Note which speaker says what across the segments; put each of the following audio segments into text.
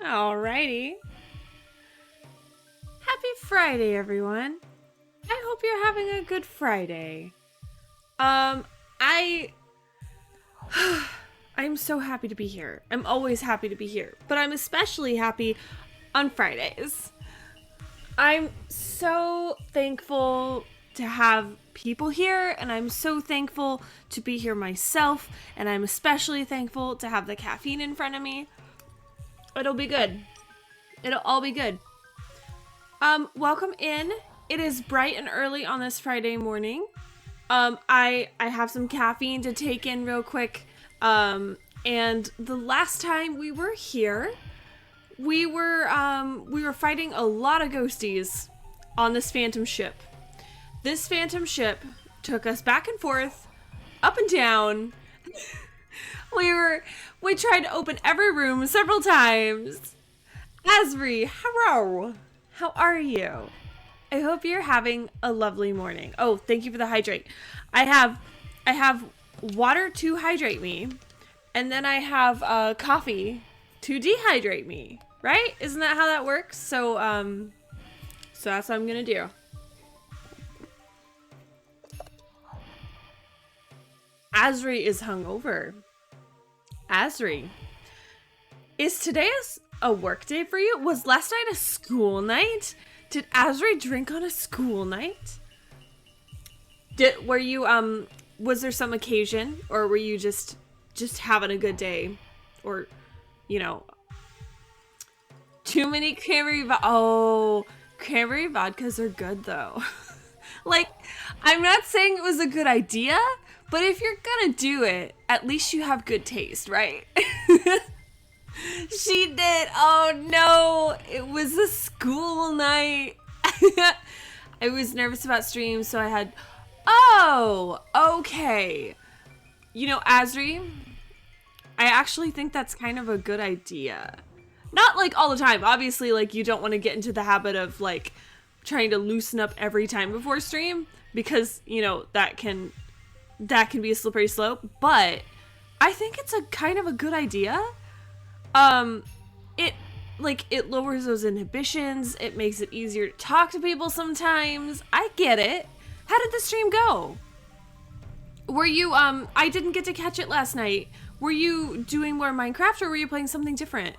Speaker 1: Alrighty. Happy Friday, everyone. I hope you're having a good Friday. I I'm so happy to be here. I'm always happy to be here, but I'm especially happy on Fridays. I'm so thankful to have people here, and I'm so thankful to be here myself, and I'm especially thankful to have the caffeine in front of me. It'll be good. It'll all be good. Welcome in. It is bright and early on this Friday morning. I have some caffeine to take in real quick. And the last time we were here, we were fighting a lot of ghosties on this phantom ship. This phantom ship took us back and forth, up and down. We tried to open every room several times. Asri, hello. How are you? I hope you're having a lovely morning. Oh, thank you for the hydrate. I have water to hydrate me, and then I have coffee to dehydrate me. Right? Isn't that how that works? So that's what I'm gonna do. Asri is hungover. Asri, is today a work day for you? Was last night a school night? Did Asri drink on a school night? Was there some occasion, or were you just having a good day? Or, too many cranberry cranberry vodkas are good though. Like, I'm not saying it was a good idea, but if you're gonna do it, at least you have good taste, right? She did. Oh no, it was a school night. I was nervous about streams, so I had... Oh, okay. Asri, I actually think that's kind of a good idea. Not like all the time. Obviously, like, you don't want to get into the habit of like trying to loosen up every time before stream, because that can be a slippery slope. But I think it's a kind of a good idea. It lowers those inhibitions. It makes it easier to talk to people sometimes. I get it. How did the stream go? Were you, I didn't get to catch it last night. Were you doing more Minecraft, or were you playing something different?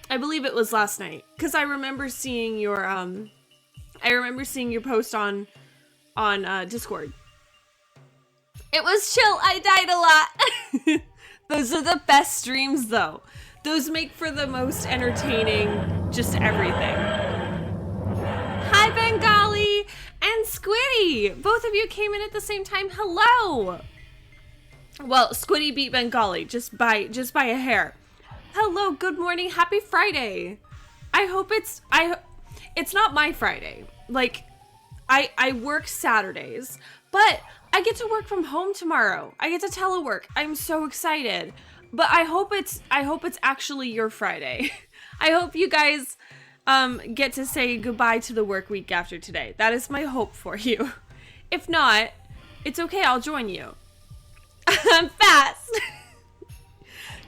Speaker 1: I believe it was last night, because I remember seeing your post on Discord. It was chill. I died a lot. Those are the best streams, though. Those make for the most entertaining just everything. Hi, Bengali and Squiddy. Both of you came in at the same time. Hello. Well, Squiddy beat Bengali just by a hair. Hello. Good morning. Happy Friday. I hope it's not my Friday. Like, I work Saturdays, but I get to work from home tomorrow. I get to telework. I'm so excited. But I hope it's actually your Friday. I hope you guys get to say goodbye to the work week after today. That is my hope for you. If not, it's okay. I'll join you. I'm fast.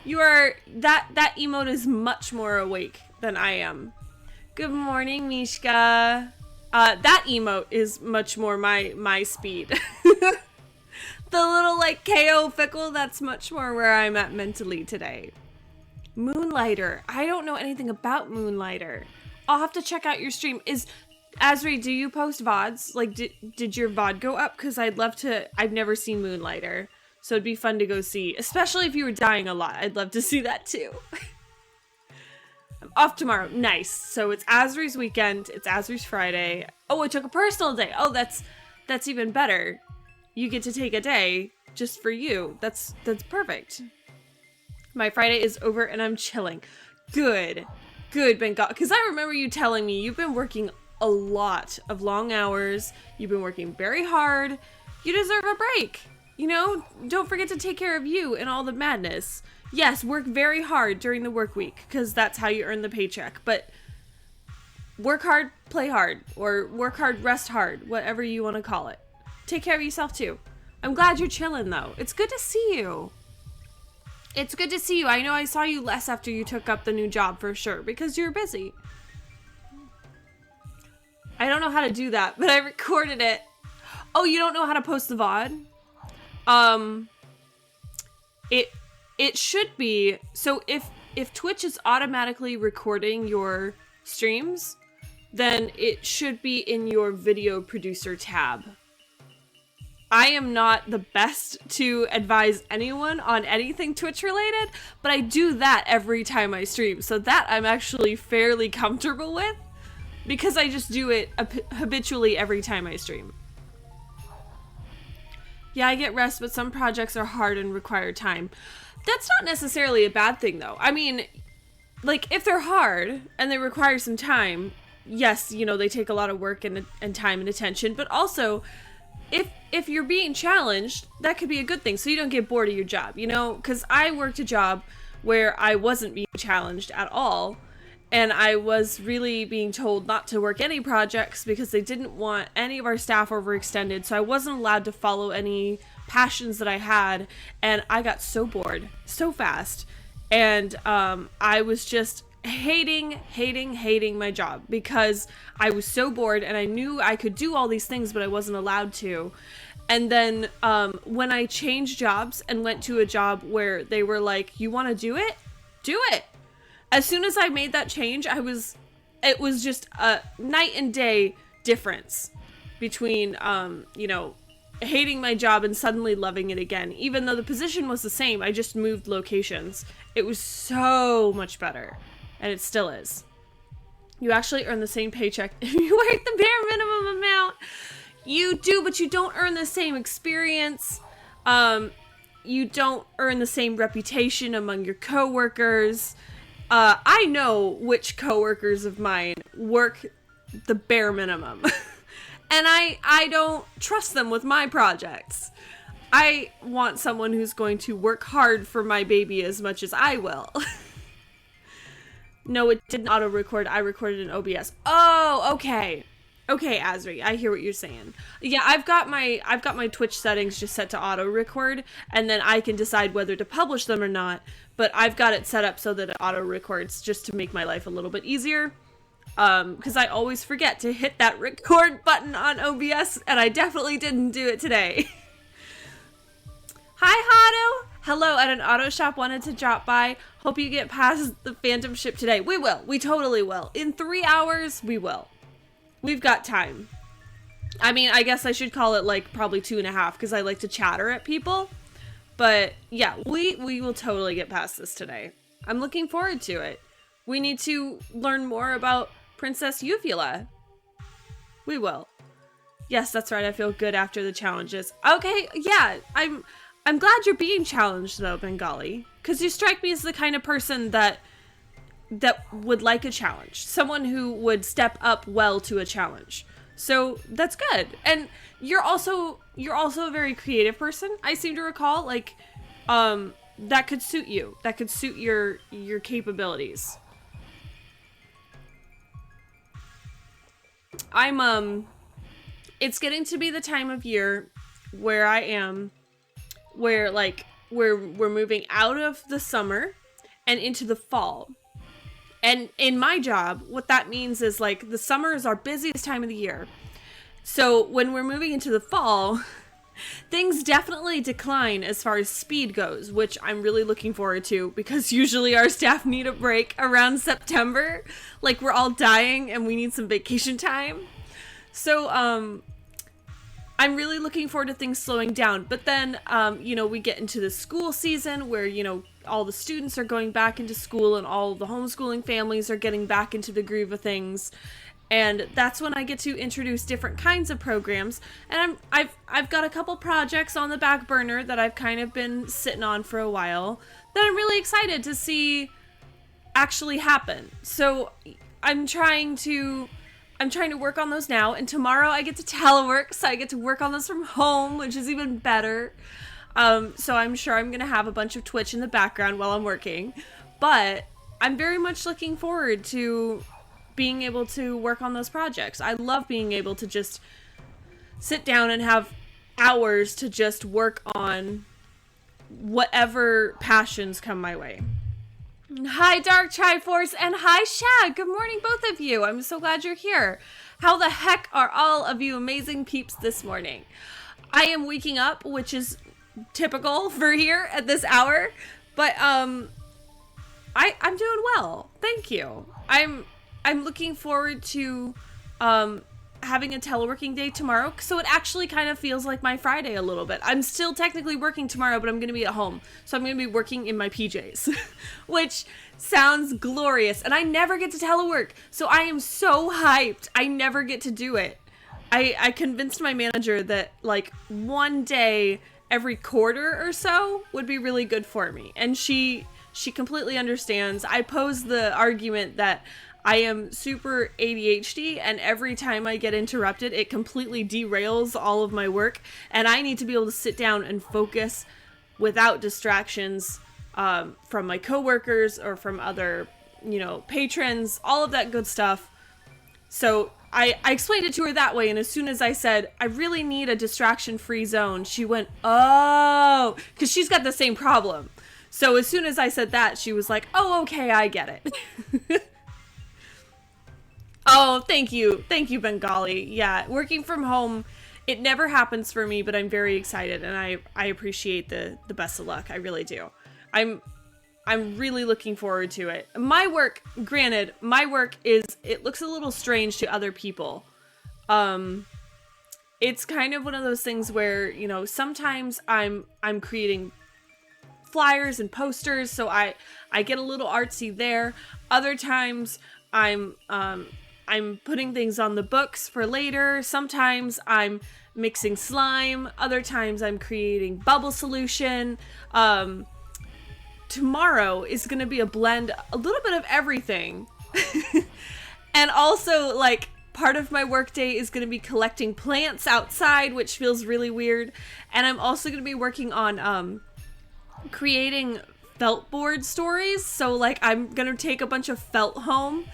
Speaker 1: That emote is much more awake than I am. Good morning, Mishka. That emote is much more my speed. The little, like, KO Fickle, that's much more where I'm at mentally today. Moonlighter. I don't know anything about Moonlighter. I'll have to check out your stream. Asri, do you post VODs? Like, did your VOD go up? Because I'd love to... I've never seen Moonlighter, so it'd be fun to go see. Especially if you were dying a lot. I'd love to see that, too. I'm off tomorrow. Nice. So it's Asri's weekend. It's Asri's Friday. Oh, I took a personal day. Oh, that's even better. You get to take a day just for you. That's perfect. My Friday is over and I'm chilling. Good, Bengal. Because I remember you telling me you've been working a lot of long hours. You've been working very hard. You deserve a break. Don't forget to take care of you and all the madness. Yes, work very hard during the work week, because that's how you earn the paycheck. But work hard, play hard, or work hard, rest hard, whatever you want to call it. Take care of yourself too. I'm glad you're chilling though. It's good to see you. It's good to see you. I know I saw you less after you took up the new job for sure because you're busy. I don't know how to do that, but I recorded it. Oh, you don't know how to post the VOD? It should be. So if Twitch is automatically recording your streams, then it should be in your video producer tab. I am not the best to advise anyone on anything Twitch related, but I do that every time I stream. So that I'm actually fairly comfortable with because I just do it habitually every time I stream. Yeah, I get rest, but some projects are hard and require time. That's not necessarily a bad thing though. I mean, like if they're hard and they require some time, yes, you know, they take a lot of work and time and attention, but also if you're being challenged, that could be a good thing, so you don't get bored of your job, you know? Because I worked a job where I wasn't being challenged at all, and I was really being told not to work any projects because they didn't want any of our staff overextended, so I wasn't allowed to follow any passions that I had, and I got so bored so fast, and I was just hating my job because I was so bored and I knew I could do all these things but I wasn't allowed to. And then when I changed jobs and went to a job where they were like, you want to do it? Do it. As soon as I made that change, it was just a night and day difference between you know, hating my job and suddenly loving it again. Even though the position was the same, I just moved locations. It was so much better. And it still is. You actually earn the same paycheck if you work the bare minimum amount. You do, but you don't earn the same experience. You don't earn the same reputation among your coworkers. I know which coworkers of mine work the bare minimum. And I don't trust them with my projects. I want someone who's going to work hard for my baby as much as I will. No, it didn't auto-record. I recorded in OBS. Oh, okay. Okay, Asri, I hear what you're saying. Yeah, I've got my Twitch settings just set to auto-record, and then I can decide whether to publish them or not, but I've got it set up so that it auto-records just to make my life a little bit easier. Because I always forget to hit that record button on OBS, and I definitely didn't do it today. Hi, Hado! Hello, at an auto shop, wanted to drop by. Hope you get past the Phantom ship today. We will. We totally will. In 3 hours, we will. We've got time. I mean, I guess I should call it like probably 2.5 because I like to chatter at people. But yeah, we will totally get past this today. I'm looking forward to it. We need to learn more about Princess Uvula. We will. Yes, that's right. I feel good after the challenges. Okay, yeah, I'm glad you're being challenged though, Bengali, because you strike me as the kind of person that would like a challenge, someone who would step up well to a challenge. So that's good. And you're also a very creative person. I seem to recall, like, that could suit you. That could suit your capabilities. It's getting to be the time of year where I am, where like we're moving out of the summer and into the fall. And in my job, what that means is like the summer is our busiest time of the year. So when we're moving into the fall, things definitely decline as far as speed goes, which I'm really looking forward to because usually our staff need a break around September. Like we're all dying and we need some vacation time. So I'm really looking forward to things slowing down. But then, you know, we get into the school season where, you know, all the students are going back into school and all the homeschooling families are getting back into the groove of things. And that's when I get to introduce different kinds of programs. And I've got a couple projects on the back burner that I've kind of been sitting on for a while that I'm really excited to see actually happen. So I'm trying to work on those now, and tomorrow I get to telework, so I get to work on those from home, which is even better. So I'm sure I'm gonna have a bunch of Twitch in the background while I'm working, but I'm very much looking forward to being able to work on those projects. I love being able to just sit down and have hours to just work on whatever passions come my way. Hi, Dark Triforce, and hi, Shag. Good morning, both of you. I'm so glad you're here. How the heck are all of you amazing peeps this morning? I am waking up, which is typical for here at this hour, but I'm doing well. Thank you. I'm looking forward to having a teleworking day tomorrow, so it actually kind of feels like my Friday a little bit. I'm still technically working tomorrow, but I'm going to be at home, so I'm going to be working in my PJs, which sounds glorious, and I never get to telework, so I am so hyped. I never get to do it. I convinced my manager that, like, one day every quarter or so would be really good for me, and she completely understands. I posed the argument that I am super ADHD, and every time I get interrupted, it completely derails all of my work, and I need to be able to sit down and focus without distractions from my coworkers or from other, patrons, all of that good stuff. So I explained it to her that way, and as soon as I said, I really need a distraction-free zone, she went, oh, because she's got the same problem. So as soon as I said that, she was like, oh, okay, I get it. Oh, thank you, Bengali. Yeah, working from home, it never happens for me, but I'm very excited, and I appreciate the best of luck. I really do. I'm really looking forward to it. My work, granted, it looks a little strange to other people. It's kind of one of those things where, sometimes I'm creating flyers and posters, so I get a little artsy there. Other times I'm putting things on the books for later. Sometimes I'm mixing slime. Other times I'm creating bubble solution. Tomorrow is going to be a blend, a little bit of everything. And also, like, part of my workday is going to be collecting plants outside, which feels really weird. And I'm also going to be working on creating felt board stories. So, like, I'm going to take a bunch of felt home,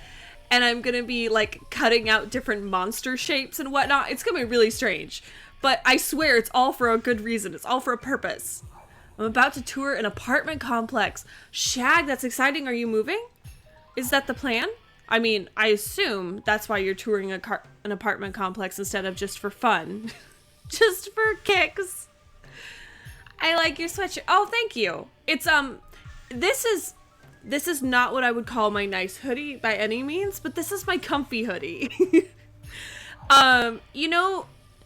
Speaker 1: and I'm going to be, like, cutting out different monster shapes and whatnot. It's going to be really strange. But I swear it's all for a good reason. It's all for a purpose. I'm about to tour an apartment complex. Shag, that's exciting. Are you moving? Is that the plan? I mean, I assume that's why you're touring an apartment complex instead of just for fun. Just for kicks. I like your sweatshirt. Oh, thank you. It's, this is not what I would call my nice hoodie by any means, but this is my comfy hoodie.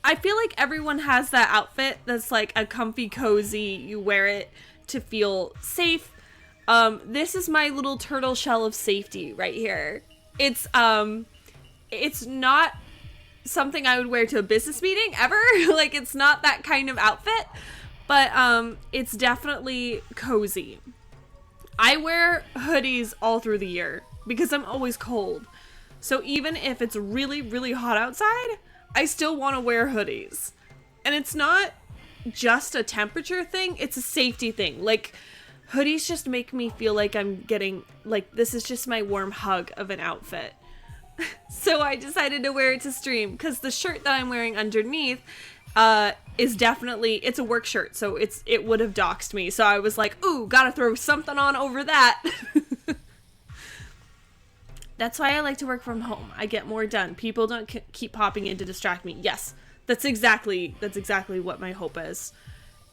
Speaker 1: I feel like everyone has that outfit that's like a comfy, cozy, you wear it to feel safe. This is my little turtle shell of safety right here. It's not something I would wear to a business meeting ever. Like, it's not that kind of outfit, but it's definitely cozy. I wear hoodies all through the year because I'm always cold. So even if it's really, really hot outside, I still want to wear hoodies. And it's not just a temperature thing, it's a safety thing. Like, hoodies just make me feel like I'm getting, like, this is just my warm hug of an outfit. So I decided to wear it to stream because the shirt that I'm wearing underneath is definitely, it's a work shirt, so it would have doxed me. So I was like, ooh, gotta throw something on over that. That's why I like to work from home. I get more done. People don't keep popping in to distract me. Yes, that's exactly what my hope is.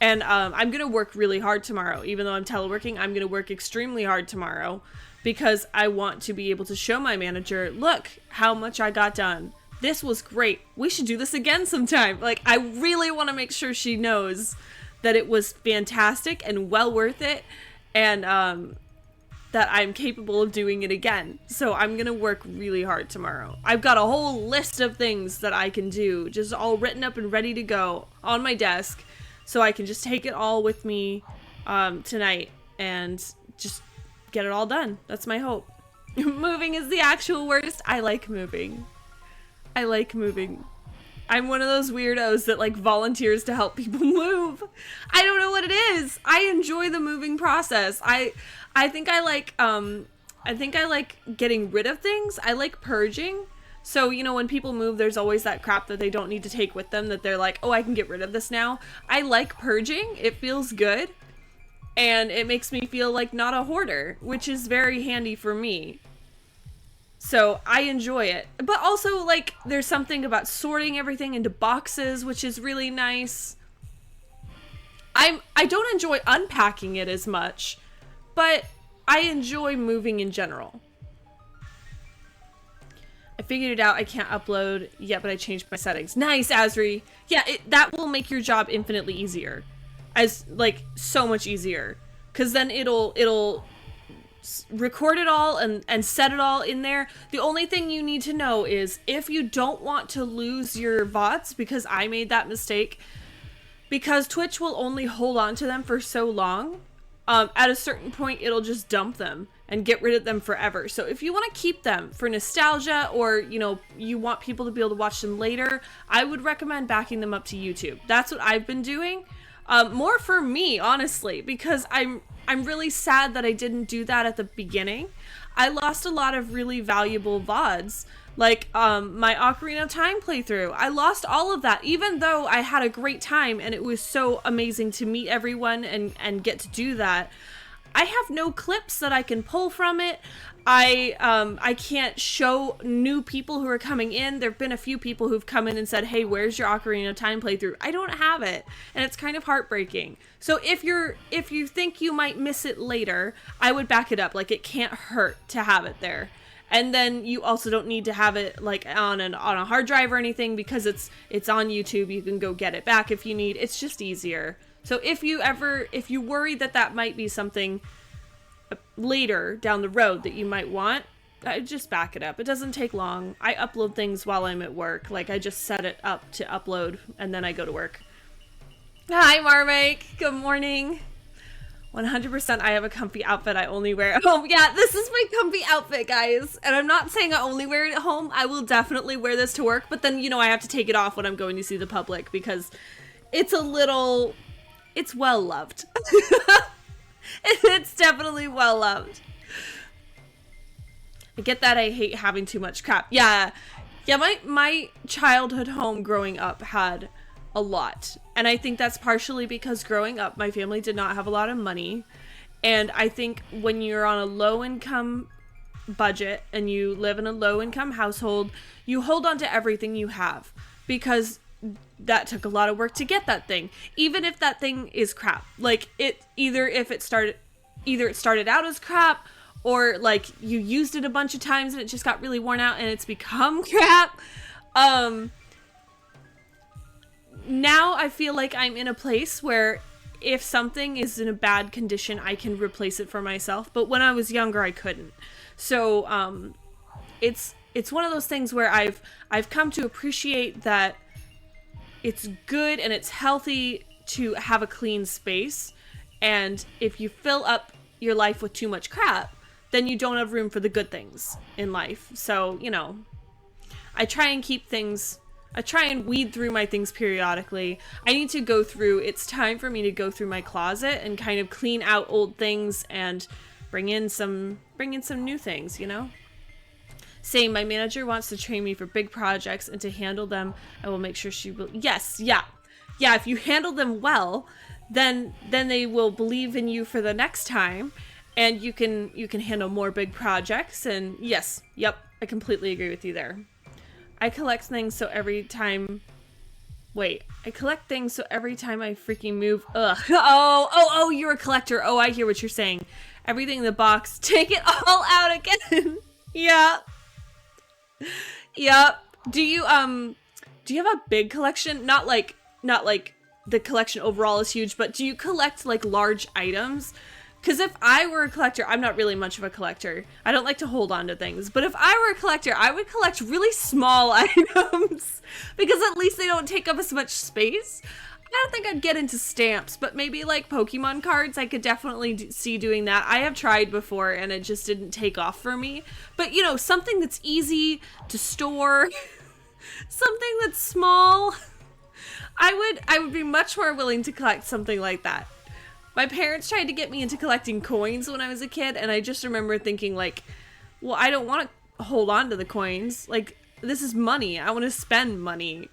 Speaker 1: And I'm gonna work really hard tomorrow. Even though I'm teleworking, I'm gonna work extremely hard tomorrow because I want to be able to show my manager, look how much I got done. This was great. We should do this again sometime. Like, I really want to make sure she knows that it was fantastic and well worth it, and that I'm capable of doing it again. So I'm gonna work really hard tomorrow. I've got a whole list of things that I can do, just all written up and ready to go on my desk, so I can just take it all with me tonight and just get it all done. That's my hope. Moving is the actual worst. I like moving. I'm one of those weirdos that, like, volunteers to help people move. I don't know what it is. I enjoy the moving process. I think I like getting rid of things. I like purging. So, when people move, there's always that crap that they don't need to take with them that they're like, oh, I can get rid of this now. I like purging. It feels good. and it makes me feel like not a hoarder, which is very handy for me. So I enjoy it. But also, like, there's something about sorting everything into boxes, which is really nice. I don't enjoy unpacking it as much, but I enjoy moving in general. I figured it out. I can't upload yet, but I changed my settings. Nice, Azri. Yeah, that will make your job infinitely easier. As, like, so much easier. Because then it'll record it all and set it all in there. The only thing you need to know is if you don't want to lose your VODs, because I made that mistake, because Twitch will only hold on to them for so long, at a certain point it'll just dump them and get rid of them forever. So if you want to keep them for nostalgia, or you want people to be able to watch them later, I would recommend backing them up to YouTube. That's what I've been doing. More for me, honestly, because I'm really sad that I didn't do that at the beginning. I lost a lot of really valuable VODs, like my Ocarina of Time playthrough. I lost all of that, even though I had a great time and it was so amazing to meet everyone and get to do that. I have no clips that I can pull from it. I can't show new people who are coming in. There have been a few people who've come in and said, hey, where's your Ocarina of Time playthrough? I don't have it, and it's kind of heartbreaking. So if you think you might miss it later, I would back it up. Like, it can't hurt to have it there. And then you also don't need to have it like on a hard drive or anything, because it's on YouTube. You can go get it back if you need. It's just easier. So if you worry that might be something later down the road that you might want, I just back it up. It doesn't take long. I upload things while I'm at work. Like, I just set it up to upload and then I go to work. Hi, Marmake. Good morning. 100% I have a comfy outfit I only wear at home. Yeah, this is my comfy outfit, guys. And I'm not saying I only wear it at home. I will definitely wear this to work, but then, I have to take it off when I'm going to see the public because it's well loved. It's definitely well loved. I get that. I hate having too much crap. Yeah, my childhood home growing up had a lot, and I think that's partially because growing up my family did not have a lot of money, and I think when you're on a low income budget and you live in a low income household, you hold on to everything you have, because that took a lot of work to get that thing, even if that thing is crap. Like, either it started out as crap, or like you used it a bunch of times and it just got really worn out and it's become crap. Now I feel like I'm in a place where if something is in a bad condition, I can replace it for myself, but when I was younger I couldn't. So it's one of those things where I've come to appreciate that it's good and it's healthy to have a clean space, and if you fill up your life with too much crap, then you don't have room for the good things in life. So, I try and weed through my things periodically. I need to go through, it's time for me to go through my closet and kind of clean out old things and bring in some new things, Same, my manager wants to train me for big projects, and to handle them, I will make sure she will. Yes, yeah. Yeah, if you handle them well, then they will believe in you for the next time, and you can handle more big projects. And yes, yep, I completely agree with you there. I collect things so every time I freaking move. Ugh. Oh, you're a collector. Oh, I hear what you're saying. Everything in the box, take it all out again. Yeah. Yep. Do you have a big collection? Not like the collection overall is huge, but do you collect like large items? Because if I were a collector, I'm not really much of a collector. I don't like to hold on to things. But if I were a collector, I would collect really small items because at least they don't take up as much space. I don't think I'd get into stamps, but maybe like Pokemon cards, I could definitely see doing that. I have tried before and it just didn't take off for me. But something that's easy to store, something that's small, I would be much more willing to collect something like that. My parents tried to get me into collecting coins when I was a kid, and I just remember thinking like, well, I don't want to hold on to the coins. Like, this is money. I want to spend money.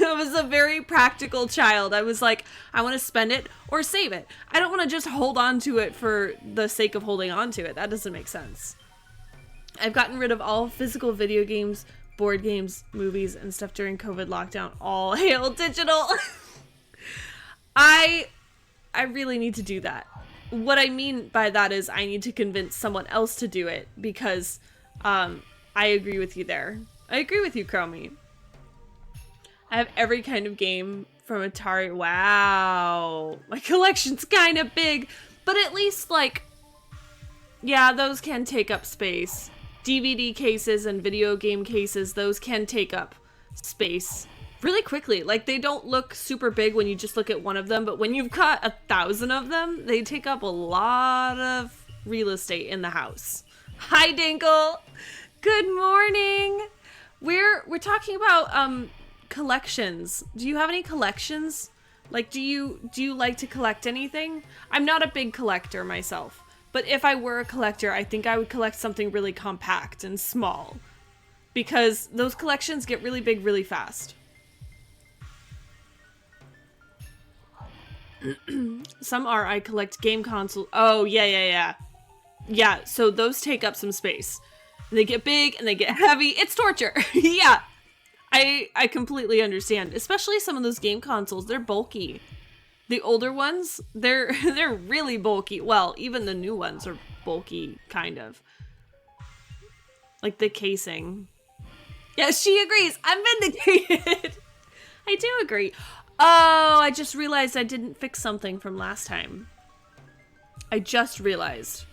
Speaker 1: I was a very practical child. I was like, I want to spend it or save it. I don't want to just hold on to it for the sake of holding on to it. That doesn't make sense. I've gotten rid of all physical video games, board games, movies, and stuff during COVID lockdown. All hail digital. I really need to do that. What I mean by that is I need to convince someone else to do it because I agree with you there. I agree with you, Chromie. I have every kind of game from Atari. Wow. My collection's kind of big, but at least, like, yeah, those can take up space. DVD cases and video game cases, those can take up space really quickly. Like, they don't look super big when you just look at one of them, but when you've got 1,000 of them, they take up a lot of real estate in the house. Hi, Dinkle. Good morning. We're talking about collections. Do you have any collections? Like, do you like to collect anything? I'm not a big collector myself, but if I were a collector, I think I would collect something really compact and small because those collections get really big really fast. Some are, I collect game console. Oh, yeah. Yeah, so those take up some space. They get big and they get heavy. It's torture. Yeah. I completely understand. Especially some of those game consoles, they're bulky. The older ones, they're really bulky. Well, even the new ones are bulky, kind of. Like the casing. Yeah, she agrees. I'm vindicated. I do agree. Oh, I just realized I didn't fix something from last time. I just realized.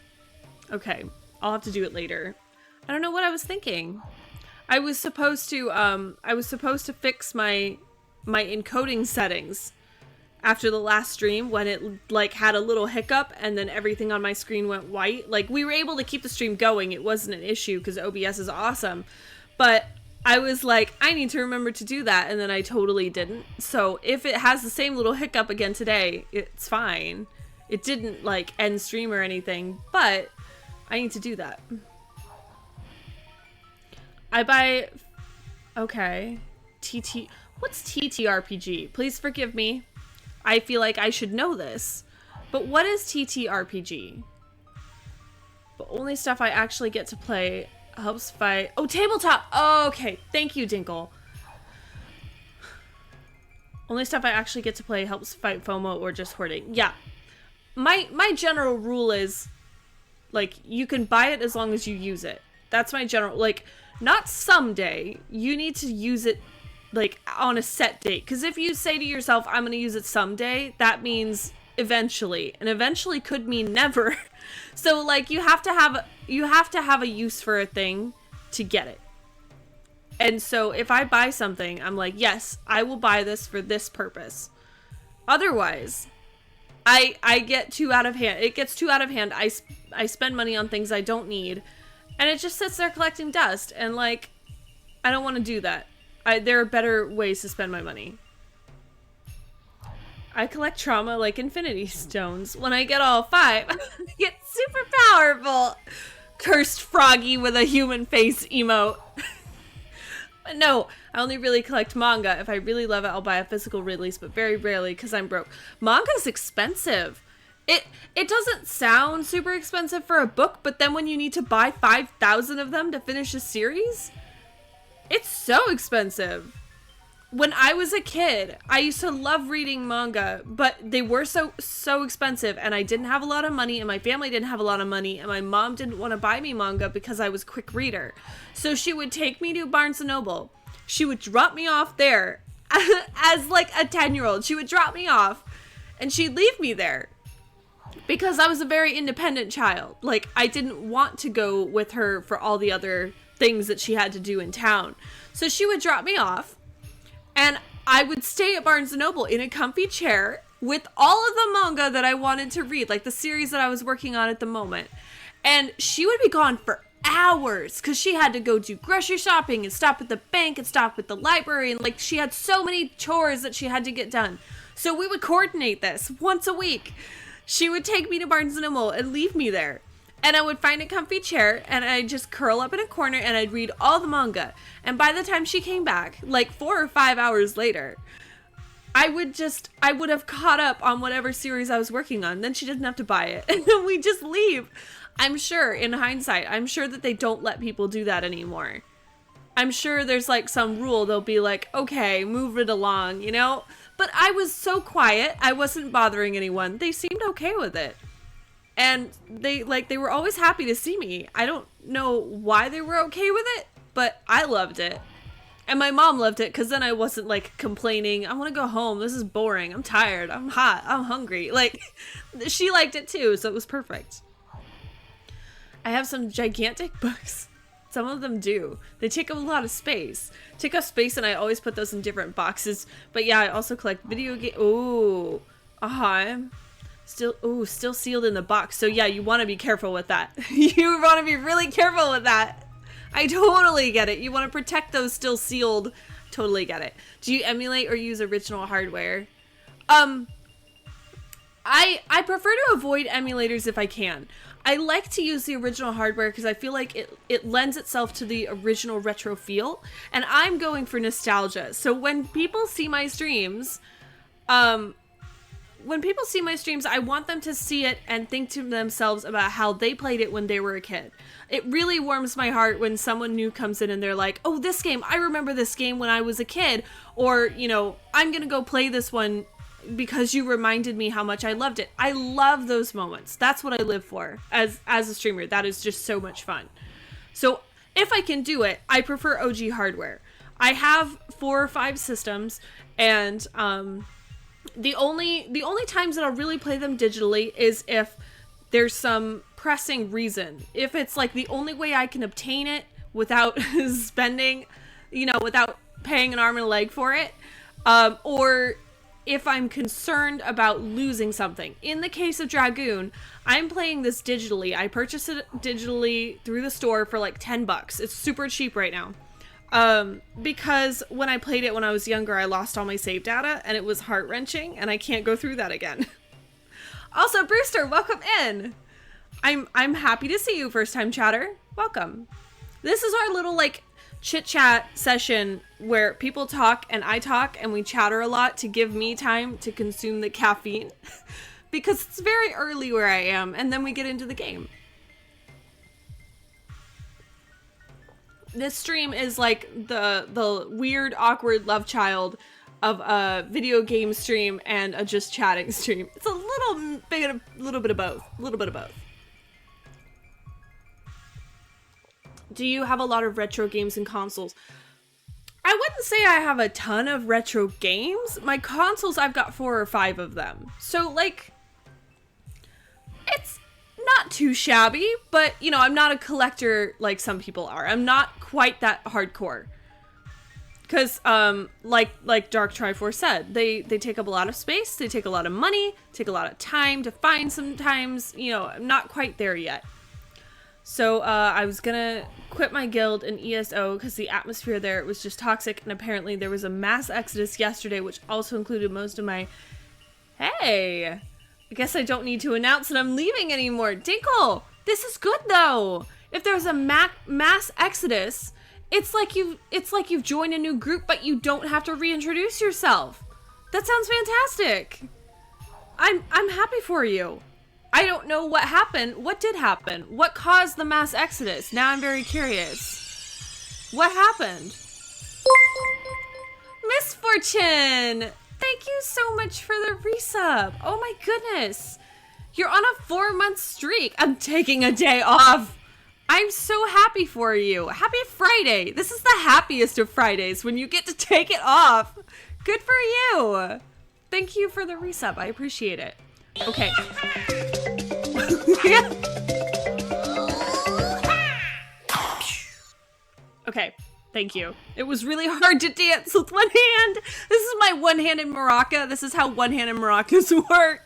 Speaker 1: Okay, I'll have to do it later. I don't know what I was thinking. I was supposed to fix my encoding settings after the last stream when it like had a little hiccup and then everything on my screen went white. Like, we were able to keep the stream going. It wasn't an issue because OBS is awesome. But I was like, I need to remember to do that, and then I totally didn't. So if it has the same little hiccup again today, it's fine. It didn't like end stream or anything, but I need to do that. I buy... Okay. What's TTRPG? Please forgive me. I feel like I should know this. But what is TTRPG? The only stuff I actually get to play helps fight... Oh, tabletop! Oh, okay. Thank you, Dinkle. Only stuff I actually get to play helps fight FOMO or just hoarding. Yeah. My general rule is, like, you can buy it as long as you use it. That's my general... Like... Not someday. You need to use it, like, on a set date. Because if you say to yourself, I'm going to use it someday, that means eventually. And eventually could mean never. So, like, you have to have a use for a thing to get it. And so if I buy something, I'm like, yes, I will buy this for this purpose. Otherwise, I get too out of hand. It gets too out of hand. I spend money on things I don't need. And it just sits there collecting dust. And, like, I don't want to do that. There are better ways to spend my money. I collect trauma like Infinity Stones. When I get all 5, I get super powerful. Cursed Froggy with a human face emote. But no, I only really collect manga. If I really love it, I'll buy a physical release, but very rarely because I'm broke. Manga's expensive. It doesn't sound super expensive for a book, but then when you need to buy 5,000 of them to finish a series, it's so expensive. When I was a kid, I used to love reading manga, but they were so expensive, and I didn't have a lot of money, and my family didn't have a lot of money, and my mom didn't want to buy me manga because I was a quick reader. So she would take me to Barnes & Noble. She would drop me off there as like a 10-year-old. She would drop me off, and she'd leave me there. Because I was a very independent child. Like, I didn't want to go with her for all the other things that she had to do in town. So she would drop me off, and I would stay at Barnes & Noble in a comfy chair with all of the manga that I wanted to read, like the series that I was working on at the moment. And she would be gone for hours because she had to go do grocery shopping and stop at the bank and stop at the library. And, like, she had so many chores that she had to get done. So we would coordinate this once a week. She would take me to Barnes & Noble and leave me there. And I would find a comfy chair and I'd just curl up in a corner and I'd read all the manga. And by the time she came back, like 4 or 5 hours later, I would have caught up on whatever series I was working on. Then she didn't have to buy it. And then we just leave. I'm sure, in hindsight, I'm sure that they don't let people do that anymore. I'm sure there's like some rule. They'll be like, okay, move it along, you know? But I was so quiet. I wasn't bothering anyone. They seemed okay with it. And they were always happy to see me. I don't know why they were okay with it, but I loved it. And my mom loved it because then I wasn't like complaining. I want to go home. This is boring. I'm tired. I'm hot. I'm hungry. Like, she liked it too, so it was perfect. I have some gigantic books. Some of them do. They take up a lot of space. Take up space, and I always put those in different boxes. But yeah, I also collect video game. Ooh, still sealed in the box. So yeah, you want to be careful with that. You want to be really careful with that. I totally get it. You want to protect those still sealed. Totally get it. Do you emulate or use original hardware? I prefer to avoid emulators if I can. I like to use the original hardware because I feel like it lends itself to the original retro feel. And I'm going for nostalgia. So when people see my streams, I want them to see it and think to themselves about how they played it when they were a kid. It really warms my heart when someone new comes in and they're like, oh, this game, I remember this game when I was a kid. Or, you know, I'm going to go play this one because you reminded me how much I loved it. I love those moments. That's what I live for as a streamer. That is just so much fun. So if I can do it, I prefer OG hardware. I have 4 or 5 systems, and the only times that I'll really play them digitally is if there's some pressing reason. If it's like the only way I can obtain it without spending, you know, without paying an arm and a leg for it, or if I'm concerned about losing something. In the case of Dragoon, I'm playing this digitally. I purchased it digitally through the store for like $10. It's super cheap right now. Because when I played it when I was younger, I lost all my save data and it was heart-wrenching and I can't go through that again. Also, Brewster, welcome in. I'm happy to see you, first time chatter. Welcome. This is our little like chit chat session where people talk and I talk and we chatter a lot to give me time to consume the caffeine because it's very early where I am, and then we get into the game. This stream is like the weird, awkward love child of a video game stream and a just chatting stream. It's a little bit of both. A little bit of both. Do you have a lot of retro games and consoles? I wouldn't say I have a ton of retro games. My consoles, I've got 4 or 5 of them. So, like, it's not too shabby, but, you know, I'm not a collector like some people are. I'm not quite that hardcore. Because, like Dark Triforce said, they take up a lot of space, they take a lot of money, take a lot of time to find sometimes. You know, I'm not quite there yet. So, I was gonna quit my guild in ESO because the atmosphere there was just toxic, and apparently there was a mass exodus yesterday, which also included most of my... Hey! I guess I don't need to announce that I'm leaving anymore. Dinkle! This is good, though! If there's a mass exodus, it's like you've joined a new group, but you don't have to reintroduce yourself. That sounds fantastic! I'm happy for you. I don't know what happened. What did happen? What caused the mass exodus? Now I'm very curious. What happened? Misfortune! Thank you so much for the resub. Oh my goodness. You're on a 4-month streak. I'm taking a day off. I'm so happy for you. Happy Friday. This is the happiest of Fridays when you get to take it off. Good for you. Thank you for the resub. I appreciate it. Okay. Okay, thank you. It was really hard to dance with one hand. This is my one-handed maraca. This is how one-handed maracas work.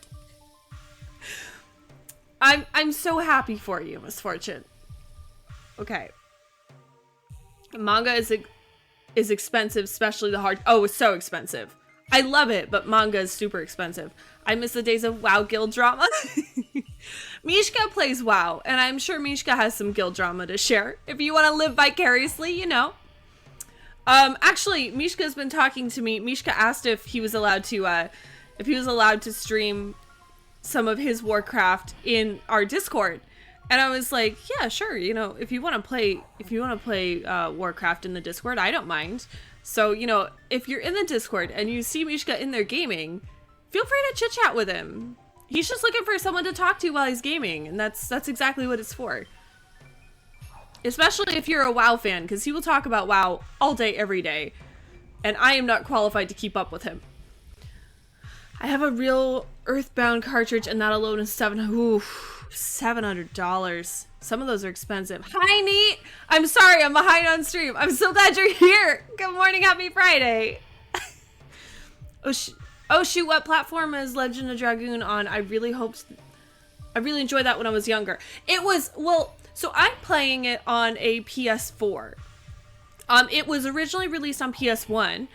Speaker 1: I'm so happy for you, Misfortune. Okay. Manga is expensive, especially the hard... Oh, it's so expensive. I love it, but manga is super expensive. I miss the days of WoW Guild drama. Mishka plays WoW, and I'm sure Mishka has some guild drama to share. If you want to live vicariously, you know. Actually, Mishka's been talking to me. Mishka asked if he was allowed to stream some of his Warcraft in our Discord. And I was like, yeah, sure. You know, if you want to play Warcraft in the Discord, I don't mind. So, you know, if you're in the Discord and you see Mishka in there gaming, feel free to chit chat with him. He's just looking for someone to talk to while he's gaming, and that's exactly what it's for. Especially if you're a WoW fan, because he will talk about WoW all day, every day. And I am not qualified to keep up with him. I have a real Earthbound cartridge, and that alone is $700. Some of those are expensive. Hi, Neat! I'm sorry, I'm behind on stream. I'm so glad you're here. Good morning, happy Friday. Oh, shoot, what platform is Legend of Dragoon on? I really enjoyed that when I was younger. It was, well, so I'm playing it on a PS4. It was originally released on PS1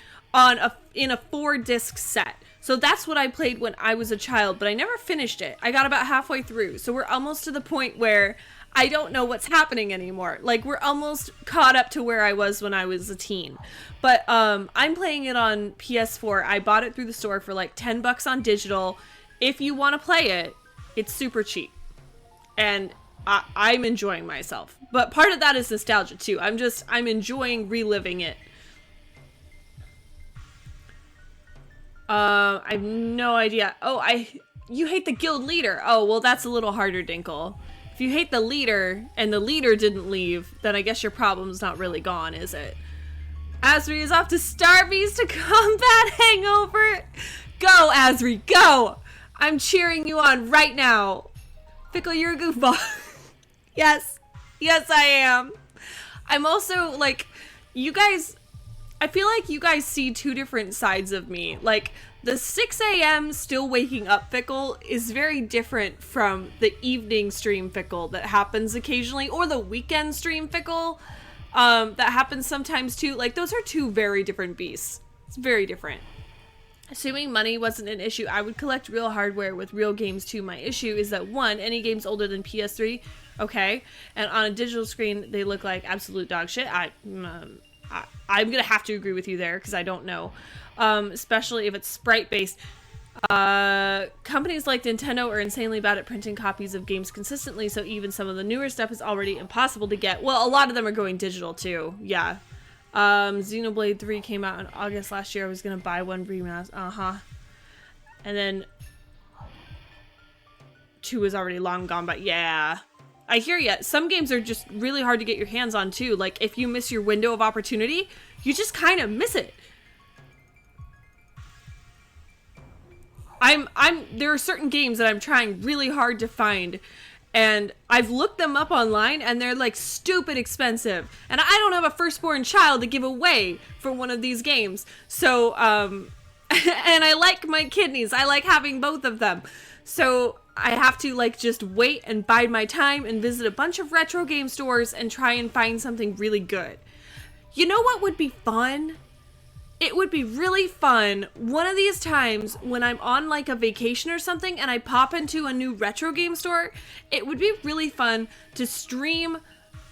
Speaker 1: in a 4-disc set. So that's what I played when I was a child, but I never finished it. I got about halfway through. So we're almost to the point where I don't know what's happening anymore. Like, we're almost caught up to where I was when I was a teen. But I'm playing it on PS4. I bought it through the store for like $10 on digital. If you want to play it, it's super cheap. And I'm enjoying myself. But part of that is nostalgia too. I'm enjoying reliving it. I have no idea. Oh, you hate the guild leader. Oh, well, that's a little harder, Dinkle. If you hate the leader, and the leader didn't leave, then I guess your problem's not really gone, is it? Asri is off to Starbeast to combat Hangover. Go, Asri, go! I'm cheering you on right now. Fickle, you're a goofball. Yes. Yes, I am. I'm also, like, you guys... I feel like you guys see two different sides of me. Like, the 6 a.m. still waking up Fickle is very different from the evening stream Fickle that happens occasionally, or the weekend stream Fickle that happens sometimes too. Like, those are two very different beasts. It's very different. Assuming money wasn't an issue, I would collect real hardware with real games too. My issue is that, one, any games older than PS3, okay, and on a digital screen, they look like absolute dog shit. I'm gonna have to agree with you there, because I don't know. Especially if it's sprite-based. Companies like Nintendo are insanely bad at printing copies of games consistently, so even some of the newer stuff is already impossible to get. Well, a lot of them are going digital, too. Yeah. Xenoblade 3 came out in August last year. I was gonna buy one remaster. And then 2 is already long gone, but yeah. I hear ya. Some games are just really hard to get your hands on, too. Like, if you miss your window of opportunity, you just kind of miss it. There are certain games that I'm trying really hard to find, and I've looked them up online, and they're, like, stupid expensive. And I don't have a firstborn child to give away for one of these games. So, and I like my kidneys. I like having both of them. So I have to, like, just wait and bide my time and visit a bunch of retro game stores and try and find something really good. You know what would be fun? It would be really fun one of these times when I'm on, like, a vacation or something and I pop into a new retro game store. It would be really fun to stream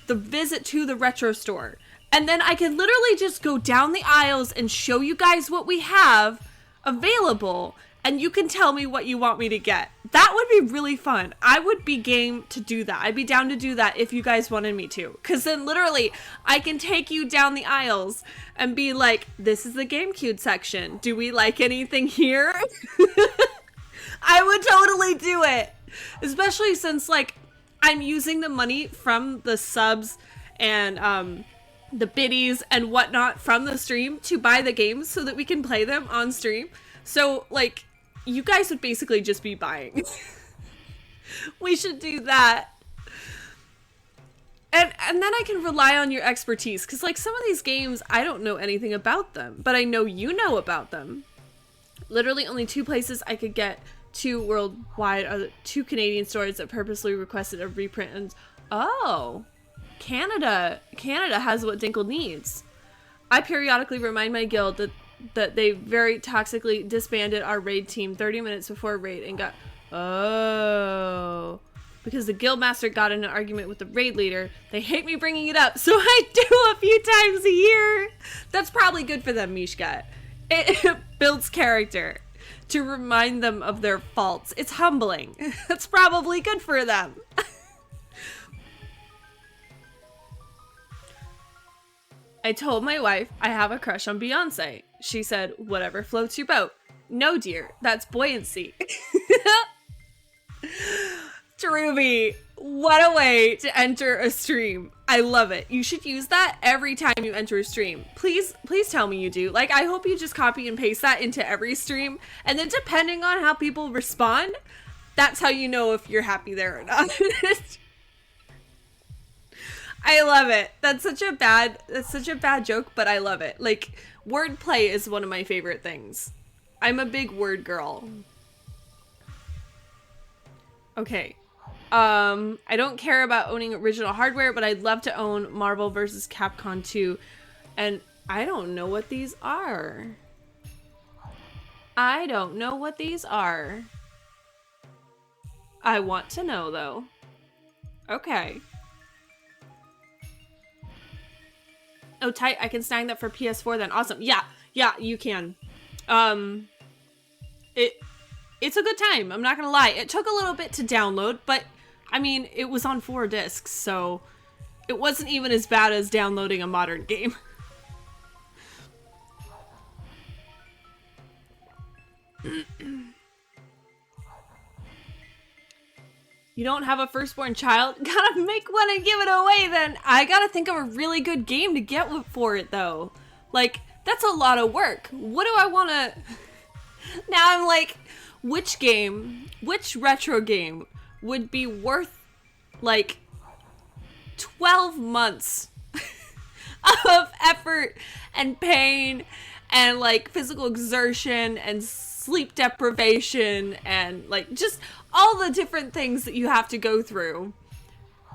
Speaker 1: the visit to the retro store. And then I could literally just go down the aisles and show you guys what we have available, and you can tell me what you want me to get. That would be really fun. I would be game to do that. I'd be down to do that if you guys wanted me to. Because then literally, I can take you down the aisles and be like, this is the GameCube section. Do we like anything here? I would totally do it. Especially since, like, I'm using the money from the subs and the biddies and whatnot from the stream to buy the games so that we can play them on stream. So, like, you guys would basically just be buying. We should do that. And then I can rely on your expertise. Because, like, some of these games, I don't know anything about them. But I know you know about them. Literally only 2 places I could get 2 worldwide are the 2 Canadian stores that purposely requested a reprint. And, oh, Canada has what Dinkle needs. I periodically remind my guild that they very toxically disbanded our raid team 30 minutes before raid and got... Oh. because the guildmaster got in an argument with the raid leader. They hate me bringing it up, so I do a few times a year. That's probably good for them, Mishka. It builds character to remind them of their faults. It's humbling. That's probably good for them. I told my wife I have a crush on Beyonce. She said, whatever floats your boat. No, dear, that's buoyancy. Ruby, what a way to enter a stream. I love it. You should use that every time you enter a stream. Please tell me you do. Like, I hope you just copy and paste that into every stream. And then depending on how people respond, that's how you know if you're happy there or not. I love it. That's such a bad joke, but I love it. Like, wordplay is one of my favorite things. I'm a big word girl. Okay. I don't care about owning original hardware, but I'd love to own Marvel vs. Capcom 2. And I don't know what these are. I don't know what these are. I want to know, though. Okay. Oh, tight. I can snag that for PS4 then. Awesome. Yeah, you can. It's a good time. I'm not gonna lie. It took a little bit to download, but I mean, it was on 4 discs, so it wasn't even as bad as downloading a modern game. You don't have a firstborn child? Gotta make one and give it away then. I gotta think of a really good game to get for it though. Like, that's a lot of work. What do I wanna... Now I'm like, which retro game would be worth like 12 months of effort and pain and like physical exertion and sleep deprivation and like just all the different things that you have to go through.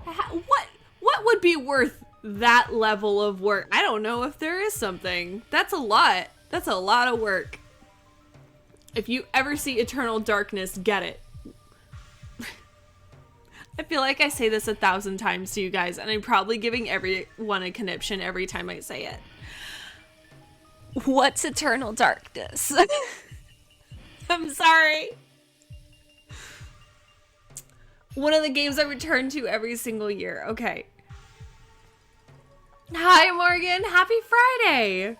Speaker 1: What would be worth that level of work? I don't know if there is something. That's a lot. That's a lot of work. If you ever see Eternal Darkness, get it. I feel like I say this 1,000 times to you guys, and I'm probably giving everyone a conniption every time I say it. What's Eternal Darkness? I'm sorry. One of the games I return to every single year. Okay. Hi, Morgan. Happy Friday.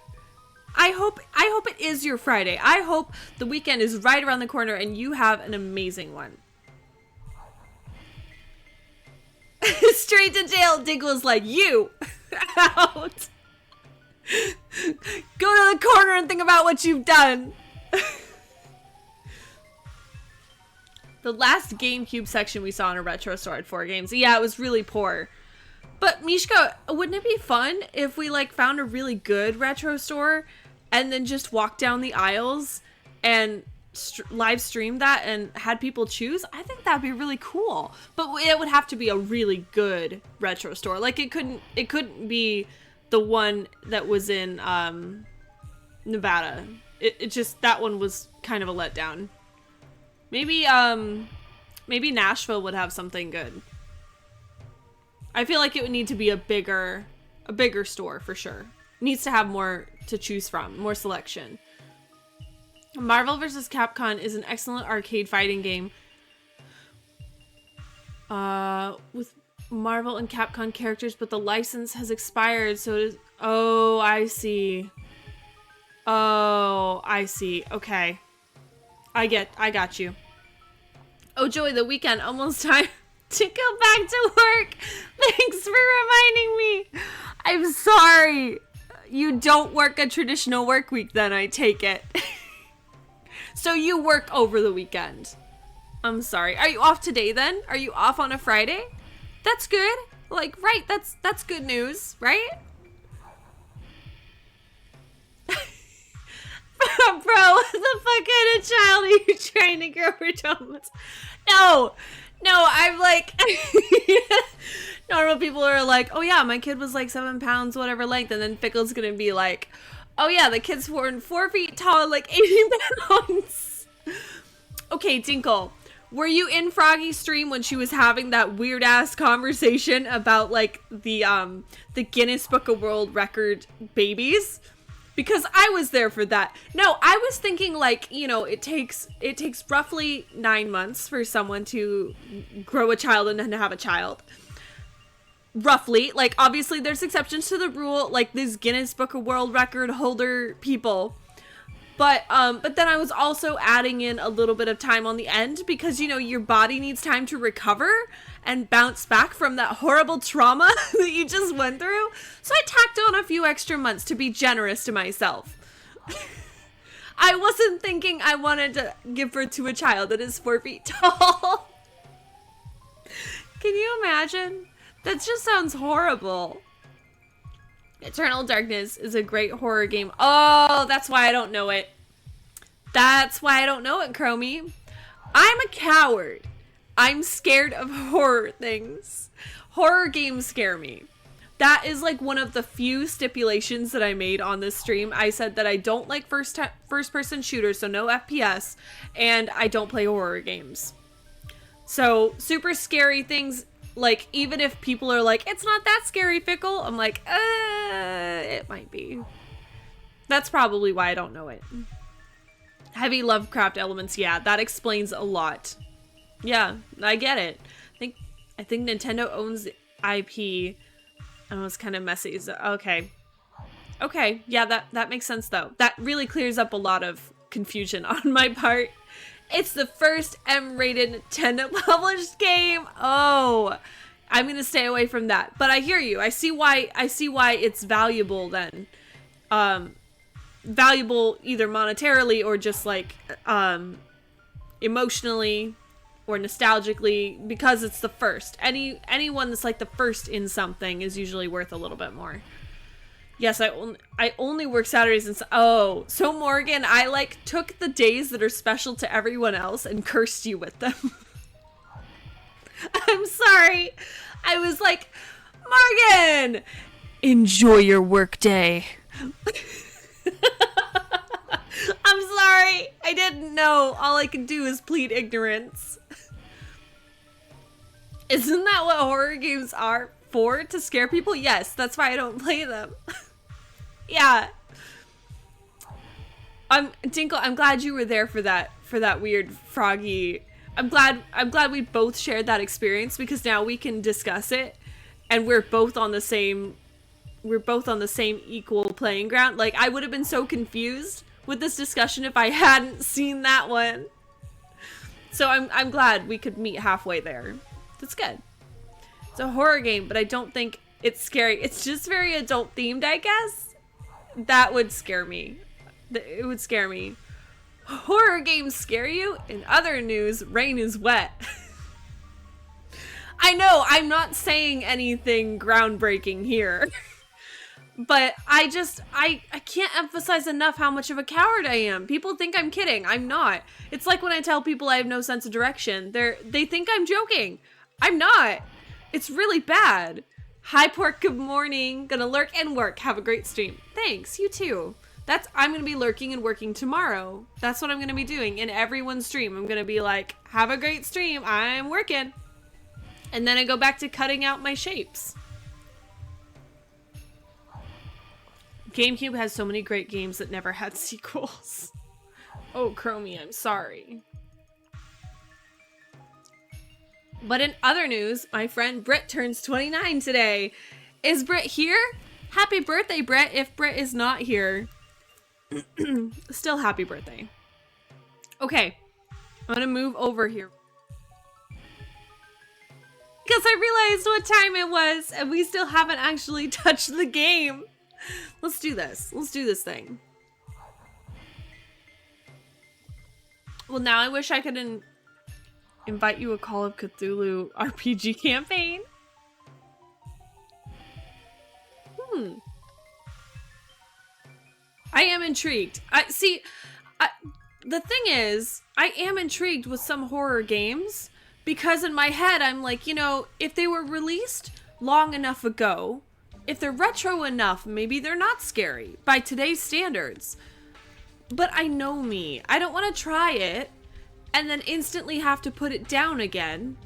Speaker 1: I hope it is your Friday. I hope the weekend is right around the corner and you have an amazing one. Straight to jail. Diggle's like, you out. Go to the corner and think about what you've done. The last GameCube section we saw in a retro store had 4 games. Yeah, it was really poor. But Mishka, wouldn't it be fun if we like found a really good retro store and then just walked down the aisles and live streamed that and had people choose? I think that'd be really cool. But it would have to be a really good retro store. Like it couldn't be the one that was in Nevada. It just, that one was kind of a letdown. Maybe Nashville would have something good. I feel like it would need to be a bigger store for sure. It needs to have more to choose from, more selection. Marvel vs. Capcom is an excellent arcade fighting game. With Marvel and Capcom characters, but the license has expired, so it is... Oh, I see. Oh, I see. Okay. I got you. Oh, Joy, the weekend. Almost time to go back to work. Thanks for reminding me. I'm sorry. You don't work a traditional work week then, I take it. So you work over the weekend. I'm sorry. Are you off today then? Are you off on a Friday? That's good. Like, right, that's good news, right? Bro, what the fuck kind of child are you trying to grow for Thomas? No, I'm like, normal people are like, oh yeah, my kid was like 7 pounds, whatever length, and then Fickle's gonna be like, oh yeah, the kid's 4 feet tall, like 80 pounds. Okay, Dinkle, Were you in Froggy's stream when she was having that weird ass conversation about like the Guinness Book of World Record babies? Because I was there for that. No, I was thinking like, you know, it takes roughly 9 months for someone to grow a child and then have a child. Roughly. Like, obviously there's exceptions to the rule, like these Guinness Book of World Record holder people. But then I was also adding in a little bit of time on the end because, you know, your body needs time to recover and bounce back from that horrible trauma that you just went through. So I tacked on a few extra months to be generous to myself. I wasn't thinking I wanted to give birth to a child that is 4 feet tall. Can you imagine? That just sounds horrible. Eternal Darkness is a great horror game. Oh, that's why I don't know it. That's why I don't know it, Chromie. I'm a coward. I'm scared of horror things. Horror games scare me. That is like one of the few stipulations that I made on this stream. I said that I don't like first-person shooters, so no FPS, and I don't play horror games. So, super scary things... Like, even if people are like, it's not that scary, Fickle, I'm like, it might be. That's probably why I don't know it. Heavy Lovecraft elements, yeah, that explains a lot. Yeah, I get it. I think Nintendo owns the IP. Oh, it's kind of messy. So, okay. Okay, yeah, that makes sense, though. That really clears up a lot of confusion on my part. It's the first M-rated Nintendo published game. Oh, I'm gonna stay away from that. But I hear you. I see why it's valuable then. Valuable either monetarily or just like emotionally or nostalgically because it's the first. Anyone that's like the first in something is usually worth a little bit more. Yes, I only work Saturdays and oh, so Morgan, I like took the days that are special to everyone else and cursed you with them. I'm sorry. I was like, Morgan, enjoy your work day. I'm sorry. I didn't know. All I can do is plead ignorance. Isn't that what horror games are for? To scare people? Yes, that's why I don't play them. Yeah. Dinkle, I'm glad you were there for that weird Froggy. I'm glad we both shared that experience because now we can discuss it and we're both on the same equal playing ground. Like, I would have been so confused with this discussion if I hadn't seen that one. So I'm glad we could meet halfway there. That's good. It's a horror game, but I don't think it's scary. It's just very adult themed, I guess. That would scare me. It would scare me. Horror games scare you? In other news, rain is wet. I know, I'm not saying anything groundbreaking here. But I can't emphasize enough how much of a coward I am. People think I'm kidding. I'm not. It's like when I tell people I have no sense of direction. They think I'm joking. I'm not. It's really bad. Hi, Pork. Good morning. Gonna lurk and work. Have a great stream. Thanks. You too. I'm gonna be lurking and working tomorrow. That's what I'm gonna be doing in everyone's stream. I'm gonna be like, have a great stream. I'm working. And then I go back to cutting out my shapes. GameCube has so many great games that never had sequels. Oh, Chromie, I'm sorry. But in other news, my friend Britt turns 29 today. Is Britt here? Happy birthday, Britt. If Britt is not here, still happy birthday. Okay, I'm gonna move over here. Because I realized what time it was and we still haven't actually touched the game. Let's do this. Let's do this thing. Well, now I wish I could invite you a Call of Cthulhu RPG campaign. I am intrigued. The thing is, I am intrigued with some horror games because in my head, I'm like, you know, if they were released long enough ago, if they're retro enough, maybe they're not scary by today's standards. But I know me. I don't want to try it and then instantly have to put it down again.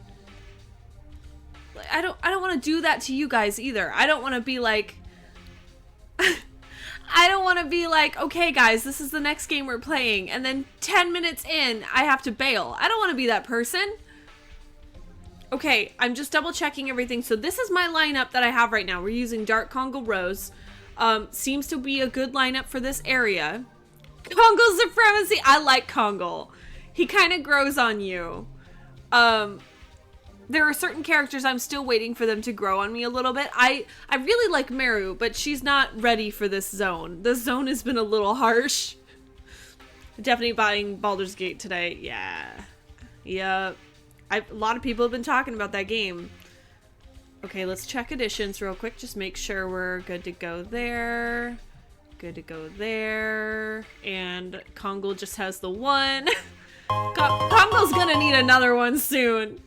Speaker 1: I don't want to do that to you guys either. I don't want to be like I don't want to be like, okay guys, this is the next game we're playing, and then 10 minutes in, I have to bail. I don't want to be that person. Okay, I'm just double checking everything. So this is my lineup that I have right now. We're using Dark Kongal Rose. Seems to be a good lineup for this area. Kongal Supremacy. I like Kongal. He kind of grows on you. There are certain characters I'm still waiting for them to grow on me a little bit. I really like Meru, but she's not ready for this zone. This zone has been a little harsh. Definitely buying Baldur's Gate today. Yeah. Yep. A lot of people have been talking about that game. Okay, let's check additions real quick. Just make sure we're good to go there. Good to go there. And Kongal just has the one. Kongal's gonna need another one soon.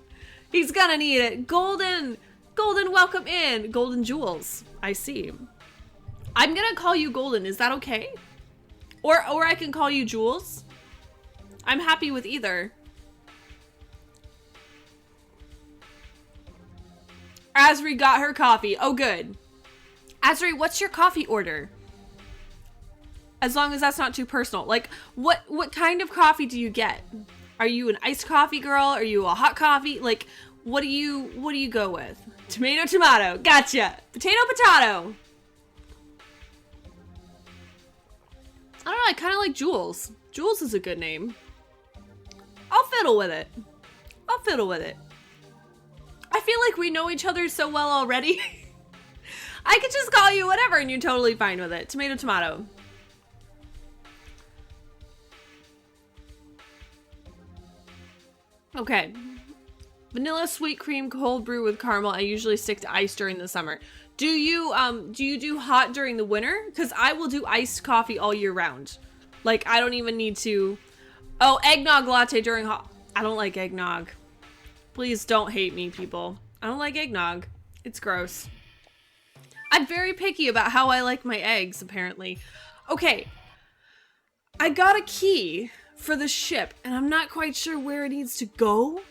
Speaker 1: He's gonna need it. Golden, welcome in. Golden Jewels, I see. I'm gonna call you Golden, is that okay? Or I can call you Jules. I'm happy with either. Asri got her coffee. Oh, good. Asri, what's your coffee order? As long as that's not too personal. Like, what kind of coffee do you get? Are you an iced coffee girl? Are you a hot coffee? Like, what do you go with? Tomato, tomato. Gotcha. Potato, potato. I don't know. I kind of like Jules. Jules is a good name. I'll fiddle with it. I'll fiddle with it. I feel like we know each other so well already. I could just call you whatever and you're totally fine with it. Tomato, tomato. Okay. Vanilla sweet cream cold brew with caramel. I usually stick to ice during the summer. Do you do hot during the winter? Because I will do iced coffee all year round. Like, I don't even need to. Oh, eggnog latte during hot. I don't like eggnog. Please don't hate me, people. I don't like eggnog. It's gross. I'm very picky about how I like my eggs, apparently. Okay. I got a key for the ship, and I'm not quite sure where it needs to go.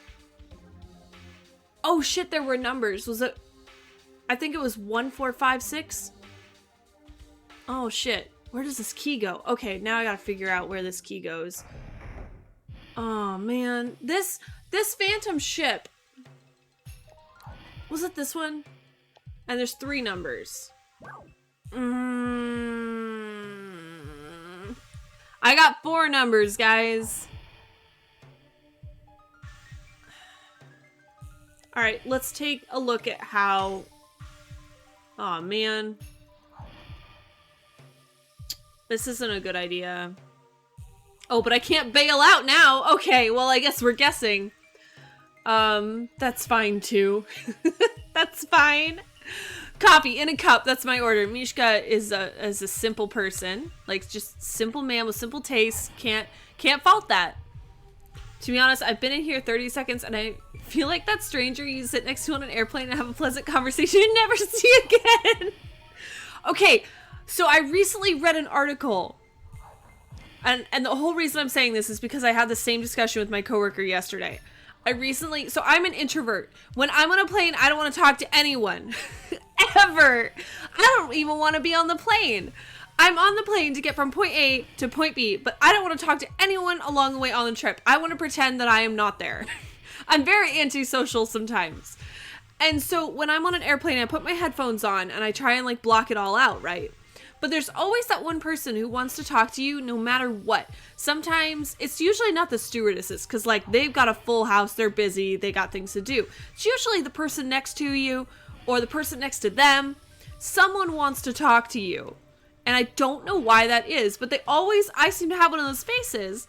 Speaker 1: Oh shit, there were numbers. Was it? I think it was 1456. Oh shit. Where does this key go? Okay, now I gotta figure out where this key goes. Oh man. This phantom ship. Was it this one? And there's 3 numbers. I got 4 numbers, guys. Alright, let's take a look at how... Oh man. This isn't a good idea. Oh, but I can't bail out now. Okay, well, I guess we're guessing. That's fine too. That's fine. Coffee in a cup, that's my order. Mishka is a simple person. Like, just simple man with simple taste. Can't fault that. To be honest, I've been in here 30 seconds and I feel like that stranger you sit next to on an airplane and have a pleasant conversation and never see again. Okay, so I recently read an article. And the whole reason I'm saying this is because I had the same discussion with my coworker yesterday. So I'm an introvert. When I'm on a plane, I don't want to talk to anyone. Ever. I don't even want to be on the plane. I'm on the plane to get from point A to point B, but I don't want to talk to anyone along the way on the trip. I want to pretend that I am not there. I'm very antisocial sometimes. And so when I'm on an airplane, I put my headphones on and I try and like block it all out, right? But there's always that one person who wants to talk to you no matter what. Sometimes it's usually not the stewardesses because like they've got a full house, they're busy, they got things to do. It's usually the person next to you or the person next to them. Someone wants to talk to you. And I don't know why that is, but I seem to have one of those faces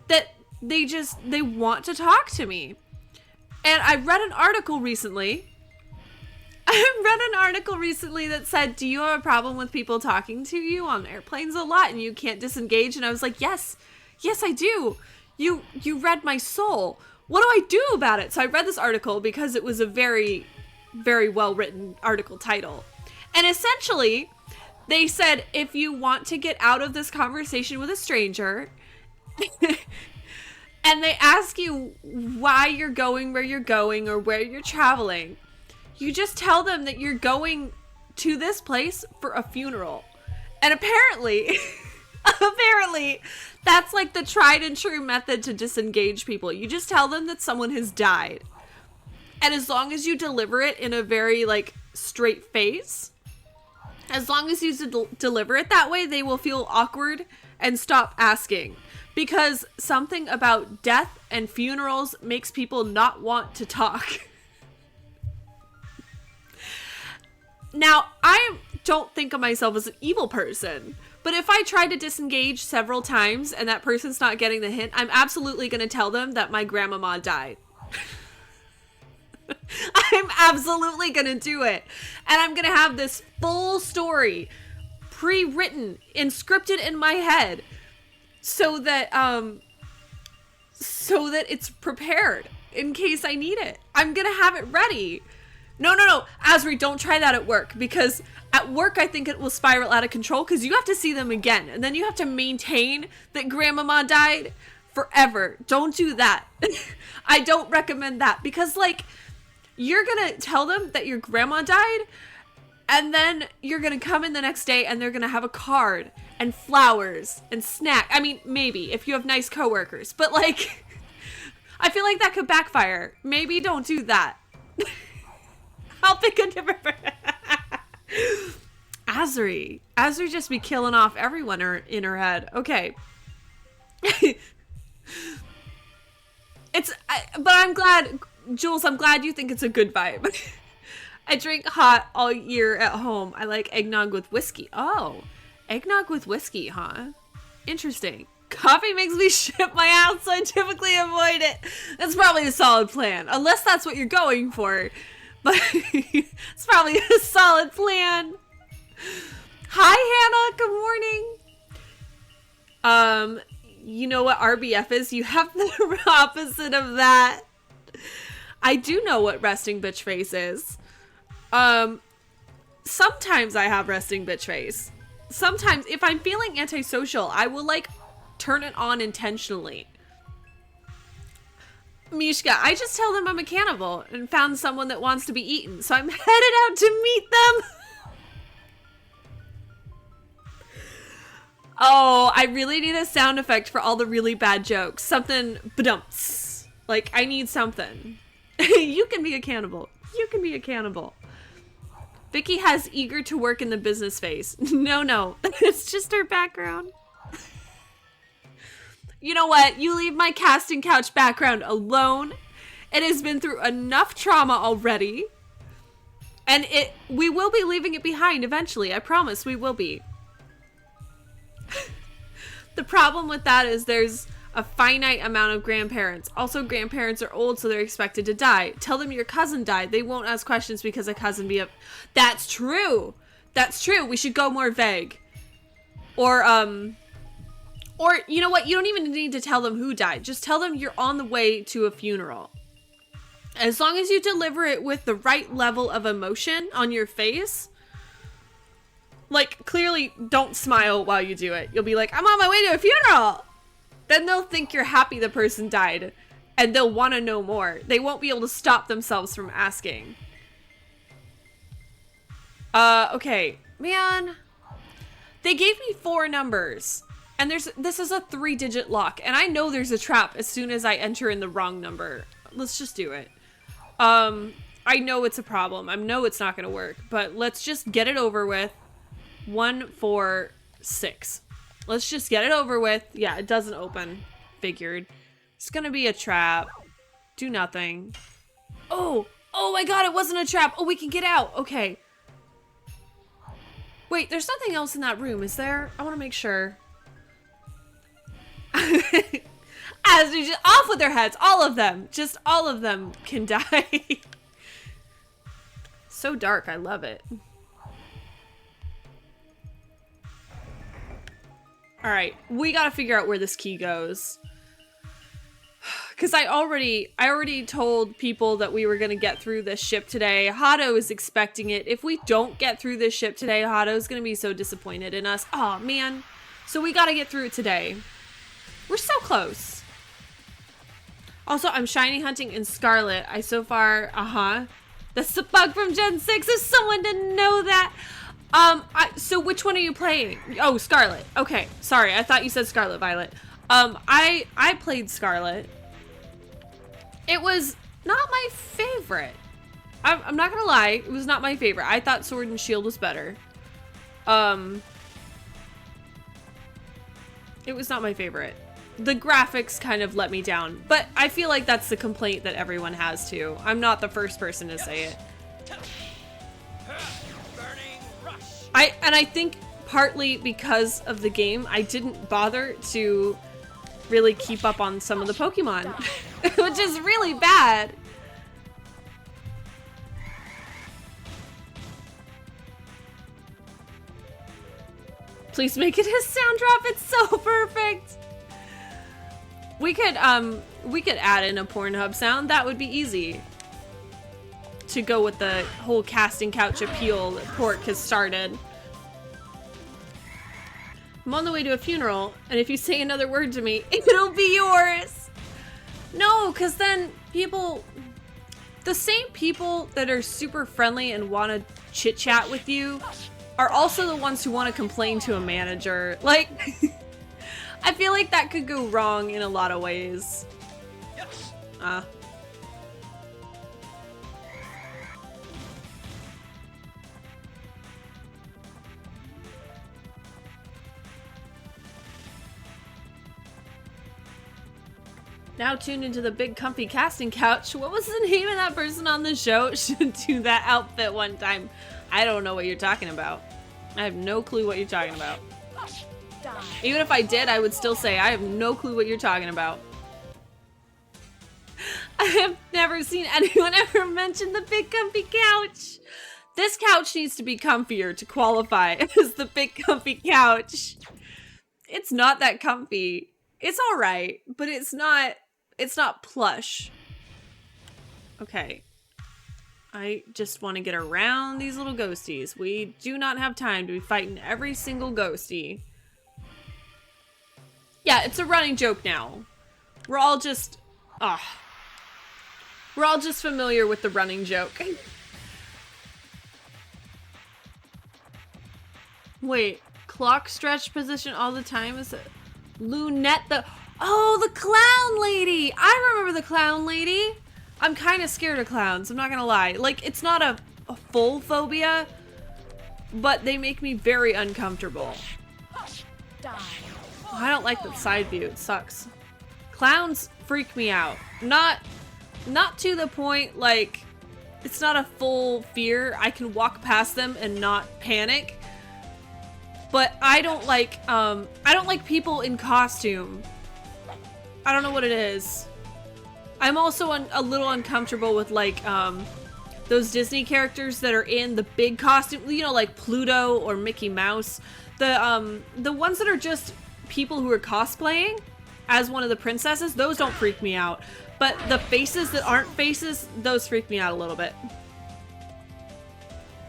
Speaker 1: that they want to talk to me. And I read an article recently. That said, do you have a problem with people talking to you on airplanes a lot and you can't disengage? And I was like, yes, I do. You read my soul. What do I do about it? So I read this article because it was a very, very well written article title. And essentially, they said, if you want to get out of this conversation with a stranger and they ask you why you're going where you're going or where you're traveling, you just tell them that you're going to this place for a funeral. And apparently, apparently, that's like the tried and true method to disengage people. You just tell them that someone has died. And as long as you deliver it in a very, like, straight face, as long as you deliver it that way, they will feel awkward and stop asking. Because something about death and funerals makes people not want to talk. Now, I don't think of myself as an evil person, but if I try to disengage several times and that person's not getting the hint, I'm absolutely going to tell them that my grandmama died. I'm absolutely going to do it. And I'm going to have this full story pre-written and scripted in my head so that it's prepared in case I need it. I'm going to have it ready. No. Asri, don't try that at work, because at work I think it will spiral out of control because you have to see them again and then you have to maintain that grandmama died forever. Don't do that. I don't recommend that because, like, you're gonna tell them that your grandma died and then you're gonna come in the next day and they're gonna have a card and flowers and snack. I mean, maybe if you have nice coworkers, but, like, I feel like that could backfire. Maybe don't do that. I'll pick a different... Asri just be killing off everyone in her head. Okay. But I'm glad, Jules, I'm glad you think it's a good vibe. I drink hot all year at home. I like eggnog with whiskey. Oh, eggnog with whiskey, huh? Interesting. Coffee makes me shit my ass, so I typically avoid it. That's probably a solid plan, unless that's what you're going for. But it's probably a solid plan. Hi, Hannah. Good morning. You know what RBF is? You have the opposite of that. I do know what resting bitch face is. Sometimes I have resting bitch face. Sometimes, if I'm feeling antisocial, I will, like, turn it on intentionally. Mishka, I just tell them I'm a cannibal and found someone that wants to be eaten, so I'm headed out to meet them. Oh, I really need a sound effect for all the really bad jokes. Something ba-dumps. Like, I need something. You can be a cannibal. You can be a cannibal. Vicky has eager to work in the business face. No. It's just her background. You know what? You leave my casting couch background alone. It has been through enough trauma already. And we will be leaving it behind eventually. I promise we will be. The problem with that is there's a finite amount of grandparents. Also, grandparents are old, so they're expected to die. Tell them your cousin died. They won't ask questions because a cousin be a... That's true. That's true. We should go more vague. Or, you know what? You don't even need to tell them who died. Just tell them you're on the way to a funeral. As long as you deliver it with the right level of emotion on your face. Like, clearly, don't smile while you do it. You'll be like, I'm on my way to a funeral! Then they'll think you're happy the person died. And they'll want to know more. They won't be able to stop themselves from asking. Okay. Man. They gave me 4 numbers. And this is a 3-digit lock. And I know there's a trap as soon as I enter in the wrong number. Let's just do it. I know it's a problem. I know it's not going to work. But let's just get it over with. 1, 4, 6. Let's just get it over with. Yeah, it doesn't open. Figured. It's gonna be a trap. Do nothing. Oh my god, it wasn't a trap. Oh, we can get out. Okay. Wait, there's nothing else in that room, is there? I want to make sure. As we just off with their heads. All of them. Just all of them can die. So dark. I love it. All right, we gotta figure out where this key goes. Because I already told people that we were gonna get through this ship today. Hado is expecting it. If we don't get through this ship today, Hado's gonna be so disappointed in us. Oh man. So we gotta get through it today. We're so close. Also, I'm shiny hunting in Scarlet. I so far, That's the bug from Gen 6, if someone didn't know that. So which one are you playing? Oh, Scarlet. Okay, sorry, I thought you said Scarlet Violet. I played Scarlet. It was not my favorite. I'm not gonna lie, it was not my favorite. I thought Sword and Shield was better. It was not my favorite. The graphics kind of let me down, but I feel like that's the complaint that everyone has too. I'm not the first person to say it. I think partly because of the game, I didn't bother to really keep up on some of the Pokemon, which is really bad. Please make it a sound drop. It's so perfect. We could add in a Pornhub sound. That would be easy. To go with the whole casting couch appeal that Pork has started. I'm on the way to a funeral, and if you say another word to me, it'll be yours. No, because then people, the same people that are super friendly and want to chit chat with you are also the ones who want to complain to a manager. Like, I feel like that could go wrong in a lot of ways. Now tuned into the big comfy casting couch. What was the name of that person on the show? Should do that outfit one time. I don't know what you're talking about. I have no clue what you're talking about. Even if I did, I would still say I have no clue what you're talking about. I have never seen anyone ever mention the big comfy couch. This couch needs to be comfier to qualify as the big comfy couch. It's not that comfy. It's all right, but it's not plush. Okay. I just want to get around these little ghosties. We do not have time to be fighting every single ghosty. Yeah, it's a running joke now. We're all just familiar with the running joke. Wait, clock stretch position all the time? Is it Lunette the clown lady? I remember the clown lady. I'm kind of scared of clowns, I'm not gonna lie. Like, it's not a full phobia, but they make me very uncomfortable. I don't like the side view, it sucks. Clowns freak me out. Not to the point, like, it's not a full fear. I can walk past them and not panic. But I don't like people in costume. I don't know what it is. I'm also a little uncomfortable with, like, those Disney characters that are in the big costume, you know, like Pluto or Mickey Mouse. The ones that are just people who are cosplaying as one of the princesses, those don't freak me out. But the faces that aren't faces, those freak me out a little bit.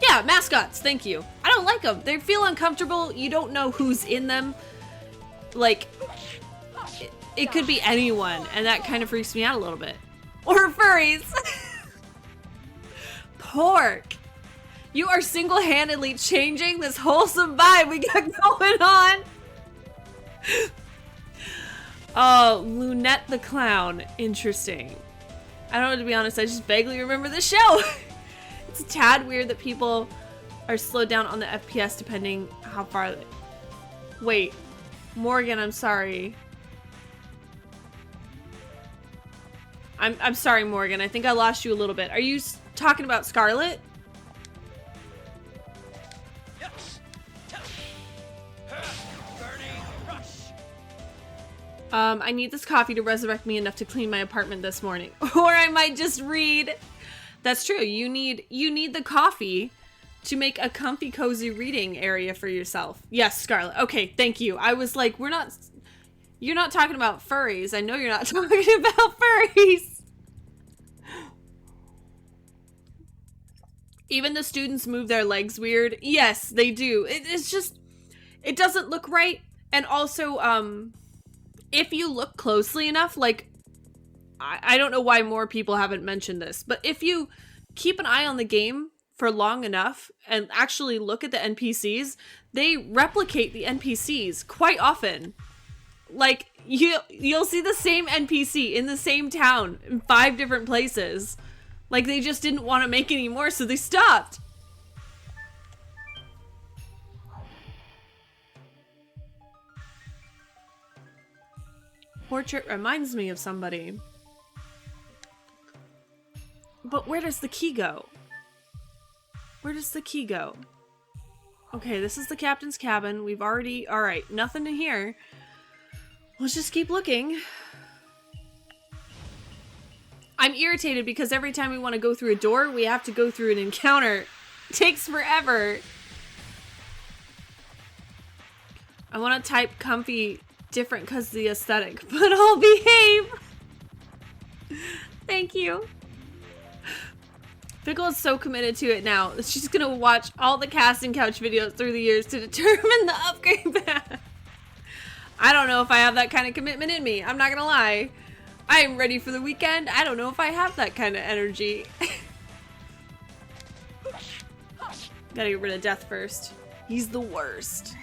Speaker 1: Yeah, mascots, thank you. I don't like them. They feel uncomfortable. You don't know who's in them. Like, it could be anyone, and that kind of freaks me out a little bit. Or furries. Pork. You are single-handedly changing this wholesome vibe we got going on. Oh, Lunette the Clown. Interesting. I don't know, to be honest, I just vaguely remember the show. It's a tad weird that people are slowed down on the FPS depending how far they... Wait. Morgan, I'm sorry. I'm sorry, Morgan. I think I lost you a little bit. Are you talking about Scarlet? I need this coffee to resurrect me enough to clean my apartment this morning. Or I might just read. That's true. You need the coffee to make a comfy, cozy reading area for yourself. Yes, Scarlet. Okay, thank you. I was like, you're not talking about furries. I know you're not talking about furries. Even the students move their legs weird. Yes, they do. It's just, it doesn't look right. And also, if you look closely enough, like, I don't know why more people haven't mentioned this, but if you keep an eye on the game for long enough and actually look at the NPCs, they replicate the NPCs quite often. Like, you'll see the same NPC in the same town in 5 different places. Like, they just didn't want to make any more, so they stopped. Portrait reminds me of somebody. But where does the key go? Where does the key go? Okay, this is the captain's cabin. We've already... Alright, nothing in here. Let's just keep looking. I'm irritated because every time we want to go through a door, we have to go through an encounter. It takes forever. I want to type comfy different because of the aesthetic, but I'll behave. Thank you. Fickle is so committed to it now. She's gonna watch all the casting couch videos through the years to determine the upgrade path. I don't know if I have that kind of commitment in me. I'm not gonna lie. I am ready for the weekend. I don't know if I have that kind of energy. Gotta get rid of Death first. He's the worst.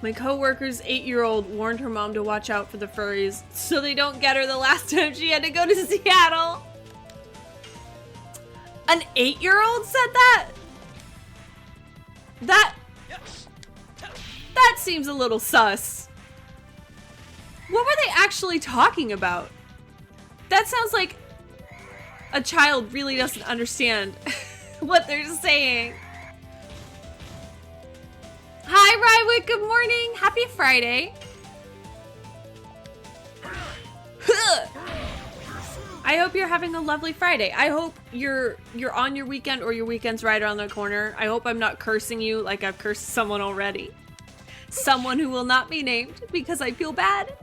Speaker 1: My co-worker's 8-year-old warned her mom to watch out for the furries so they don't get her the last time she had to go to Seattle. An 8-year-old said that? That seems a little sus. What were they actually talking about? That sounds like a child really doesn't understand what they're saying. Hi, Rywick. Good morning. Happy Friday. I hope you're having a lovely Friday. I hope you're on your weekend or your weekend's right around the corner. I hope I'm not cursing you like I've cursed someone already. Someone who will not be named because I feel bad.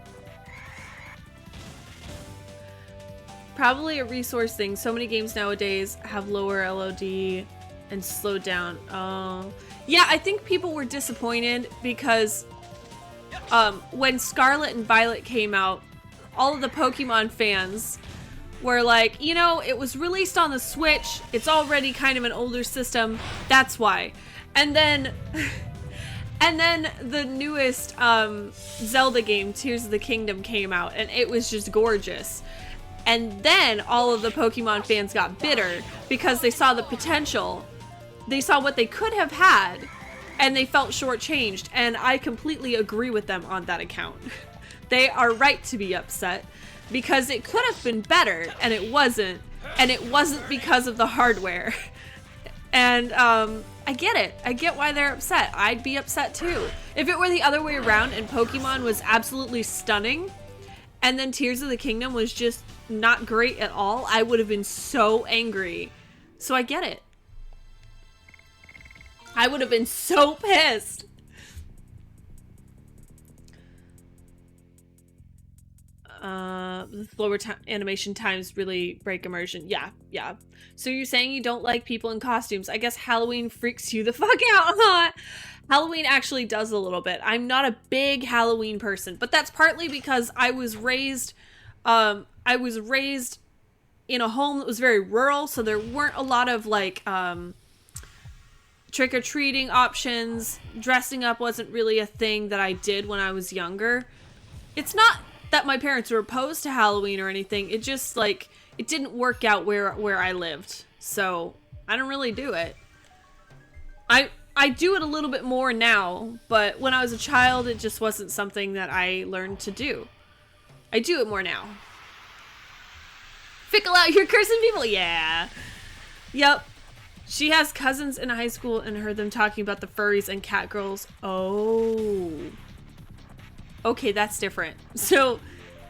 Speaker 1: Probably a resource thing. So many games nowadays have lower LOD and slowed down. Oh. Yeah, I think people were disappointed because when Scarlet and Violet came out, all of the Pokemon fans were like, you know, it was released on the Switch. It's already kind of an older system. That's why. And then the newest Zelda game, Tears of the Kingdom, came out, and it was just gorgeous. And then all of the Pokemon fans got bitter because they saw the potential. They saw what they could have had, and they felt shortchanged. And I completely agree with them on that account. They are right to be upset because it could have been better, and it wasn't. And it wasn't because of the hardware. And I get it. I get why they're upset. I'd be upset too. If it were the other way around and Pokemon was absolutely stunning, and then Tears of the Kingdom was just not great at all, I would have been so angry. So I get it. I would have been so pissed. Slower animation times really break immersion. Yeah. So you're saying you don't like people in costumes. I guess Halloween freaks you the fuck out, huh? Halloween actually does a little bit. I'm not a big Halloween person, but that's partly because I was raised in a home that was very rural, so there weren't a lot of like trick-or-treating options. Dressing up wasn't really a thing that I did when I was younger. It's not that my parents were opposed to Halloween or anything. It just like it didn't work out where I lived, so I don't really do it. I do it a little bit more now, but when I was a child, it just wasn't something that I learned to do. I do it more now. Fickle out here cursing people? Yeah. Yep. She has cousins in high school and heard them talking about the furries and cat girls. Oh. Okay, that's different. So,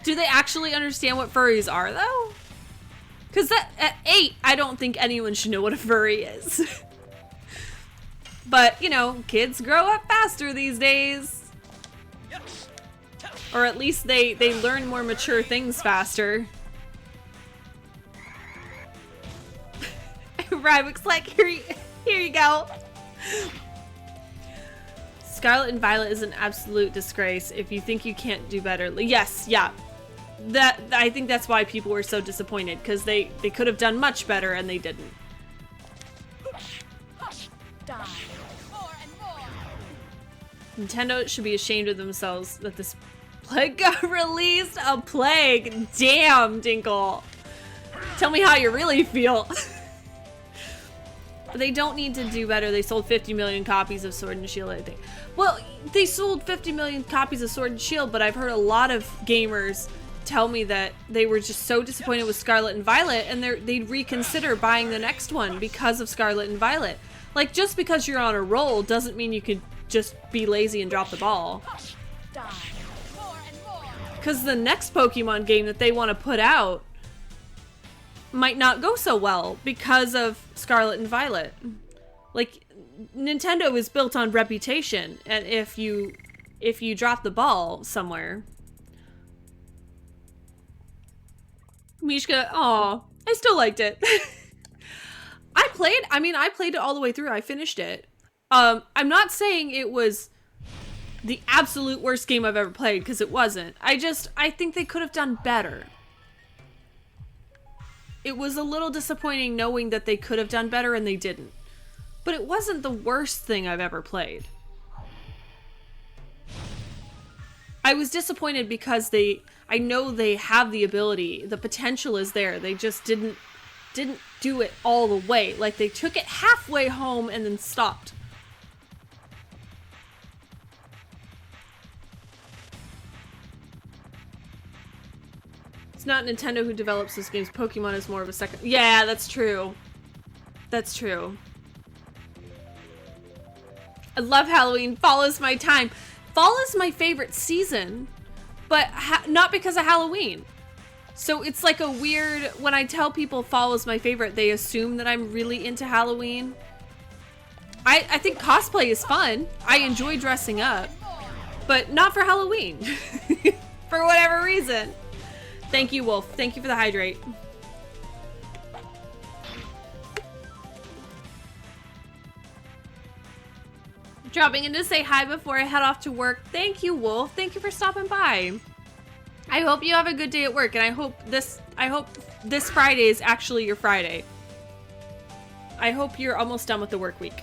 Speaker 1: do they actually understand what furries are, though? Because at 8, I don't think anyone should know what a furry is. But, you know, kids grow up faster these days. Or at least they learn more mature things faster. Rywick's like, here you go. Scarlet and Violet is an absolute disgrace. If you think you can't do better. Yes, yeah. I think that's why people were so disappointed, because they could have done much better and they didn't. Nintendo should be ashamed of themselves that this Plague got released. A Plague. Damn, Dinkle. Tell me how you really feel. They don't need to do better. They sold 50 million copies of Sword and Shield, I think. Well, they sold 50 million copies of Sword and Shield, but I've heard a lot of gamers tell me that they were just so disappointed with Scarlet and Violet, and they'd reconsider buying the next one because of Scarlet and Violet. Like, just because you're on a roll doesn't mean you could just be lazy and drop the ball. Because the next Pokemon game that they want to put out might not go so well because of Scarlet and Violet. Like, Nintendo is built on reputation, and if you drop the ball somewhere... Mishka, aw, I still liked it. I played it all the way through. I finished it. I'm not saying it was the absolute worst game I've ever played, because it wasn't. I think they could have done better. It was a little disappointing knowing that they could have done better and they didn't. But it wasn't the worst thing I've ever played. I was disappointed because I know they have the ability, the potential is there. They just didn't do it all the way. Like, they took it halfway home and then stopped. It's not Nintendo who develops those games. Pokemon is more of a second. Yeah, that's true. That's true. I love Halloween. Fall is my time. Fall is my favorite season, but not because of Halloween. So it's like a weird, when I tell people fall is my favorite, they assume that I'm really into Halloween. I think cosplay is fun. I enjoy dressing up, but not for Halloween. For whatever reason. Thank you, Wolf. Thank you for the hydrate. Dropping in to say hi before I head off to work. Thank you, Wolf. Thank you for stopping by. I hope you have a good day at work, and I hope this Friday is actually your Friday. I hope you're almost done with the work week.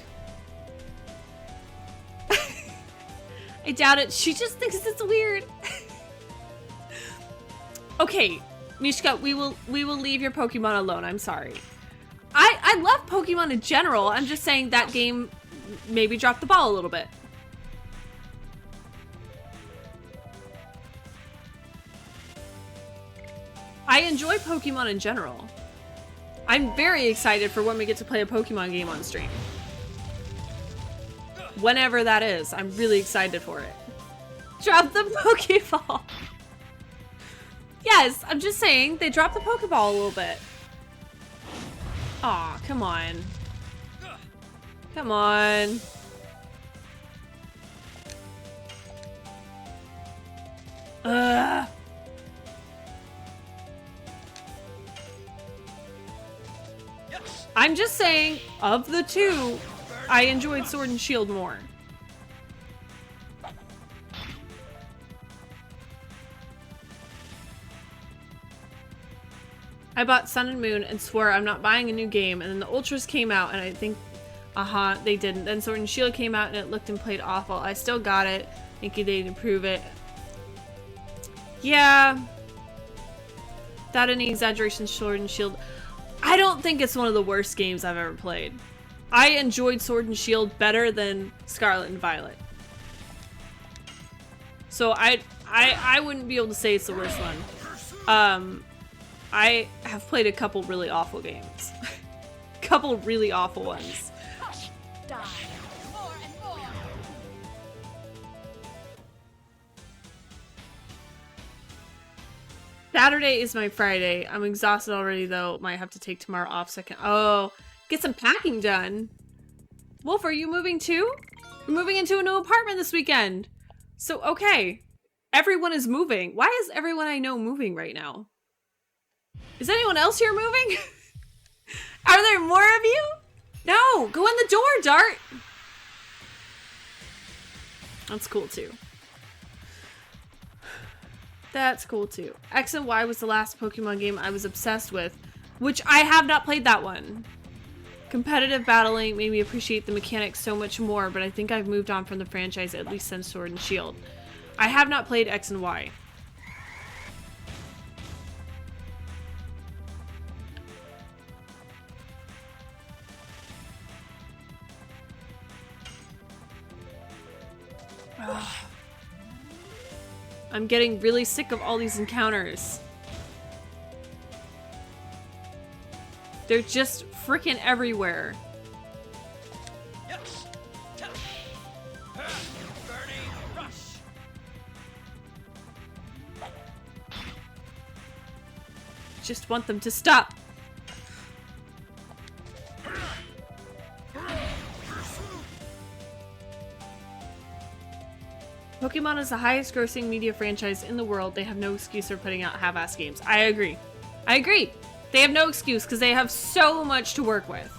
Speaker 1: I doubt it. She just thinks it's weird. Okay, Mishka, we will leave your Pokemon alone. I'm sorry. I love Pokemon in general. I'm just saying that game maybe dropped the ball a little bit. I enjoy Pokemon in general. I'm very excited for when we get to play a Pokemon game on stream. Whenever that is, I'm really excited for it. Drop the Pokeball. Yes, I'm just saying, they dropped the Pokeball a little bit. Aw, come on. Come on. Ugh. I'm just saying, of the two, I enjoyed Sword and Shield more. I bought Sun and Moon and swore I'm not buying a new game, and then the Ultras came out and I think, they didn't. Then Sword and Shield came out and it looked and played awful. I still got it. Thank you, they'd improve it. Yeah. Without any exaggeration, Sword and Shield. I don't think it's one of the worst games I've ever played. I enjoyed Sword and Shield better than Scarlet and Violet. So I wouldn't be able to say it's the worst one. I have played a couple really awful games. Couple really awful ones. Saturday is my Friday. I'm exhausted already though. Might have to take tomorrow off so I can... Oh, get some packing done. Wolf, are you moving too? We're moving into a new apartment this weekend. So, okay. Everyone is moving. Why is everyone I know moving right now? Is anyone else here moving? Are there more of you? No, go in the door, Dart. That's cool too. That's cool too. X and Y was the last Pokemon game I was obsessed with, which I have not played that one. Competitive battling made me appreciate the mechanics so much more, but I think I've moved on from the franchise, at least since Sword and Shield. I have not played X and Y. I'm getting really sick of all these encounters. They're just freaking everywhere.
Speaker 2: Burning rush.
Speaker 1: Just want them to stop. Pokemon is the highest grossing media franchise in the world. They have no excuse for putting out half-ass games. I agree. I agree. They have no excuse because they have so much to work with.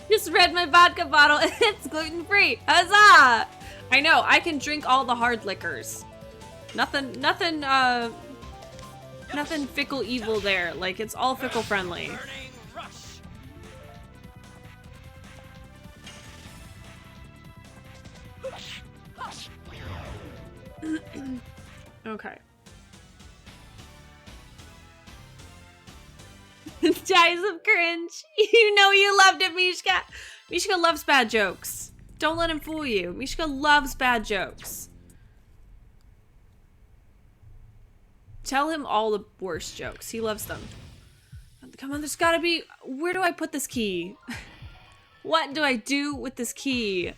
Speaker 1: Just read my vodka bottle and it's gluten-free. Huzzah! I know, I can drink all the hard liquors. Nothing fickle evil there. Like, it's all fickle friendly.
Speaker 2: Burning rush.
Speaker 1: Okay. Dies of cringe. You know you loved it, Mishka. Mishka loves bad jokes. Don't let him fool you. Mishka loves bad jokes. Tell him all the worst jokes. He loves them. Come on, there's gotta be... Where do I put this key? What do I do with this key?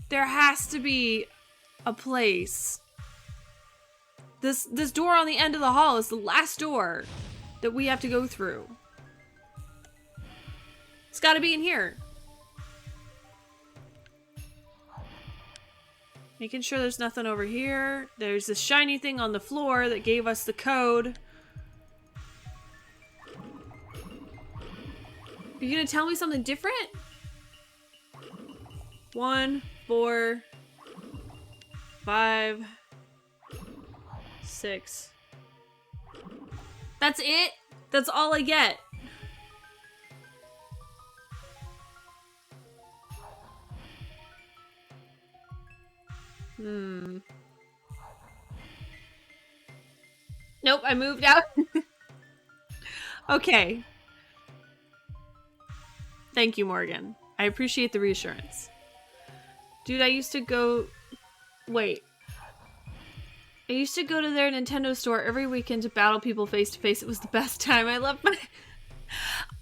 Speaker 1: There has to be a place. This door on the end of the hall is the last door that we have to go through. It's gotta be in here. Making sure there's nothing over here. There's this shiny thing on the floor that gave us the code. Are you gonna tell me something different? 1, 4, 5, 6. That's it? That's all I get. Nope, I moved out. Okay. Thank you, Morgan. I appreciate the reassurance. Dude, I used to go... Wait. I used to go to their Nintendo store every weekend to battle people face to face. It was the best time. I loved my...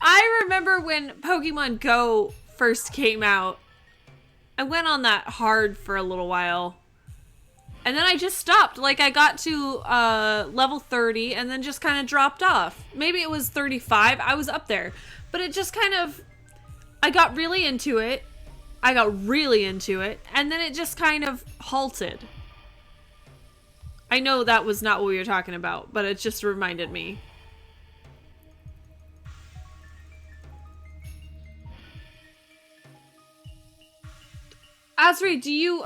Speaker 1: I remember when Pokemon Go first came out. I went on that hard for a little while. And then I just stopped. Like, I got to level 30 and then just kind of dropped off. Maybe it was 35. I was up there. But it just kind of... I got really into it. And then it just kind of halted. I know that was not what we were talking about, but it just reminded me. Asri, do you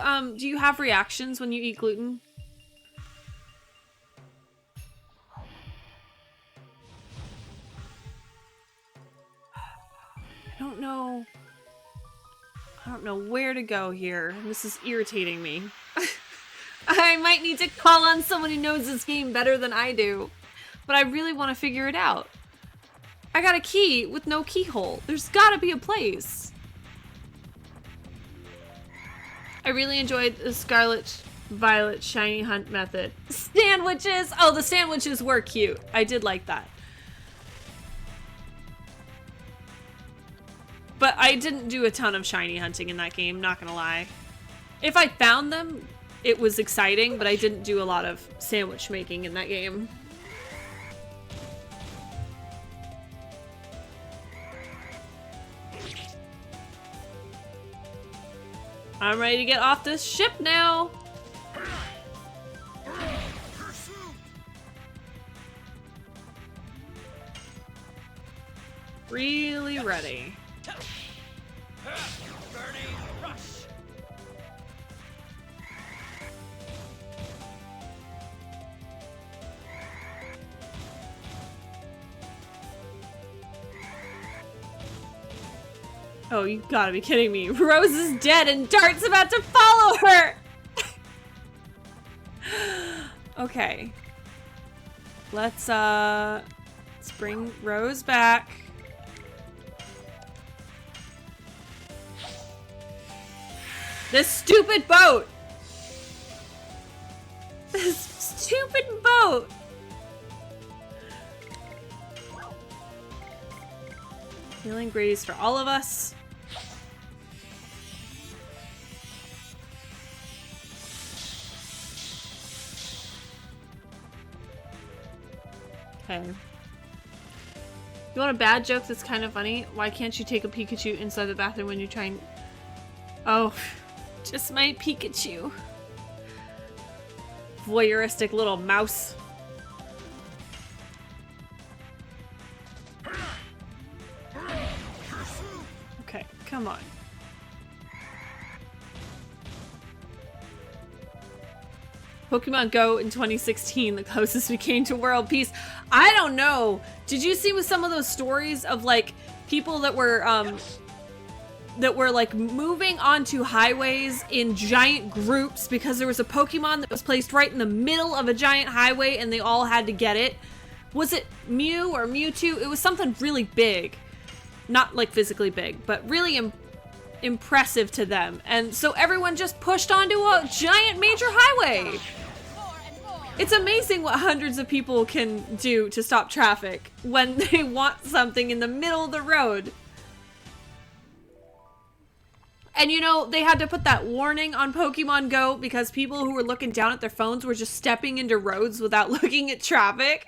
Speaker 1: have reactions when you eat gluten? I don't know where to go here. This is irritating me. I might need to call on someone who knows this game better than I do. But I really want to figure it out. I got a key with no keyhole. There's gotta be a place. I really enjoyed the Scarlet Violet Shiny Hunt method. Sandwiches! Oh, the sandwiches were cute. I did like that. But I didn't do a ton of shiny hunting in that game, not gonna lie. If I found them, it was exciting, but I didn't do a lot of sandwich making in that game. I'm ready to get off this ship now. Totally ready.
Speaker 2: Burning rush.
Speaker 1: Oh, you gotta be kidding me. Rose is dead and Dart's about to follow her! Okay. Let's bring Rose back. This stupid boat! This stupid boat! Healing grace for all of us. Okay. You want a bad joke that's kind of funny? Why can't you take a Pikachu inside the bathroom when you try and... Oh, just my Pikachu. Voyeuristic little mouse. Okay, come on. Pokemon Go in 2016, the closest we came to world peace. I don't know. Did you see with some of those stories of like people that were like moving onto highways in giant groups because there was a Pokemon that was placed right in the middle of a giant highway and they all had to get it? Was it Mew or Mewtwo? It was something really big. Not like physically big, but really impressive to them. And so everyone just pushed onto a giant major highway. It's amazing what hundreds of people can do to stop traffic when they want something in the middle of the road. And you know, they had to put that warning on Pokemon Go because people who were looking down at their phones were just stepping into roads without looking at traffic.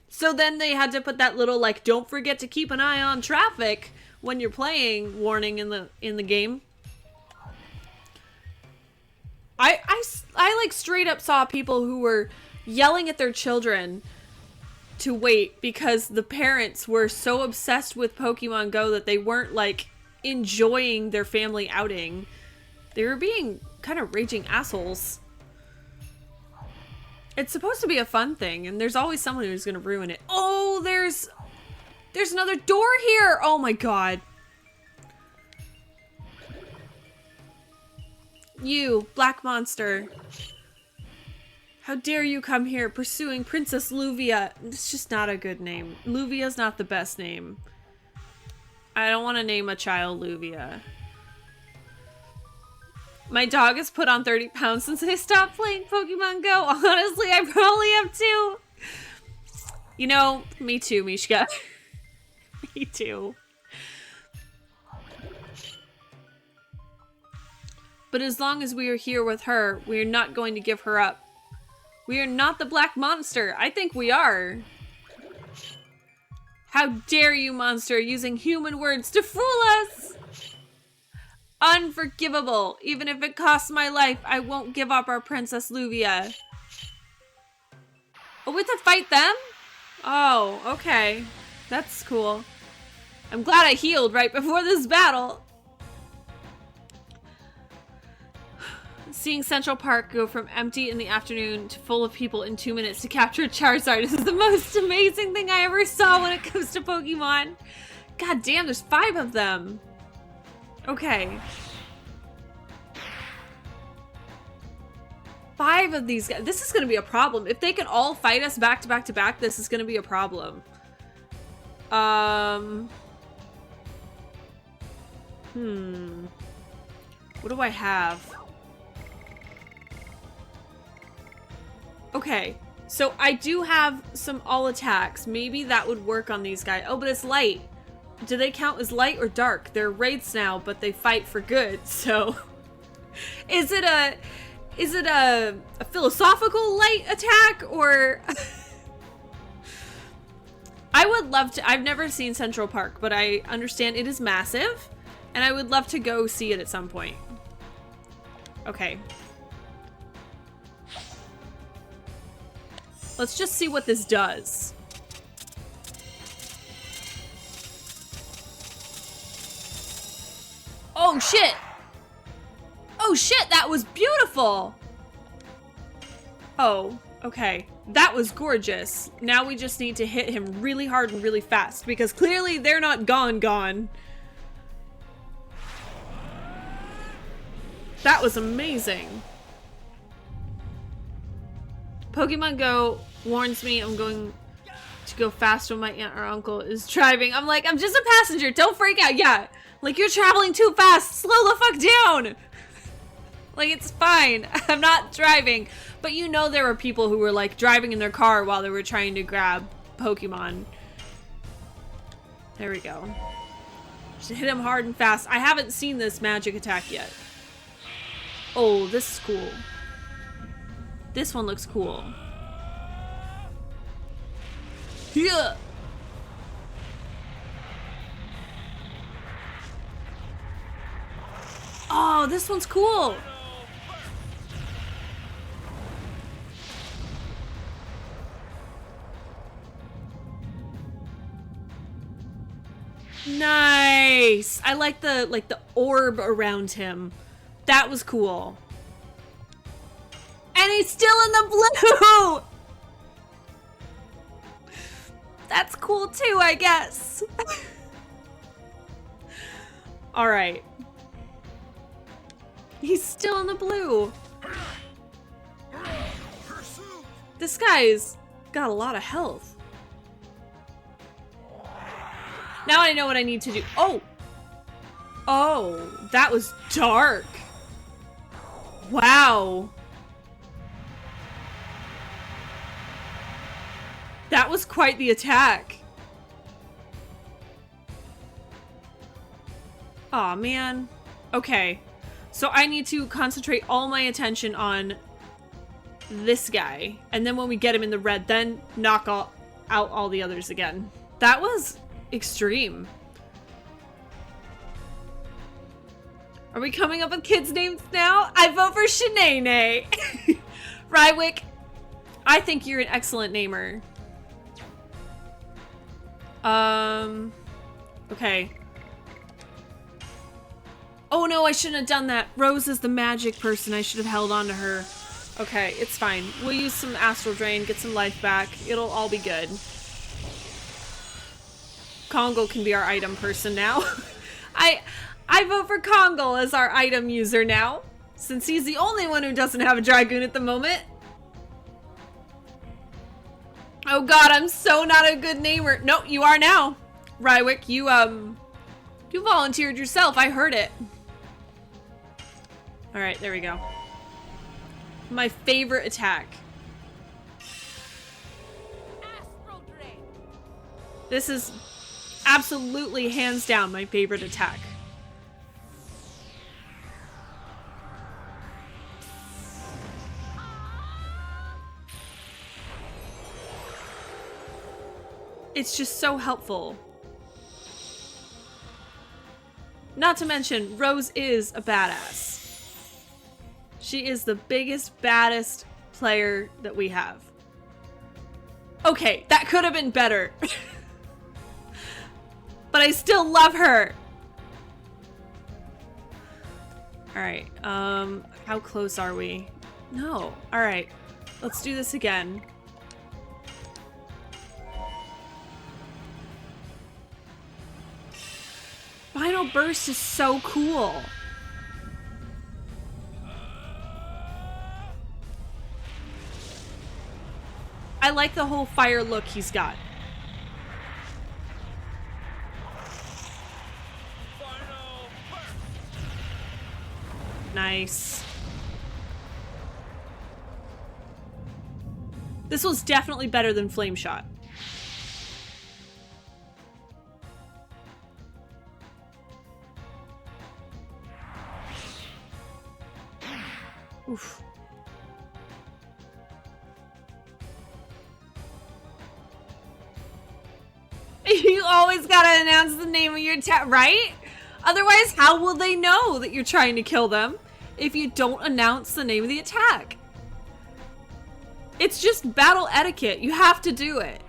Speaker 1: So then they had to put that little like, don't forget to keep an eye on traffic when you're playing warning in the game. I like straight up saw people who were yelling at their children to wait because the parents were so obsessed with Pokemon Go that they weren't like enjoying their family outing. They were being kind of raging assholes. It's supposed to be a fun thing, and there's always someone who's gonna ruin it. Oh, there's another door here! Oh my god. You, black monster. How dare you come here pursuing Princess Luvia? It's just not a good name. Luvia's not the best name. I don't want to name a child Luvia. My dog has put on 30 pounds since I stopped playing Pokemon Go. Honestly, I probably have too. You know, me too, Mishka. Me too. But as long as we are here with her, we are not going to give her up. We are not the black monster. I think we are. How dare you, monster, using human words to fool us! Unforgivable. Even if it costs my life, I won't give up our Princess Luvia. Oh, we have to fight them? Oh, okay. That's cool. I'm glad I healed right before this battle. Seeing Central Park go from empty in the afternoon to full of people in 2 minutes to capture a Charizard is the most amazing thing I ever saw when it comes to Pokemon. God damn, there's 5 of them. Okay. 5 of these guys. This is going to be a problem. If they can all fight us back to back to back, this is going to be a problem. What do I have? Okay, so I do have some all attacks. Maybe that would work on these guys. Oh, but it's light. Do they count as light or dark? They're wraiths now, but they fight for good, so... Is it a philosophical light attack, or... I would love to... I've never seen Central Park, but I understand it is massive, and I would love to go see it at some point. Okay. Let's just see what this does. Oh, shit. Oh, shit, that was beautiful. Oh, okay. That was gorgeous. Now we just need to hit him really hard and really fast because clearly they're not gone. That was amazing. Pokemon Go warns me I'm going to go fast when my aunt or uncle is driving. I'm like, I'm just a passenger. Don't freak out. Yeah, like you're traveling too fast. Slow the fuck down. Like, it's fine. I'm not driving. But you know there were people who were like driving in their car while they were trying to grab Pokemon. There we go. Just hit him hard and fast. I haven't seen this magic attack yet. Oh, this is cool. This one looks cool. Yeah. Oh, this one's cool. Nice. I like the orb around him. That was cool. And he's still in the blue. That's cool too, I guess. All right. He's still in the blue. This guy's got a lot of health. Now I know what I need to do. Oh. Oh, that was dark. Wow. That was quite the attack. Aw, man. Okay. So I need to concentrate all my attention on this guy. And then when we get him in the red, then knock out all the others again. That was extreme. Are we coming up with kids' names now? I vote for Shanae. Rywick, I think you're an excellent namer. Okay. Oh no, I shouldn't have done that. Rose is the magic person. I should have held on to her. Okay, it's fine. We'll use some Astral Drain, get some life back. It'll all be good. Kongle can be our item person now. I vote for Kongle as our item user now, since he's the only one who doesn't have a Dragoon at the moment. Oh god, I'm so not a good namer. No, you are now. Rywick, you volunteered yourself. I heard it. All right, there we go. My favorite attack.
Speaker 2: Astral Drain.
Speaker 1: This is absolutely hands down my favorite attack. It's just so helpful. Not to mention, Rose is a badass. She is the biggest, baddest player that we have. Okay, that could have been better. But I still love her. Alright, how close are we? No, alright. Let's do this again. Final Burst is so cool. I like the whole fire look he's got. Nice. This was definitely better than Flame Shot. Oof. You always gotta announce the name of your attack, right? Otherwise, how will they know that you're trying to kill them if you don't announce the name of the attack? It's just battle etiquette. You have to do it.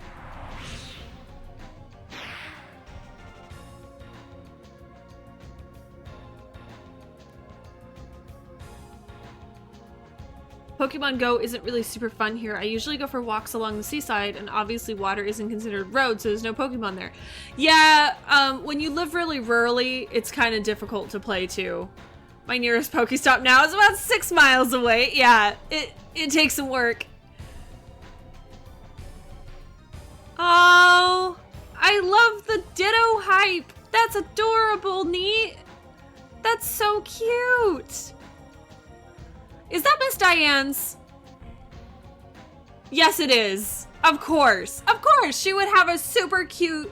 Speaker 1: Pokemon Go isn't really super fun here. I usually go for walks along the seaside, and obviously water isn't considered road, so there's no Pokemon there. Yeah, when you live really rurally, it's kind of difficult to play too. My nearest Pokestop now is about 6 miles away. Yeah, it takes some work. Oh, I love the Ditto hype. That's adorable, neat. That's so cute. Is that Miss Diane's? Yes, it is. Of course. Of course. She would have a super cute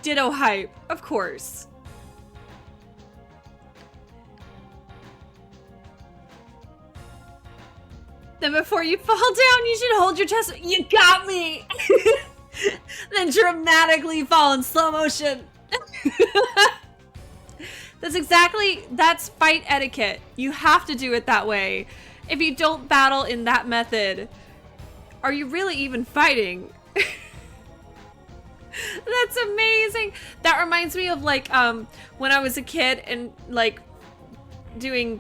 Speaker 1: Ditto hype. Of course. Then before you fall down, you should hold your chest. You got me. Then dramatically fall in slow motion. That's fight etiquette. You have to do it that way. If you don't battle in that method, are you really even fighting? That's amazing. That reminds me of like when I was a kid and like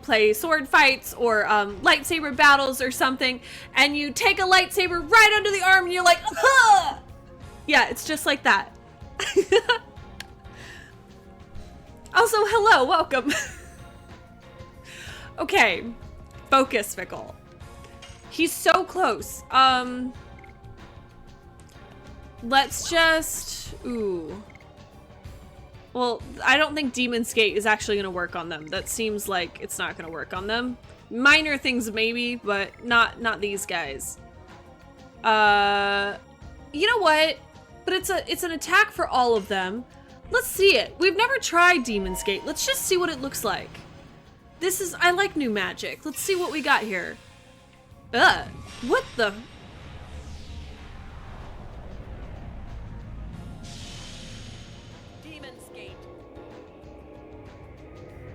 Speaker 1: play sword fights or lightsaber battles or something, and you take a lightsaber right under the arm and you're like, ah! Yeah, it's just like that. Also, hello, welcome. Okay, focus, Fickle. He's so close. Let's just, ooh. Well, I don't think Demon's Gate is actually gonna work on them. That seems like it's not gonna work on them. Minor things maybe, but not these guys. You know what? But it's an attack for all of them. Let's see it. We've never tried Demon's Gate. Let's just see what it looks like. I like new magic. Let's see what we got here. Ugh. What the?
Speaker 2: Demon's Gate.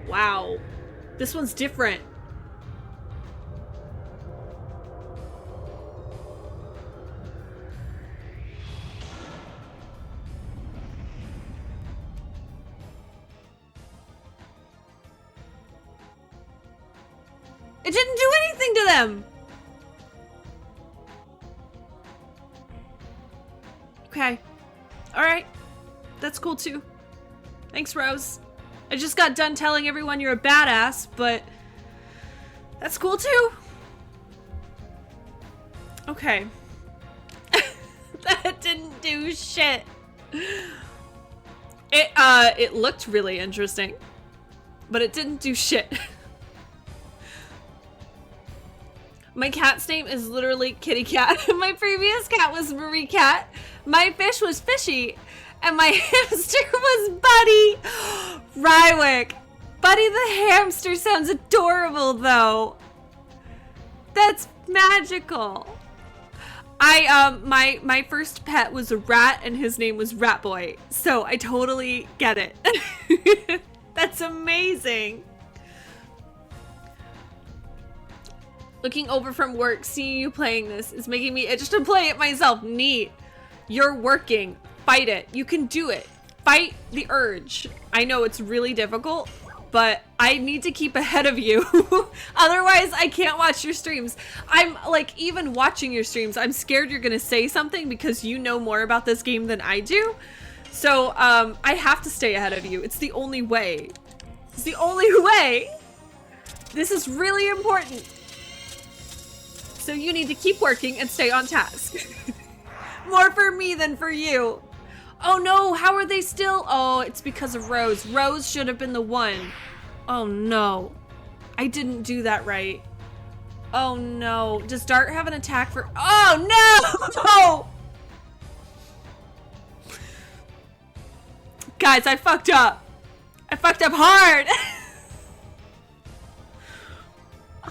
Speaker 1: Wow. This one's different. It didn't do anything to them! Okay. Alright. That's cool too. Thanks, Rose. I just got done telling everyone you're a badass, but that's cool too. Okay. That didn't do shit. It looked really interesting, but it didn't do shit. My cat's name is literally Kitty Cat. My previous cat was Marie Cat. My fish was Fishy. And my hamster was Buddy. Rywick. Buddy the hamster sounds adorable though. That's magical. My first pet was a rat and his name was Rat Boy. So I totally get it. That's amazing. Looking over from work, seeing you playing this is making me itch to play it myself. Neat. You're working. Fight it. You can do it. Fight the urge. I know it's really difficult, but I need to keep ahead of you. Otherwise, I can't watch your streams. I'm like, even watching your streams, I'm scared you're gonna say something because you know more about this game than I do. So, I have to stay ahead of you. It's the only way. It's the only way. This is really important. So you need to keep working and stay on task. More for me than for you. Oh no, how are they still? Oh, it's because of Rose. Rose should have been the one. Oh no. I didn't do that right. Oh no. Does Dart have an attack for? Oh no! Guys, I fucked up. I fucked up hard.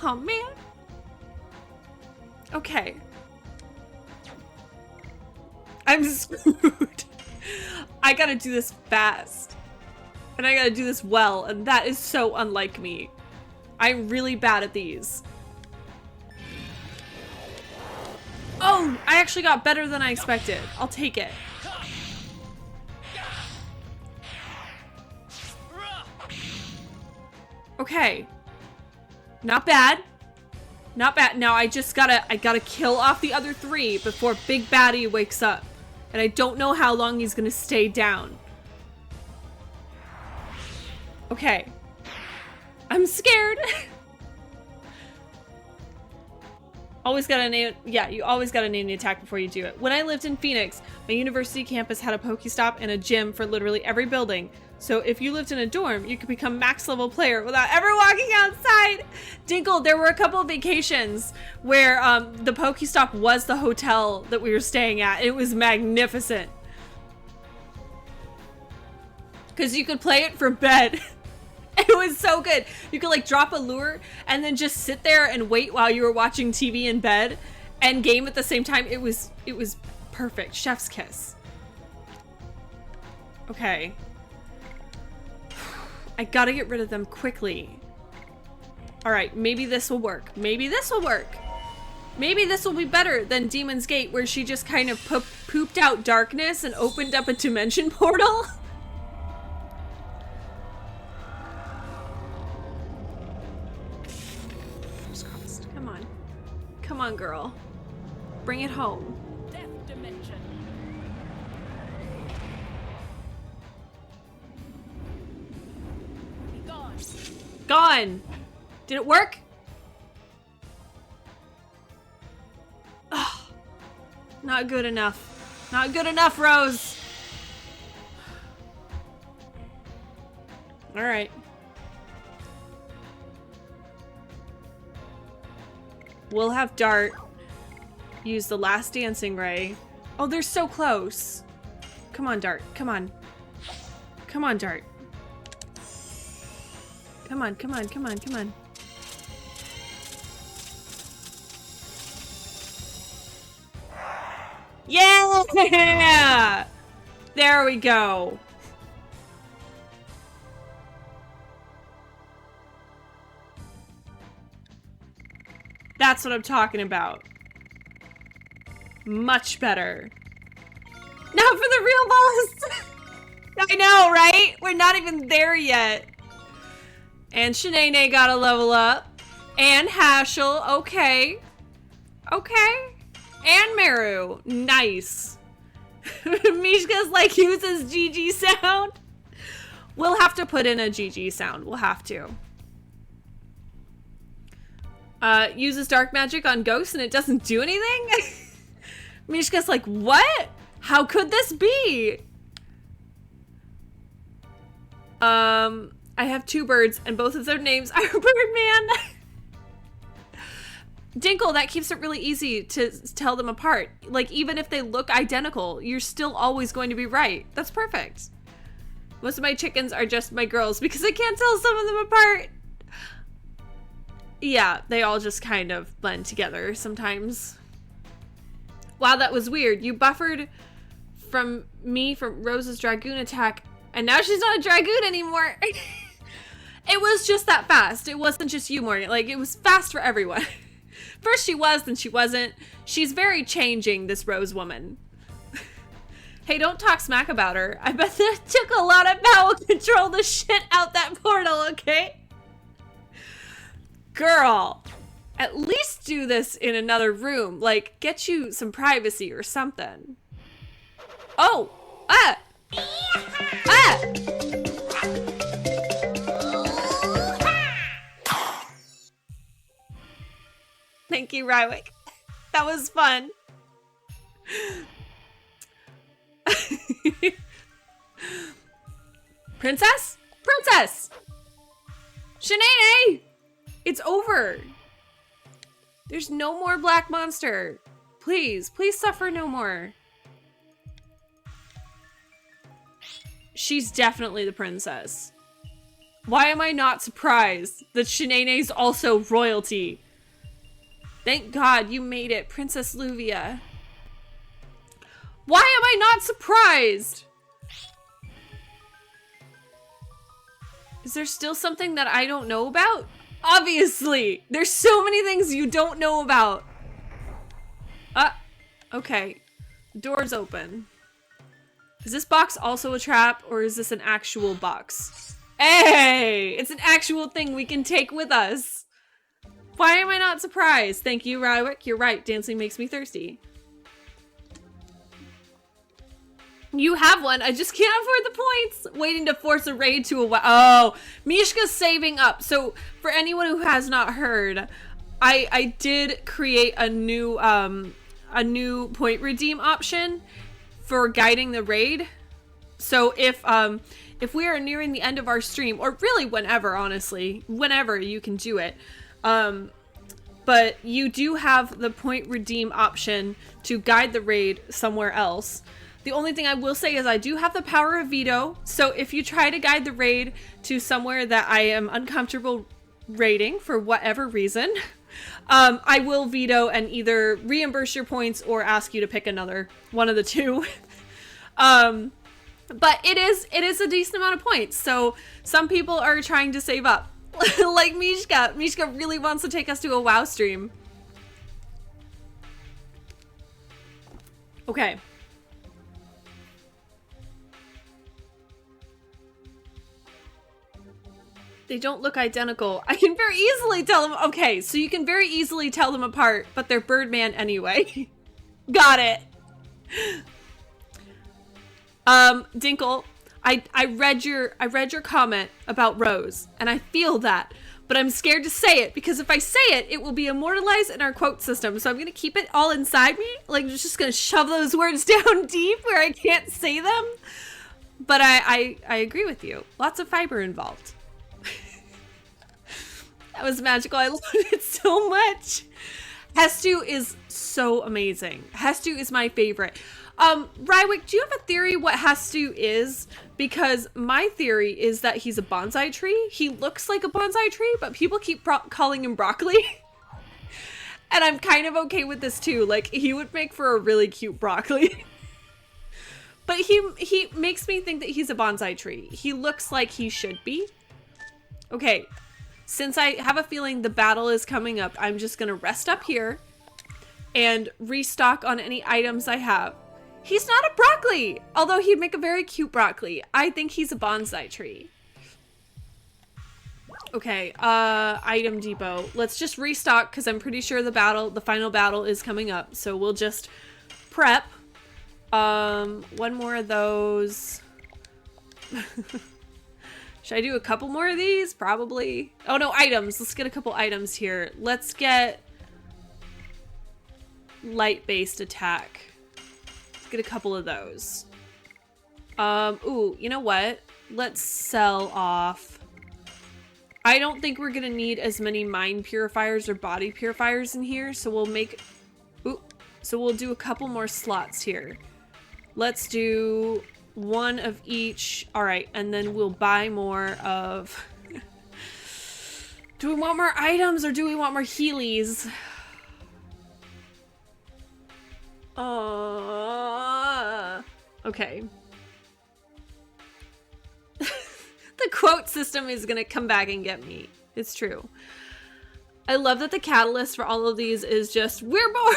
Speaker 1: Oh man. Okay. I'm screwed. I gotta do this fast. And I gotta do this well, and that is so unlike me. I'm really bad at these. Oh, I actually got better than I expected. I'll take it. Okay. Not bad. Not bad. Now I gotta kill off the other 3 before Big Baddie wakes up. And I don't know how long he's gonna stay down. Okay. I'm scared. Always gotta name, yeah, you always gotta name the attack before you do it. When I lived in Phoenix, my university campus had a Pokestop and a gym for literally every building. So if you lived in a dorm, you could become max level player without ever walking outside. Dinkle, there were a couple of vacations where the Pokestop was the hotel that we were staying at. It was magnificent. Because you could play it for bed. It was so good. You could like drop a lure and then just sit there and wait while you were watching TV in bed and game at the same time. It was perfect. Chef's kiss. Okay. I gotta get rid of them quickly. All right, maybe this will work. Maybe this will work. Maybe this will be better than Demon's Gate, where she just kind of pooped out darkness and opened up a dimension portal. Come on. Come on, girl. Bring it home.
Speaker 2: Death dimension. Be gone.
Speaker 1: Gone. Did it work? Ugh. Not good enough. Not good enough, Rose. All right. We'll have Dart use the last dancing ray. Oh, they're so close. Come on, Dart. Come on. Come on, Dart. Come on, come on, come on, come on. Yeah! There we go. That's what I'm talking about. Much better. Now for the real boss! I know, right? We're not even there yet. And Shanae got a level up. And Hashel, okay. Okay. And Meru, nice. Mishka's like uses GG sound. We'll have to put in a GG sound. We'll have to. Uses dark magic on ghosts and it doesn't do anything? Mishka's like, what? How could this be? I have 2 birds and both of their names are Birdman. Dinkle, that keeps it really easy to tell them apart. Like, even if they look identical, you're still always going to be right. That's perfect. Most of my chickens are just my girls because I can't tell some of them apart. Yeah, they all just kind of blend together sometimes. Wow, that was weird. You buffered from me from Rose's Dragoon attack, and now she's not a Dragoon anymore. It was just that fast. It wasn't just you, Morgan. Like, it was fast for everyone. First she was, then she wasn't. She's very changing, this Rose woman. Hey, don't talk smack about her. I bet that took a lot of power control to shit out that portal, okay? Girl, at least do this in another room. Like, get you some privacy or something. Oh! Ah! Ah! Thank you, Rywick. That was fun. Princess? Princess! Shanae! It's over. There's no more black monster. Please, please suffer no more. She's definitely the princess. Why am I not surprised that Shanae's also royalty? Thank God you made it, Princess Luvia. Why am I not surprised? Is there still something that I don't know about? Obviously! There's so many things you don't know about. Okay. Door's open. Is this box also a trap, or is this an actual box? Hey! It's an actual thing we can take with us. Why am I not surprised? Thank you, Rywick. You're right. Dancing makes me thirsty. You have one. I just can't afford the points. Waiting to force a raid to a... Oh, Mishka's saving up. So for anyone who has not heard, I did create a new point redeem option for guiding the raid. So if we are nearing the end of our stream, or really whenever, honestly, whenever you can do it, but you do have the point redeem option to guide the raid somewhere else. The only thing I will say is I do have the power of veto. So if you try to guide the raid to somewhere that I am uncomfortable raiding for whatever reason, I will veto and either reimburse your points or ask you to pick another one of the two. But it is a decent amount of points. So some people are trying to save up. Like Mishka. Mishka really wants to take us to a WoW stream. Okay. They don't look identical. I can very easily tell them. Okay, so you can very easily tell them apart, but they're Birdman anyway. Got it. Dinkle, I read your comment about Rose, and I feel that, but I'm scared to say it because if I say it, it will be immortalized in our quote system. So I'm gonna keep it all inside me, like just gonna shove those words down deep where I can't say them. But I agree with you. Lots of fiber involved. That was magical. I loved it so much. Hestu is so amazing. Hestu is my favorite. Rywick, do you have a theory what Hestu is? Because my theory is that he's a bonsai tree. He looks like a bonsai tree, but people keep calling him broccoli. And I'm kind of okay with this too. Like, he would make for a really cute broccoli. But he makes me think that he's a bonsai tree. He looks like he should be. Okay. Since I have a feeling the battle is coming up, I'm just gonna rest up here and restock on any items I have. He's not a broccoli, although he'd make a very cute broccoli. I think he's a bonsai tree. Okay, item depot. Let's just restock because I'm pretty sure the final battle is coming up. So we'll just prep. One more of those. Should I do a couple more of these? Probably. Oh no, items. Let's get a couple items here. Let's get light-based attack. Let's get a couple of those. Ooh, you know what? Let's sell off. I don't think we're gonna need as many mind purifiers or body purifiers in here, so we'll make... Ooh, so we'll do a couple more slots here. Let's do... one of each. All right, and then we'll buy more of... Do we want more items or do we want more Heelys? Okay. The quote system is gonna come back and get me. It's true. I love that the catalyst for all of these is just, we're bored!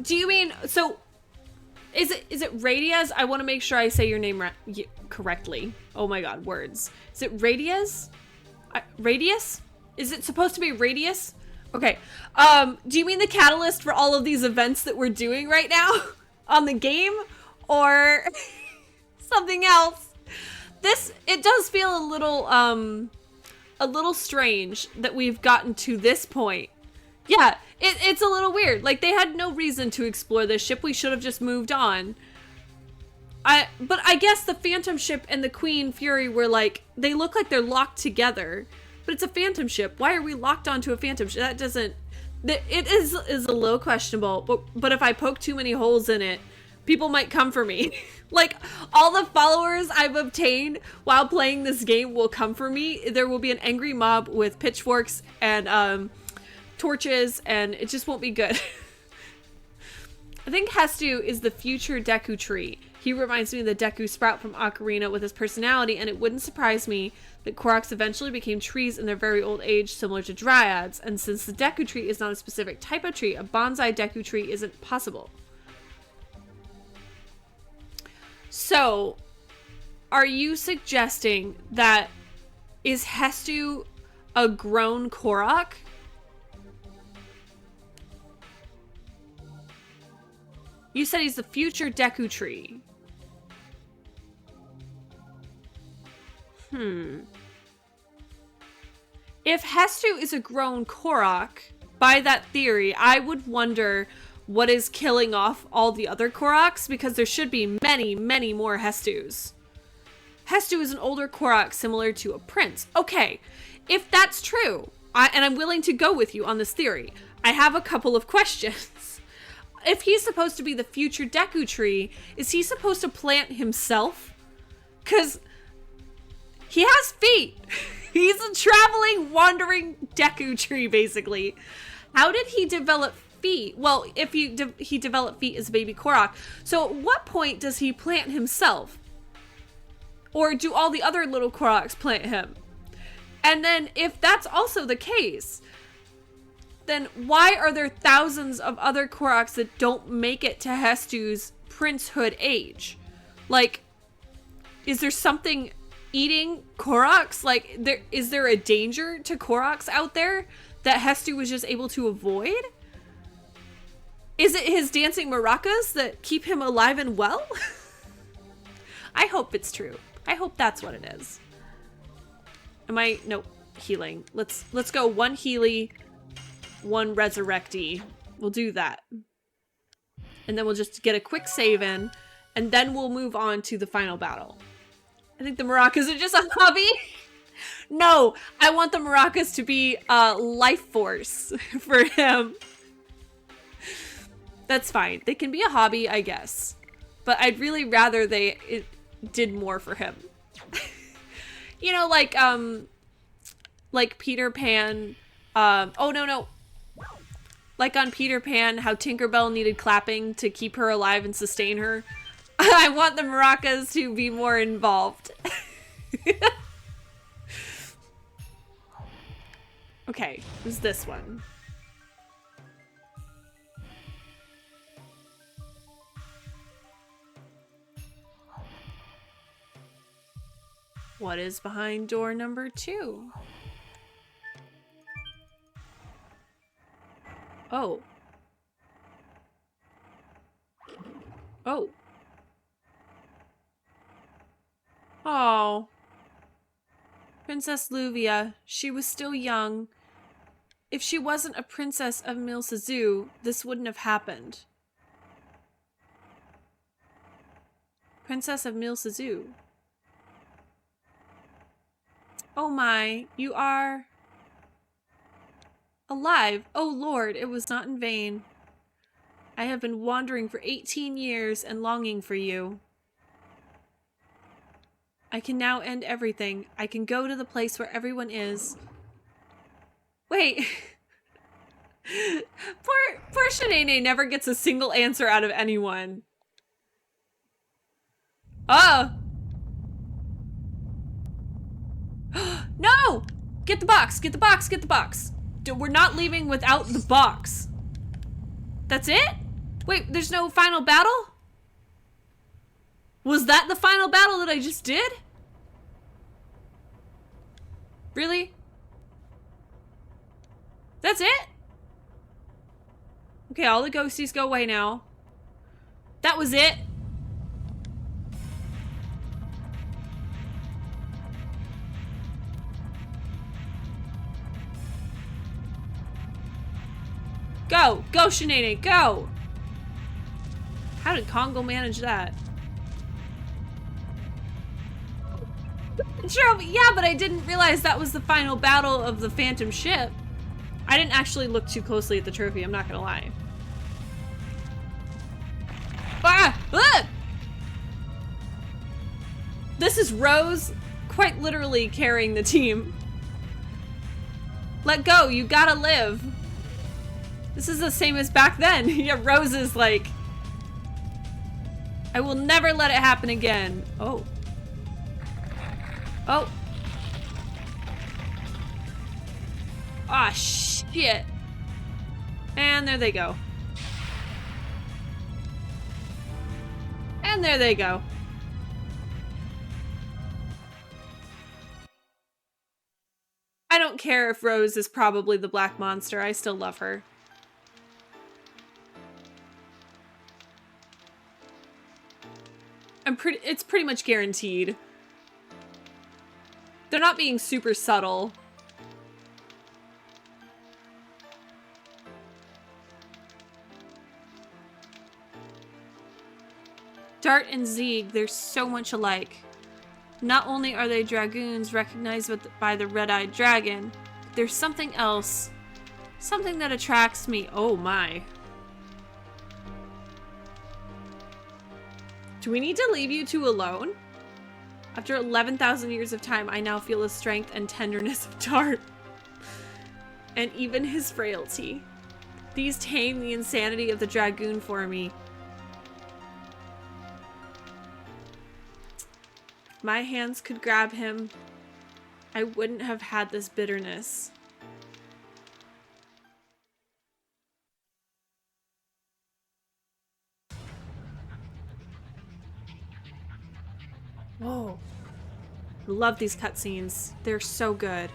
Speaker 1: Do you mean, so, is it Radius? I want to make sure I say your name correctly. Oh my god, words. Is it Radius? Radius? Is it supposed to be Radius? Okay. Do you mean the catalyst for all of these events that we're doing right now on the game? Or something else? It does feel a little strange that we've gotten to this point. Yeah, it's a little weird. Like, they had no reason to explore this ship. We should have just moved on. But I guess the Phantom ship and the Queen Fury were like, they look like they're locked together. But it's a Phantom ship. Why are we locked onto a Phantom ship? That doesn't... It is a little questionable. But if I poke too many holes in it, people might come for me. Like, all the followers I've obtained while playing this game will come for me. There will be an angry mob with pitchforks and, torches, and it just won't be good. I think Hestu is the future Deku tree. He reminds me of the Deku Sprout from Ocarina with his personality, and it wouldn't surprise me that Koroks eventually became trees in their very old age, similar to Dryads. And since the Deku tree is not a specific type of tree, a bonsai Deku tree isn't possible. So, are you suggesting that Is Hestu a grown Korok? You said he's the future Deku Tree. If Hestu is a grown Korok, by that theory, I would wonder what is killing off all the other Koroks, because there should be many, many more Hestus. Hestu is an older Korok similar to a prince. Okay, if that's true, and I'm willing to go with you on this theory, I have a couple of questions. If he's supposed to be the future Deku Tree, is he supposed to plant himself? Because he has feet. He's a traveling, wandering Deku Tree, basically. How did he develop feet? Well, if he developed feet as a baby Korok. So at what point does he plant himself? Or do all the other little Koroks plant him? And then if that's also the case, then why are there thousands of other Koroks that don't make it to Hestu's princehood age? Like, is there something eating Koroks? Like, is there a danger to Koroks out there that Hestu was just able to avoid? Is it his dancing maracas that keep him alive and well? I hope it's true. I hope that's what it is. Nope, healing. Let's go one Healy, one Resurrecty. We'll do that. And then we'll just get a quick save in, and then we'll move on to the final battle. I think the maracas are just a hobby. No, I want the maracas to be a life force for him. That's fine. They can be a hobby, I guess. But I'd really rather it did more for him. You know, like Peter Pan. Oh, no. Like on Peter Pan, how Tinkerbell needed clapping to keep her alive and sustain her. I want the maracas to be more involved. Okay, who's this one? What is behind door number 2? Oh. Oh. Oh. Princess Luvia. She was still young. If she wasn't a princess of Milsazu, this wouldn't have happened. Princess of Milsazu. Oh my, you are alive. Oh Lord, it was not in vain. I have been wandering for 18 years and longing for you. I can now end everything. I can go to the place where everyone is. Wait. Poor Shanae never gets a single answer out of anyone. Oh! No! Get the box! Get the box! Get the box! We're not leaving without the box. That's it? Wait, there's no final battle? Was that the final battle that I just did? Really? That's it? Okay, all the ghosties go away now. That was it? Go! Go, Shanae, go! How did Congo manage that? Sure, yeah, but I didn't realize that was the final battle of the Phantom Ship. I didn't actually look too closely at the trophy, I'm not gonna lie. Ah! Ah! This is Rose quite literally carrying the team. Let go, you gotta live. This is the same as back then. Yeah, Rose is like, I will never let it happen again. Oh. Oh. Ah, shit. And there they go. And there they go. I don't care if Rose is probably the black monster. I still love her. It's pretty much guaranteed. They're not being super subtle. Dart and Zeeg, they're so much alike. Not only are they dragoons recognized by the red-eyed dragon, but there's something else. Something that attracts me. Oh my. Do we need to leave you two alone? After 11,000 years of time, I now feel the strength and tenderness of Dart. And even his frailty. These tame the insanity of the dragoon for me. If my hands could grab him, I wouldn't have had this bitterness. Whoa. I love these cutscenes. They're so good.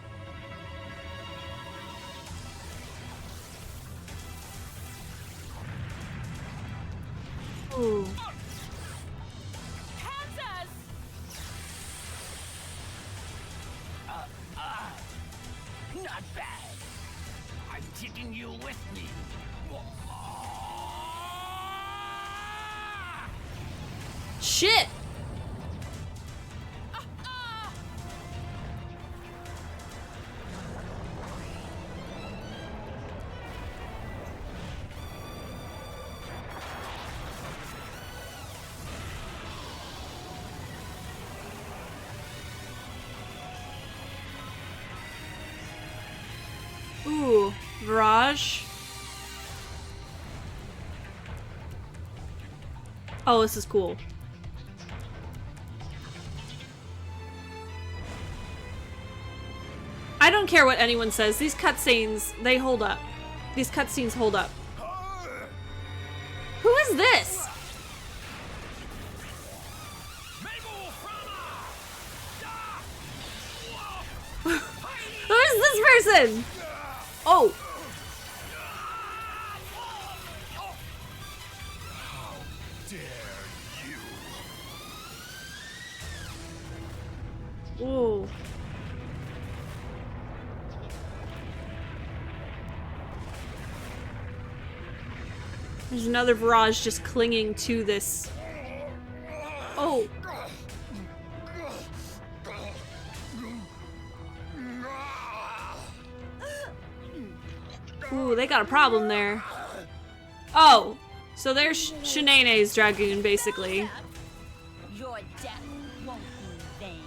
Speaker 1: Ooh.
Speaker 2: Kansas!
Speaker 3: Not bad. I'm taking you with me.
Speaker 1: Shit! Ooh, Virage. Oh, this is cool. I don't care what anyone says. These cutscenes, they hold up. These cutscenes hold up. Who is this? Who is this person? Oh.
Speaker 3: How dare you?
Speaker 1: Ooh. There's another Virage just clinging to this. Oh. Ooh, they got a problem there. Oh, so there's Shanae's dragoon, basically.
Speaker 2: Your death won't be in vain.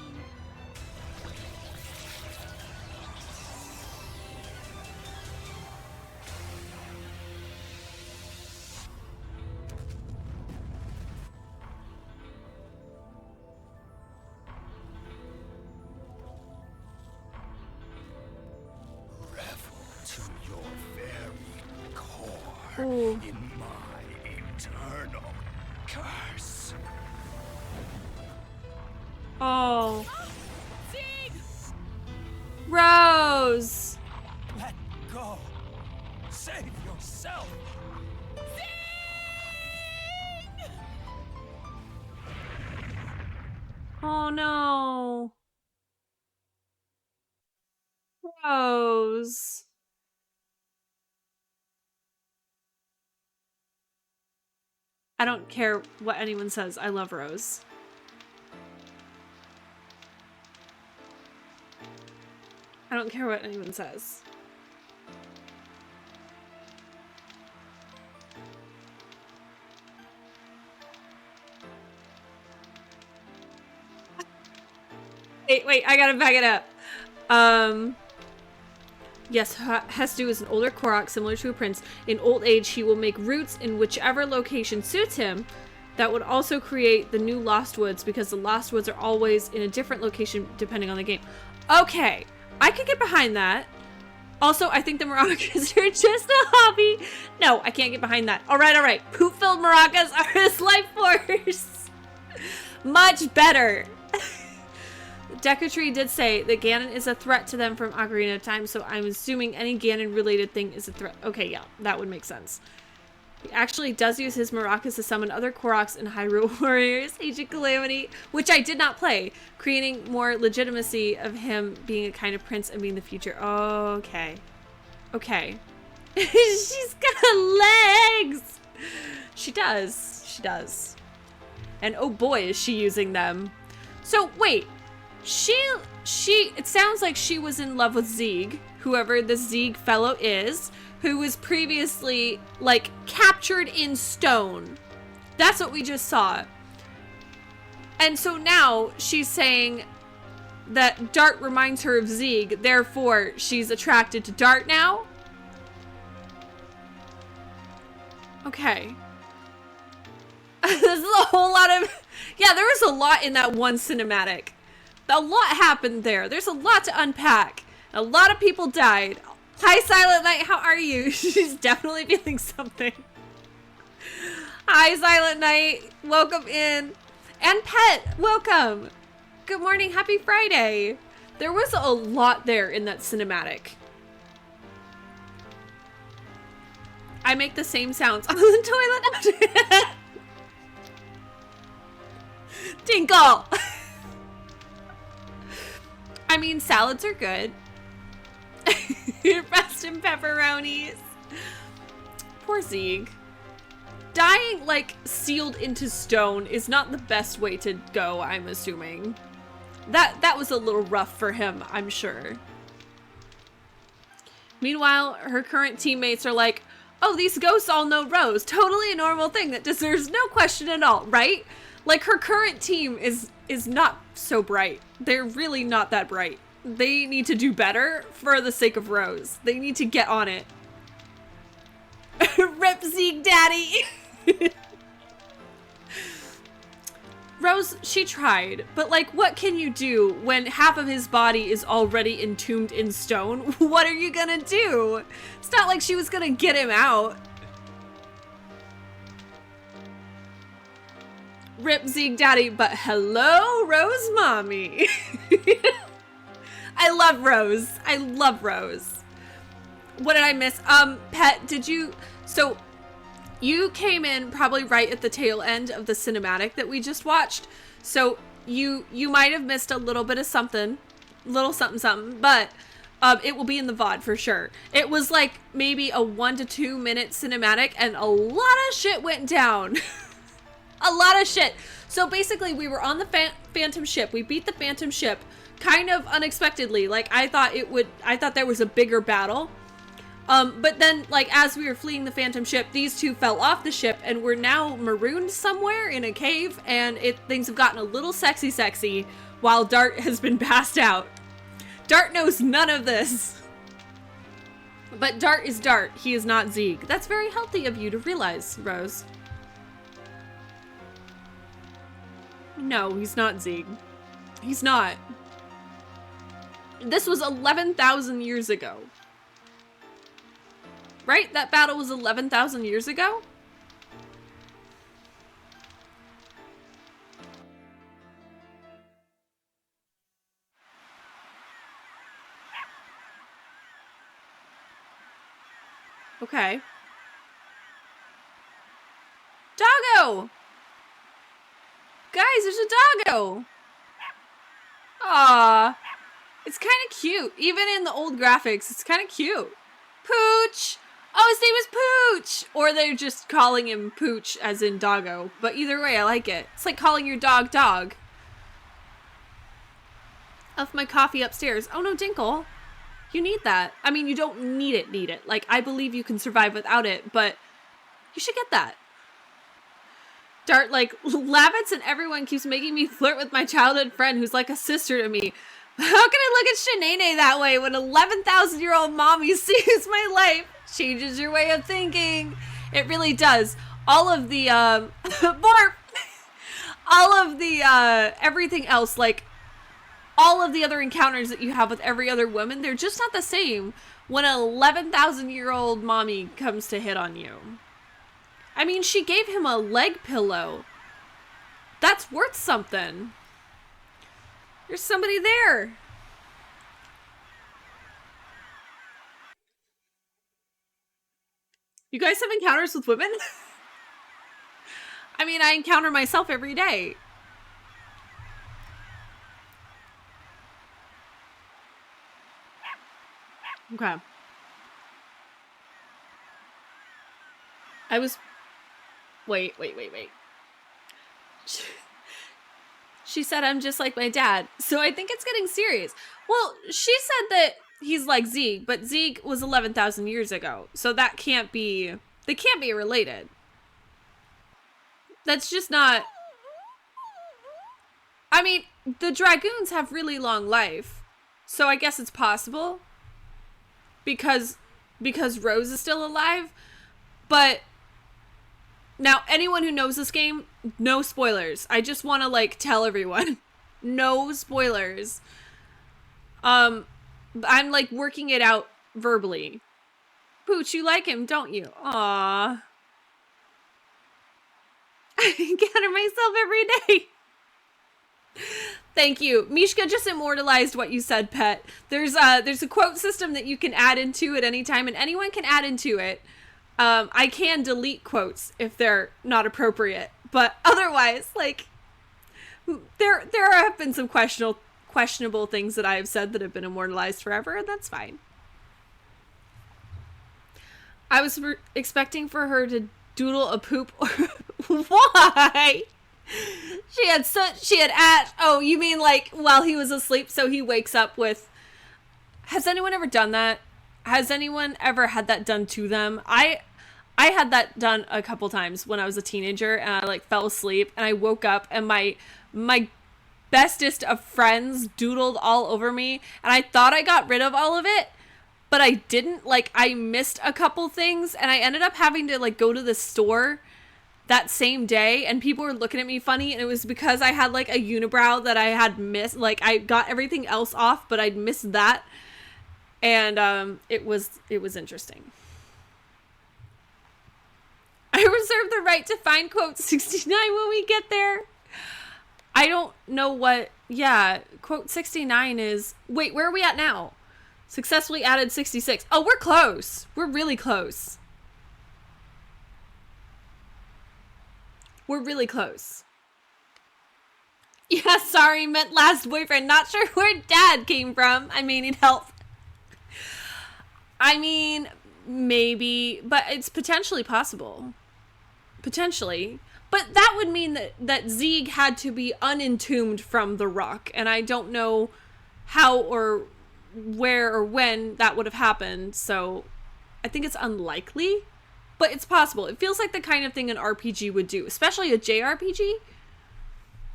Speaker 3: Revel to your very core
Speaker 1: Ooh.
Speaker 3: in my eternal curse.
Speaker 1: Oh.
Speaker 2: Zeke!
Speaker 1: Rose!
Speaker 3: Let go. Save yourself.
Speaker 1: Oh no. Rose. I don't care what anyone says. I love Rose. I don't care what anyone says. Wait, I gotta back it up. Yes, Hestu is an older Korok, similar to a prince. In old age, he will make roots in whichever location suits him. That would also create the new Lost Woods, because the Lost Woods are always in a different location depending on the game. Okay, I could get behind that. Also, I think the maracas are just a hobby. No, I can't get behind that. Alright. Poop-filled maracas are his life force. Much better. Decatree did say that Ganon is a threat to them from Ocarina of Time, so I'm assuming any Ganon-related thing is a threat. Okay, yeah, that would make sense. He actually does use his maracas to summon other Koroks and Hyrule Warriors, Age of Calamity, which I did not play, creating more legitimacy of him being a kind of prince and being the future. Okay. Okay. She's got legs! She does. She does. And oh boy, is she using them. So, wait. It sounds like she was in love with Zieg, whoever the Zieg fellow is, who was previously, like, captured in stone. That's what we just saw. And so now she's saying that Dart reminds her of Zieg, therefore she's attracted to Dart now? Okay. This is a whole lot of... Yeah, there was a lot in that one cinematic. A lot happened there. There's a lot to unpack. A lot of people died. Hi, Silent Night. How are you? She's definitely feeling something. Hi, Silent Night. Welcome in. And Pet, welcome. Good morning. Happy Friday. There was a lot there in that cinematic. I make the same sounds on the toilet. Tinkle. I mean, salads are good. Rest in pepperonis. Poor Zieg. Dying, like, sealed into stone is not the best way to go, I'm assuming. That was a little rough for him, I'm sure. Meanwhile, her current teammates are like, oh, these ghosts all know Rose. Totally a normal thing that deserves no question at all, right? Like, her current team is not so bright. They're really not that bright. They need to do better for the sake of Rose. They need to get on it. Rip Zieg Daddy! Rose, she tried, but like, what can you do when half of his body is already entombed in stone? What are you gonna do? It's not like she was gonna get him out. Rip Zieg Daddy, but hello, Rose Mommy. I love Rose. I love Rose. What did I miss? Pet, did you... So, you came in probably right at the tail end of the cinematic that we just watched. So, you might have missed a little bit of something. Little something, but... it will be in the VOD for sure. It was like maybe a 1 to 2 minute cinematic and a lot of shit went down. A lot of shit. So basically we were on the Phantom ship. We beat the Phantom ship kind of unexpectedly. Like I thought there was a bigger battle. But then like as we were fleeing the Phantom ship, these two fell off the ship and we're now marooned somewhere in a cave and things have gotten a little sexy while Dart has been passed out. Dart knows none of this. But Dart is Dart. He is not Zieg. That's very healthy of you to realize, Rose. No, he's not Zieg. He's not. This was 11,000 years ago. Right? That battle was 11,000 years ago? Okay. Doggo! Guys, there's a doggo! Aww. It's kind of cute. Even in the old graphics, it's kind of cute. Pooch! Oh, his name is Pooch! Or they're just calling him Pooch as in doggo. But either way, I like it. It's like calling your dog dog. Left my coffee upstairs. Oh no, Dinkle. You need that. I mean, you don't need it. Like, I believe you can survive without it, but you should get that. Dart, like, Lavitz and everyone keeps making me flirt with my childhood friend who's like a sister to me. How can I look at Shanae that way when 11,000-year-old mommy sees my life? Changes your way of thinking. It really does. All of the, Borp! All of the, everything else, like, all of the other encounters that you have with every other woman, they're just not the same when an 11,000-year-old mommy comes to hit on you. I mean, she gave him a leg pillow. That's worth something. There's somebody there. You guys have encounters with women? I mean, I encounter myself every day. Okay. I was... Wait. She said I'm just like my dad, so I think it's getting serious. Well, she said that he's like Zeke, but Zeke was 11,000 years ago, so that can't be... They can't be related. That's just not... I mean, the Dragoons have really long life, so I guess it's possible. Because Rose is still alive, but... Now, anyone who knows this game, no spoilers. I just want to, like, tell everyone. No spoilers. I'm, like, working it out verbally. Pooch, you like him, don't you? Aww. I encounter myself every day. Thank you. Mishka just immortalized what you said, pet. There's a quote system that you can add into at any time, and anyone can add into it. I can delete quotes if they're not appropriate, but otherwise, like, there have been some questionable things that I have said that have been immortalized forever, and that's fine. I was expecting for her to doodle a poop. Why? She had Ash. Oh, you mean like while he was asleep, so he wakes up with... Has anyone ever done that? Has anyone ever had that done to them? I had that done a couple times when I was a teenager, and I like fell asleep and I woke up and my bestest of friends doodled all over me, and I thought I got rid of all of it, but I didn't. Like, I missed a couple things, and I ended up having to like go to the store that same day, and people were looking at me funny, and it was because I had like a unibrow that I had missed. Like, I got everything else off, but I'd missed that. And it was interesting. I reserve the right to find quote 69 when we get there. I don't know what... Yeah, quote 69 is... Wait, where are we at now? Successfully added 66. Oh, we're close. We're really close. We're really close. Yeah, sorry, meant last boyfriend. Not sure where dad came from. I may need help. I mean, maybe, but it's potentially possible. Potentially. But that would mean that Zeeg had to be unentombed from the rock, and I don't know how or where or when that would have happened, so I think it's unlikely, but it's possible. It feels like the kind of thing an RPG would do, especially a JRPG.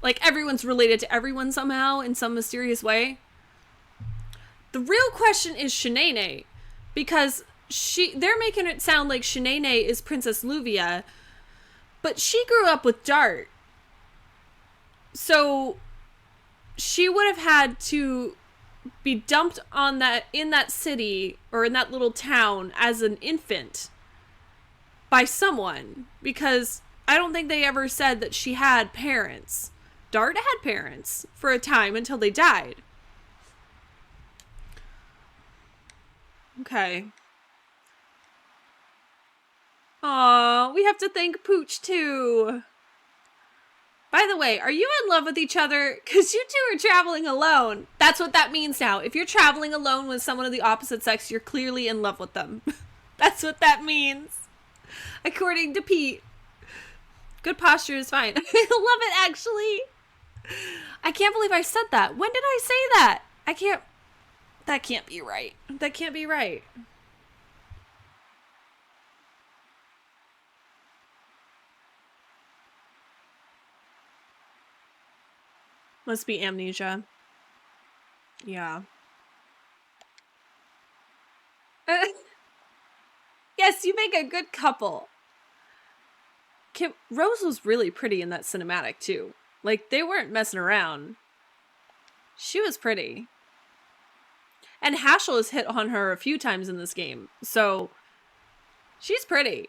Speaker 1: Like, everyone's related to everyone somehow in some mysterious way. The real question is Shanae, because they're making it sound like Shanae is Princess Luvia, but she grew up with Dart. So she would have had to be dumped in that city or in that little town as an infant by someone, because I don't think they ever said that she had parents. Dart had parents for a time until they died. Okay. Aw, we have to thank Pooch too. By the way, are you in love with each other? Because you two are traveling alone. That's what that means now. If you're traveling alone with someone of the opposite sex, you're clearly in love with them. That's what that means. According to Pete. Good posture is fine. I love it, actually. I can't believe I said that. When did I say that? That can't be right. That can't be right. Must be amnesia. Yeah. Yes, you make a good couple. Rose was really pretty in that cinematic, too. Like, they weren't messing around. She was pretty. And Haschel has hit on her a few times in this game, so she's pretty.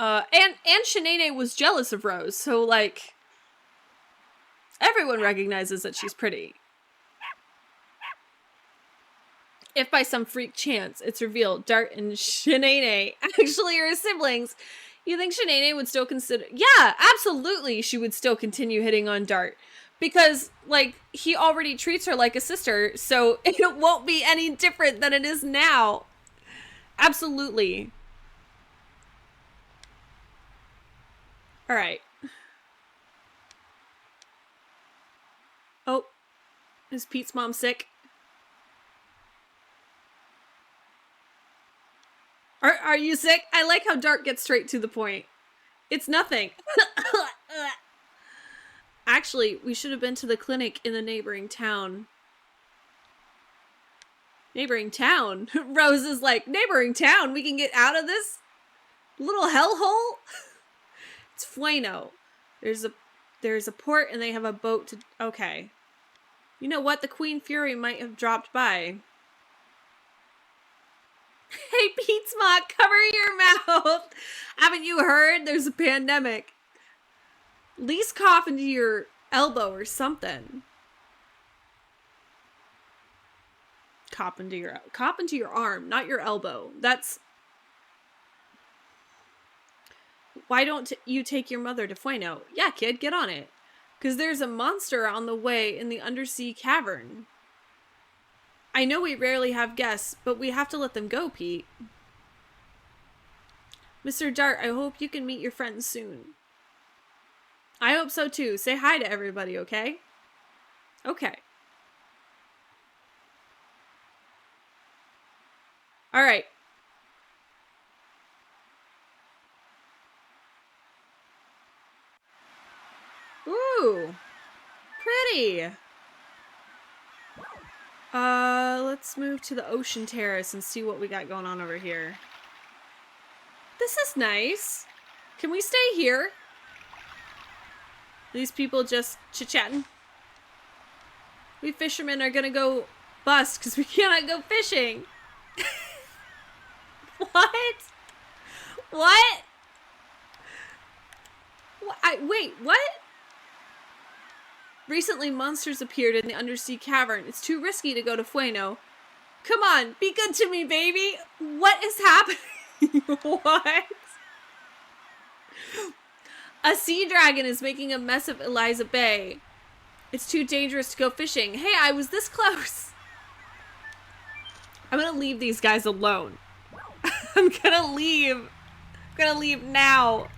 Speaker 1: And Shanae was jealous of Rose, so like everyone recognizes that she's pretty. If by some freak chance it's revealed Dart and Shanae actually are siblings, you think Shanae would still consider... Yeah, absolutely she would still continue hitting on Dart. Because, like, he already treats her like a sister, so it won't be any different than it is now. Absolutely. Alright. Oh. Is Pete's mom sick? Are you sick? I like how Dart gets straight to the point. It's nothing. Actually, we should have been to the clinic in the neighboring town. Neighboring town? Rose is like, neighboring town? We can get out of this little hellhole? It's Fueno. There's a port and they have a boat to... Okay. You know what? The Queen Fury might have dropped by. Hey, Pete's mom, cover your mouth. Haven't you heard? There's a pandemic. At least cough into your elbow or something. Cough into your arm, not your elbow. That's... Why don't you take your mother to Fueno? Yeah, kid, get on it. Because there's a monster on the way in the undersea cavern. I know we rarely have guests, but we have to let them go, Pete. Mr. Dart, I hope you can meet your friends soon. I hope so too. Say hi to everybody, okay? Okay. Alright. Ooh. Pretty. Let's move to the ocean terrace and see what we got going on over here. This is nice. Can we stay here? These people just chit-chatting. We fishermen are gonna go bust because we cannot go fishing. What? What? Wait, what? Recently, monsters appeared in the undersea cavern. It's too risky to go to Fueno. Come on, be good to me, baby. What is happening? What? A sea dragon is making a mess of Eliza Bay. It's too dangerous to go fishing. Hey, I was this close. I'm gonna leave these guys alone. I'm gonna leave. I'm gonna leave now.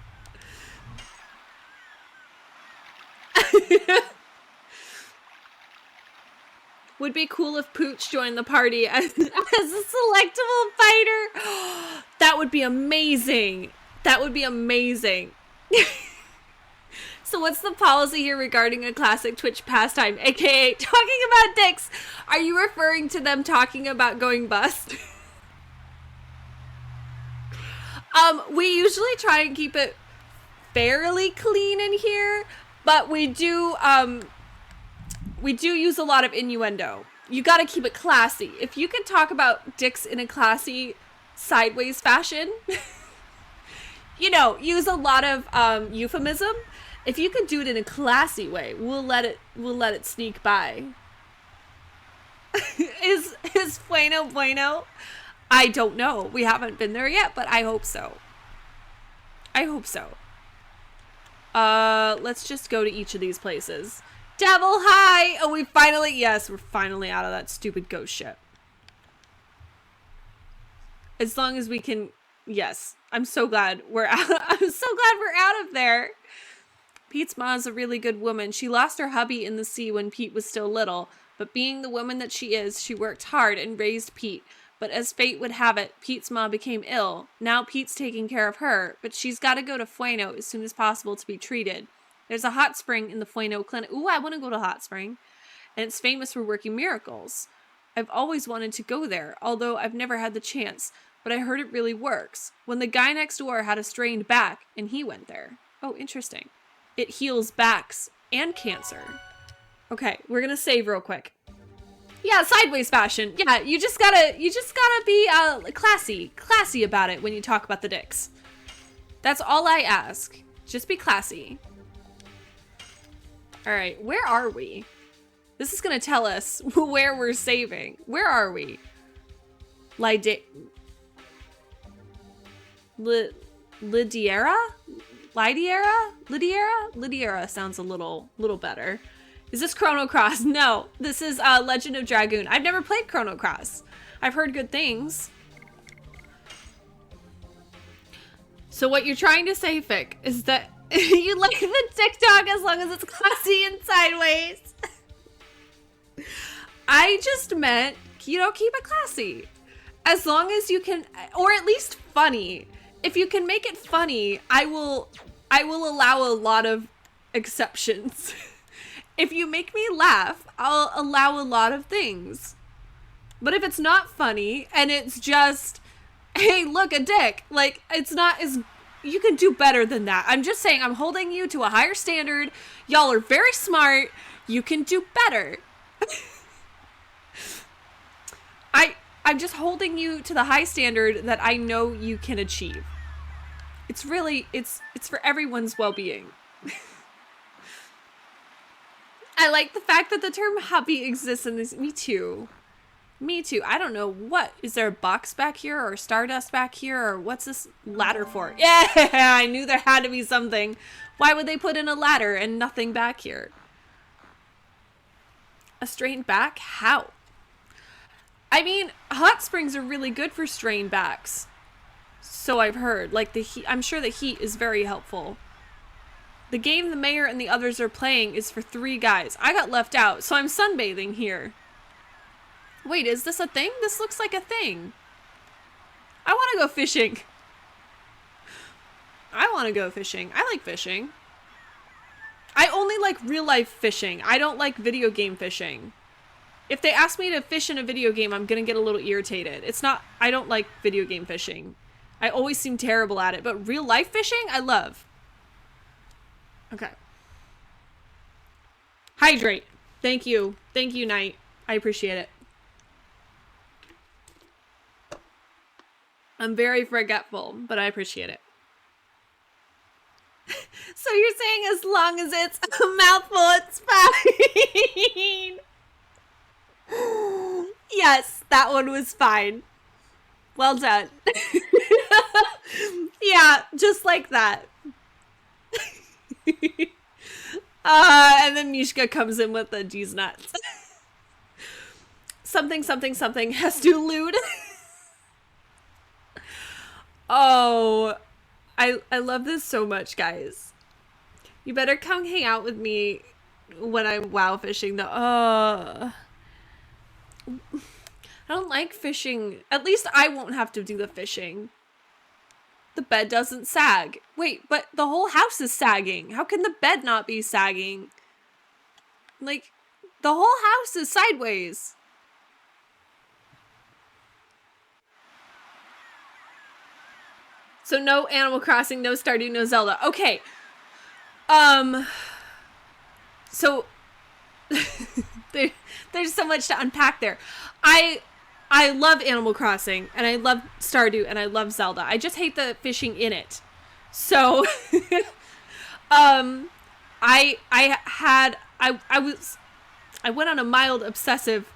Speaker 1: Would be cool if Pooch joined the party as a selectable fighter. That would be amazing. That would be amazing. So what's the policy here regarding a classic Twitch pastime, aka talking about dicks? Are you referring to them talking about going bust? We usually try and keep it fairly clean in here, but we do use a lot of innuendo. You gotta keep it classy. If you can talk about dicks in a classy, sideways fashion, you know, use a lot of euphemism. If you can do it in a classy way, we'll let it sneak by. Is Fueno bueno? I don't know. We haven't been there yet, but I hope so. I hope so. Let's just go to each of these places. Devil, hi! Oh, we're finally out of that stupid ghost ship. As long as we can, yes. I'm so glad we're out. I'm so glad we're out of there. Pete's ma's a really good woman. She lost her hubby in the sea when Pete was still little, but being the woman that she is, she worked hard and raised Pete. But as fate would have it, Pete's ma became ill. Now Pete's taking care of her, but she's got to go to Fueno as soon as possible to be treated. There's a hot spring in the Fueno clinic. Ooh, I want to go to hot spring. And it's famous for working miracles. I've always wanted to go there, although I've never had the chance, but I heard it really works. When the guy next door had a strained back, and he went there. Oh, interesting. It heals backs and cancer. Okay, we're gonna save real quick. Yeah, sideways fashion. Yeah, you just gotta be classy about it when you talk about the dicks. That's all I ask. Just be classy. All right, where are we? This is gonna tell us where we're saving. Where are we? Lydiera? Lydiera? Lydiera sounds a little better. Is this Chrono Cross? No, this is Legend of Dragoon. I've never played Chrono Cross. I've heard good things. So what you're trying to say, Fick, is that you like the TikTok as long as it's classy and sideways. I just meant, you know, keep it classy. As long as you can, or at least funny. If you can make it funny, I will allow a lot of exceptions. If you make me laugh, I'll allow a lot of things. But if it's not funny and it's just, hey, look, a dick, like, it's not as, you can do better than that. I'm just saying, I'm holding you to a higher standard. Y'all are very smart. You can do better. I'm just holding you to the high standard that I know you can achieve. It's really, it's for everyone's well-being. I like the fact that the term hubby exists in this. Me too. Me too. I don't know what. Is there a box back here or stardust back here or what's this ladder for? Yeah, I knew there had to be something. Why would they put in a ladder and nothing back here? A strained back? How? I mean, hot springs are really good for strained backs. So I've heard. Like the heat, I'm sure the heat is very helpful. The game the mayor and the others are playing is for 3 guys. I got left out, so I'm sunbathing here. Wait, is this a thing? This looks like a thing. I want to go fishing. I want to go fishing. I like fishing. I only like real life fishing. I don't like video game fishing. If they ask me to fish in a video game, I'm gonna get a little irritated. It's not, I don't like video game fishing. I always seem terrible at it, but real life fishing, I love. Okay. Hydrate. Thank you. Thank you, Knight. I appreciate it. I'm very forgetful, but I appreciate it. So you're saying as long as it's a mouthful, it's fine? Yes, that one was fine. Well done. Yeah, just like that. And then Mishka comes in with the G's nuts. Something has to elude. Oh, I love this so much, guys. You better come hang out with me when I'm WoW fishing though. I don't like fishing. At least I won't have to do the fishing. The bed doesn't sag. Wait, but the whole house is sagging. How can the bed not be sagging? Like, the whole house is sideways. So no Animal Crossing, no Stardew, no Zelda. Okay. So there's so much to unpack there. I love Animal Crossing and I love Stardew and I love Zelda. I just hate the fishing in it. So I went on a mild obsessive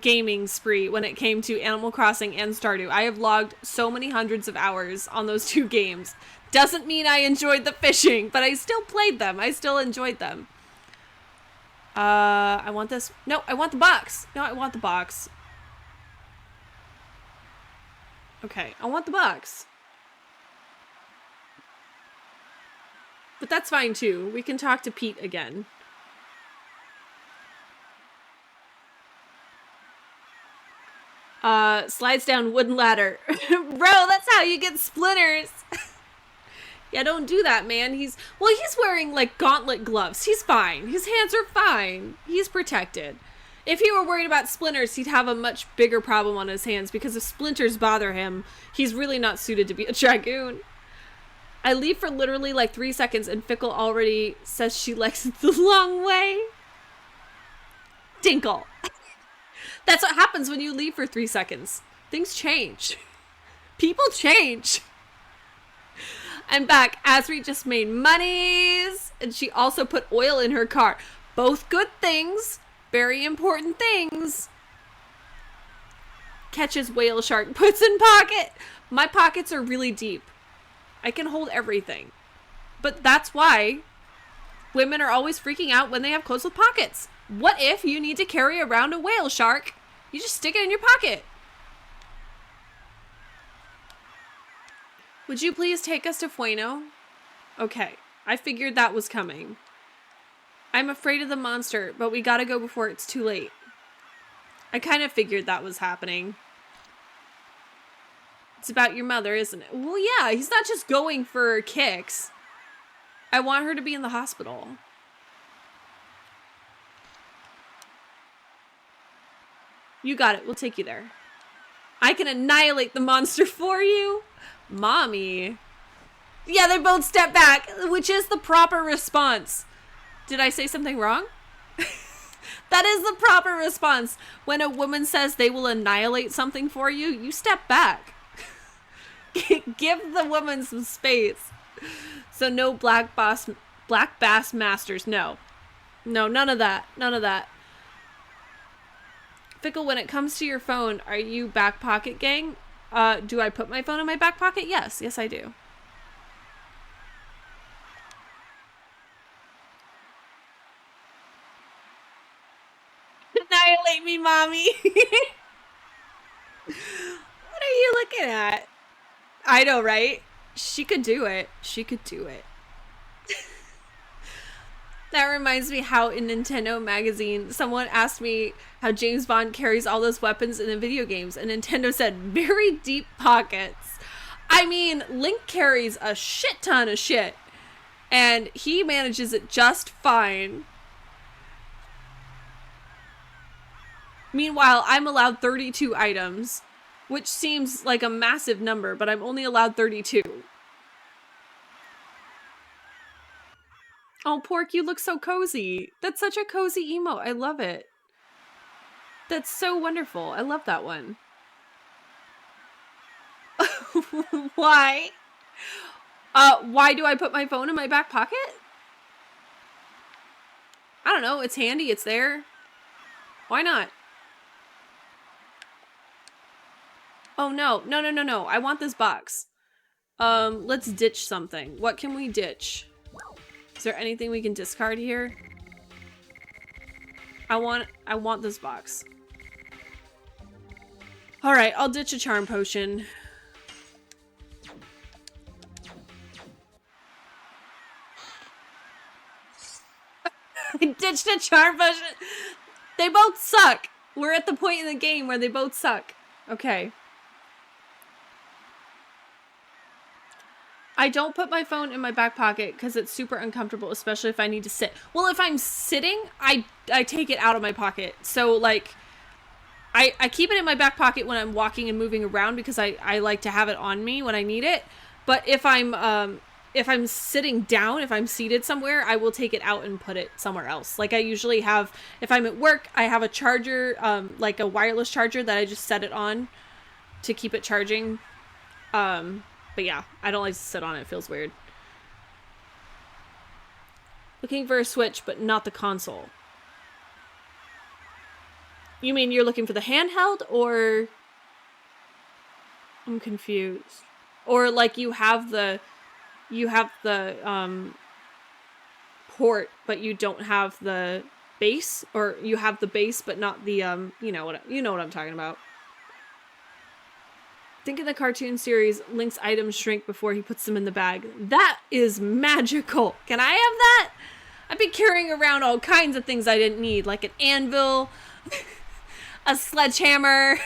Speaker 1: gaming spree when it came to Animal Crossing and Stardew. I have logged so many hundreds of hours on those 2 games. Doesn't mean I enjoyed the fishing, but I still played them. I still enjoyed them. I want this. No, I want the box. No, I want the box. Okay, I want the box. But that's fine too. We can talk to Pete again. Slides down wooden ladder. Bro, that's how you get splinters. Yeah, don't do that, man. He's wearing like gauntlet gloves. He's fine. His hands are fine. He's protected. If he were worried about splinters, he'd have a much bigger problem on his hands because if splinters bother him, he's really not suited to be a dragoon. I leave for literally like 3 seconds and Fickle already says she likes it the long way. Dinkle. That's what happens when you leave for 3 seconds. Things change. People change. I'm back. Asri just made monies, and she also put oil in her car. Both good things. Very important things. Catches whale shark, puts in pocket. My pockets are really deep. I can hold everything. But that's why women are always freaking out when they have clothes with pockets. What if you need to carry around a whale shark? You just stick it in your pocket. Would you please take us to Fueno? Okay, I figured that was coming. I'm afraid of the monster, but we gotta go before it's too late. I kind of figured that was happening. It's about your mother, isn't it? Well, yeah, he's not just going for kicks. I want her to be in the hospital. You got it. We'll take you there. I can annihilate the monster for you. Mommy. Yeah, they both step back, which is the proper response. Did I say something wrong? That is the proper response. When a woman says they will annihilate something for you, you step back. Give the woman some space. So no black bass masters. No. No, none of that. None of that. Fickle, when it comes to your phone, are you back pocket gang? Do I put my phone in my back pocket? Yes. Yes, I do. Annihilate me, mommy. What are you looking at? I know, right? She could do it. She could do it. That reminds me how in Nintendo magazine, someone asked me how James Bond carries all those weapons in the video games, and Nintendo said, very deep pockets. I mean, Link carries a shit ton of shit, and he manages it just fine. Meanwhile, I'm allowed 32 items, which seems like a massive number, but I'm only allowed 32. Oh, Pork, you look so cozy. That's such a cozy emote. I love it. That's so wonderful. I love that one. Why? Why do I put my phone in my back pocket? I don't know. It's handy. It's there. Why not? Oh, no. No, no, no, no. I want this box. Let's ditch something. What can we ditch? Is there anything we can discard here? I want this box. Alright, I'll ditch a charm potion. I ditched a charm potion! They both suck! We're at the point in the game where they both suck. Okay. I don't put my phone in my back pocket because it's super uncomfortable, especially if I need to sit. Well, if I'm sitting, I take it out of my pocket. So, like, I keep it in my back pocket when I'm walking and moving around because I like to have it on me when I need it. But if I'm sitting down, if I'm seated somewhere, I will take it out and put it somewhere else. Like I usually have, if I'm at work, I have a charger, like a wireless charger that I just set it on to keep it charging. But yeah, I don't like to sit on it. It feels weird. Looking for a Switch, but not the console. You mean you're looking for the handheld, or... I'm confused. Or like you have the port, but you don't have the base, or you have the base, but not the, you know what I'm talking about. Think of the cartoon series, Link's items shrink before he puts them in the bag. That is magical. Can I have that? I've been carrying around all kinds of things I didn't need, like an anvil, a sledgehammer,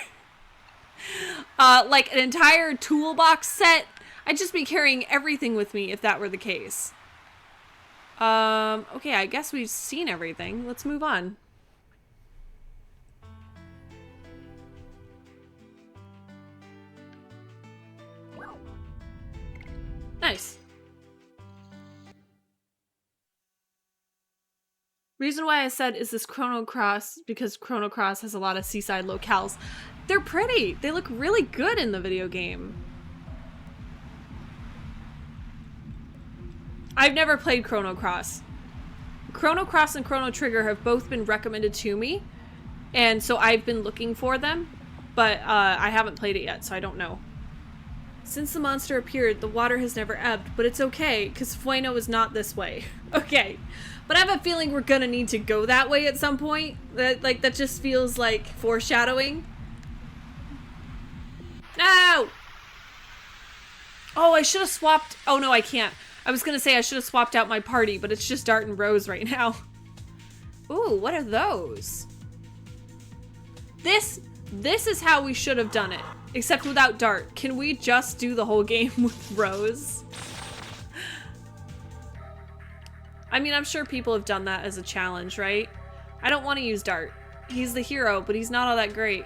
Speaker 1: like an entire toolbox set. I'd just be carrying everything with me if that were the case. Okay, I guess we've seen everything. Let's move on. Nice. Reason why I said is this Chrono Cross, because Chrono Cross has a lot of seaside locales. They're pretty. They look really good in the video game. I've never played Chrono Cross. Chrono Cross and Chrono Trigger have both been recommended to me, and so I've been looking for them, but I haven't played it yet, so I don't know. Since the monster appeared, the water has never ebbed, but it's okay, because Fueno is not this way. Okay. But I have a feeling we're gonna need to go that way at some point. That just feels like foreshadowing. No! Oh, I should have swapped... Oh, no, I can't. I was gonna say I should have swapped out my party, but it's just Dart and Rose right now. Ooh, what are those? This is how we should have done it. Except without Dart. Can we just do the whole game with Rose? I mean, I'm sure people have done that as a challenge, right? I don't want to use Dart. He's the hero, but he's not all that great.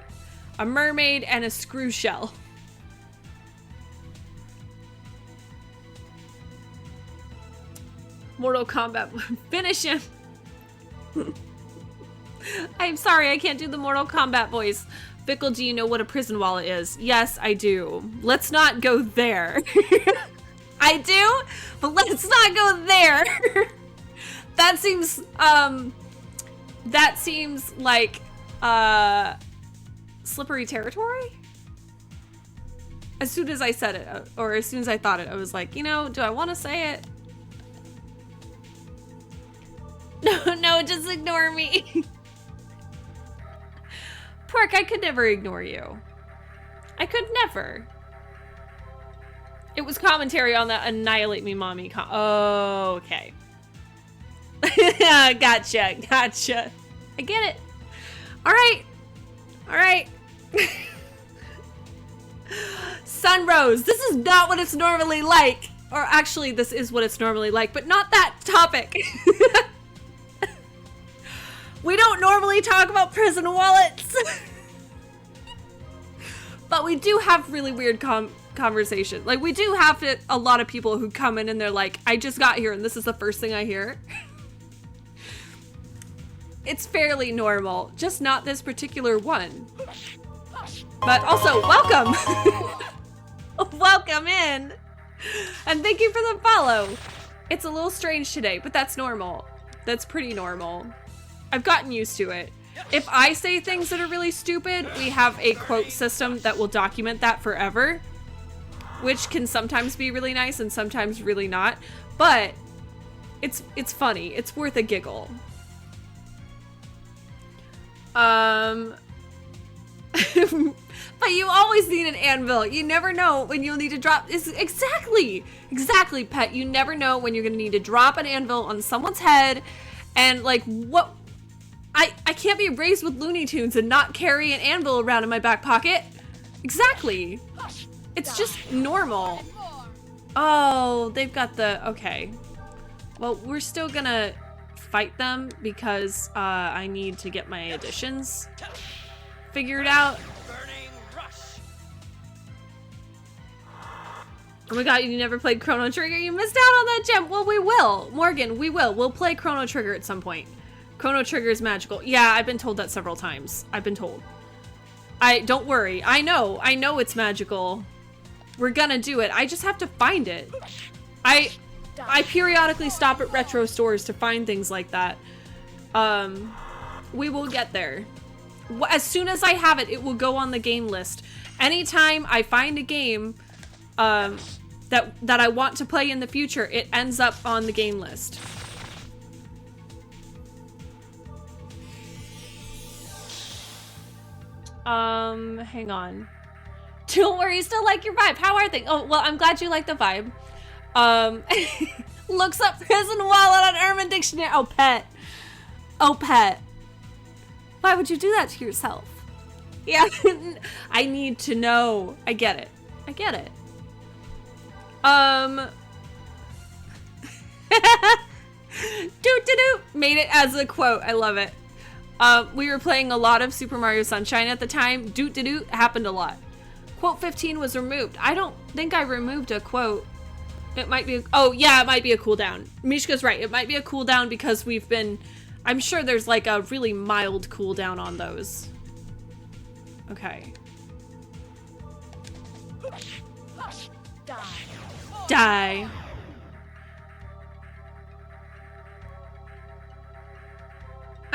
Speaker 1: A mermaid and a screw shell. Mortal Kombat. Finish him. I'm sorry, I can't do the Mortal Kombat voice. Fickle, do you know what a prison wallet is? Yes, I do. Let's not go there. I do, but let's not go there. That seems like slippery territory. As soon as I said it, or as soon as I thought it, I was like, you know, do I want to say it? No, just ignore me. Pork, I could never ignore you. I could never. It was commentary on that Annihilate Me Mommy oh, okay. Gotcha. I get it. Alright. Sunrose, this is not what it's normally like. Or actually, this is what it's normally like, but not that topic. We don't normally talk about prison wallets. But we do have really weird conversation. Like, we do have a lot of people who come in and they're like, I just got here and this is the first thing I hear. It's fairly normal, just not this particular one. But also, welcome! Welcome in! And thank you for the follow! It's a little strange today, but that's normal. That's pretty normal. I've gotten used to it. If I say things that are really stupid, we have a quote system that will document that forever, which can sometimes be really nice and sometimes really not, but it's funny. It's worth a giggle. But you always need an anvil. You never know when you'll need to drop. Exactly, Pet. You never know when you're gonna need to drop an anvil on someone's head, and like what? I can't be raised with Looney Tunes and not carry an anvil around in my back pocket. Exactly. It's just normal. Oh, they've got the okay. Well, we're still gonna fight them because I need to get my additions figured out. Oh my god, you never played Chrono Trigger? You missed out on that gem. Well, we will. Morgan, we will. We'll play Chrono Trigger at some point. Chrono Trigger is magical. Yeah, I've been told that several times. I've been told. Don't worry. I know it's magical. We're gonna do it. I just have to find it. I periodically stop at retro stores to find things like that. We will get there. As soon as I have it, it will go on the game list. Anytime I find a game that I want to play in the future, it ends up on the game list. Hang on. Don't worry, you still like your vibe. How are things? Oh, well, I'm glad you like the vibe. Looks up prison wallet on Urban Dictionary. Oh, Pet. Why would you do that to yourself? Yeah, I need to know. I get it. Doo-doo-doo. Made it as a quote. I love it. We were playing a lot of Super Mario Sunshine at the time. Doot-doo-doo happened a lot. Quote 15 was removed. I don't think I removed a quote. It might be, oh yeah, it might be a cooldown. Mishka's right. It might be a cooldown because we've been, I'm sure there's like a really mild cooldown on those. Okay. Die.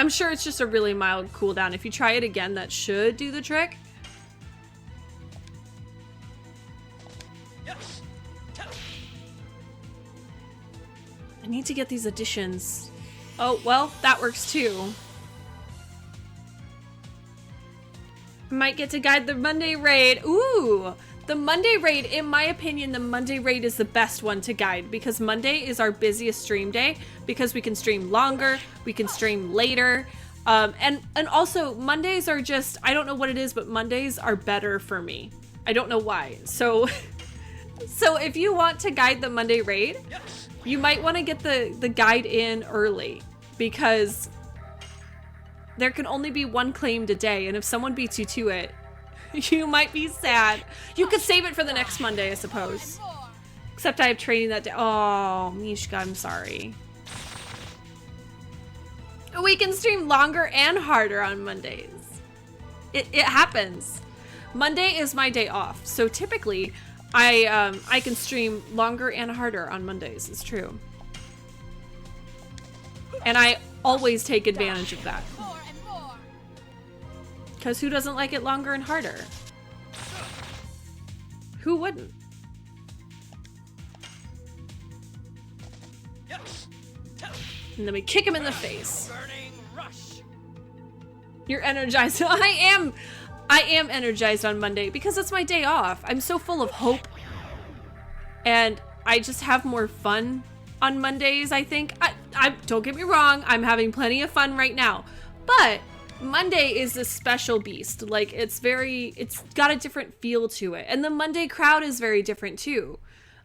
Speaker 1: I'm sure it's just a really mild cooldown. If you try it again, that should do the trick. I need to get these additions. Oh, well, that works too. Might get to guide the Monday raid. Ooh, the Monday raid, in my opinion, the Monday raid is the best one to guide because Monday is our busiest stream day because we can stream longer, we can stream later. And also Mondays are just, I don't know what it is, but Mondays are better for me. I don't know why. So if you want to guide the Monday raid, you might want to get the guide in early because there can only be one claimed a day, and if someone beats you to it, you might be sad. You could save it for the next Monday, I suppose. Except I have training that day. Oh, Mishka, I'm sorry. We can stream longer and harder on Mondays. It happens. Monday is my day off, so typically I can stream longer and harder on Mondays. It's true. And I always take advantage of that. Because who doesn't like it longer and harder? Who wouldn't? And then we kick him in the face. You're energized. I am energized on Monday because it's my day off. I'm so full of hope. And I just have more fun on Mondays, I think. I don't get me wrong, I'm having plenty of fun right now. But Monday is a special beast. Like, it's got a different feel to it. And the Monday crowd is very different too.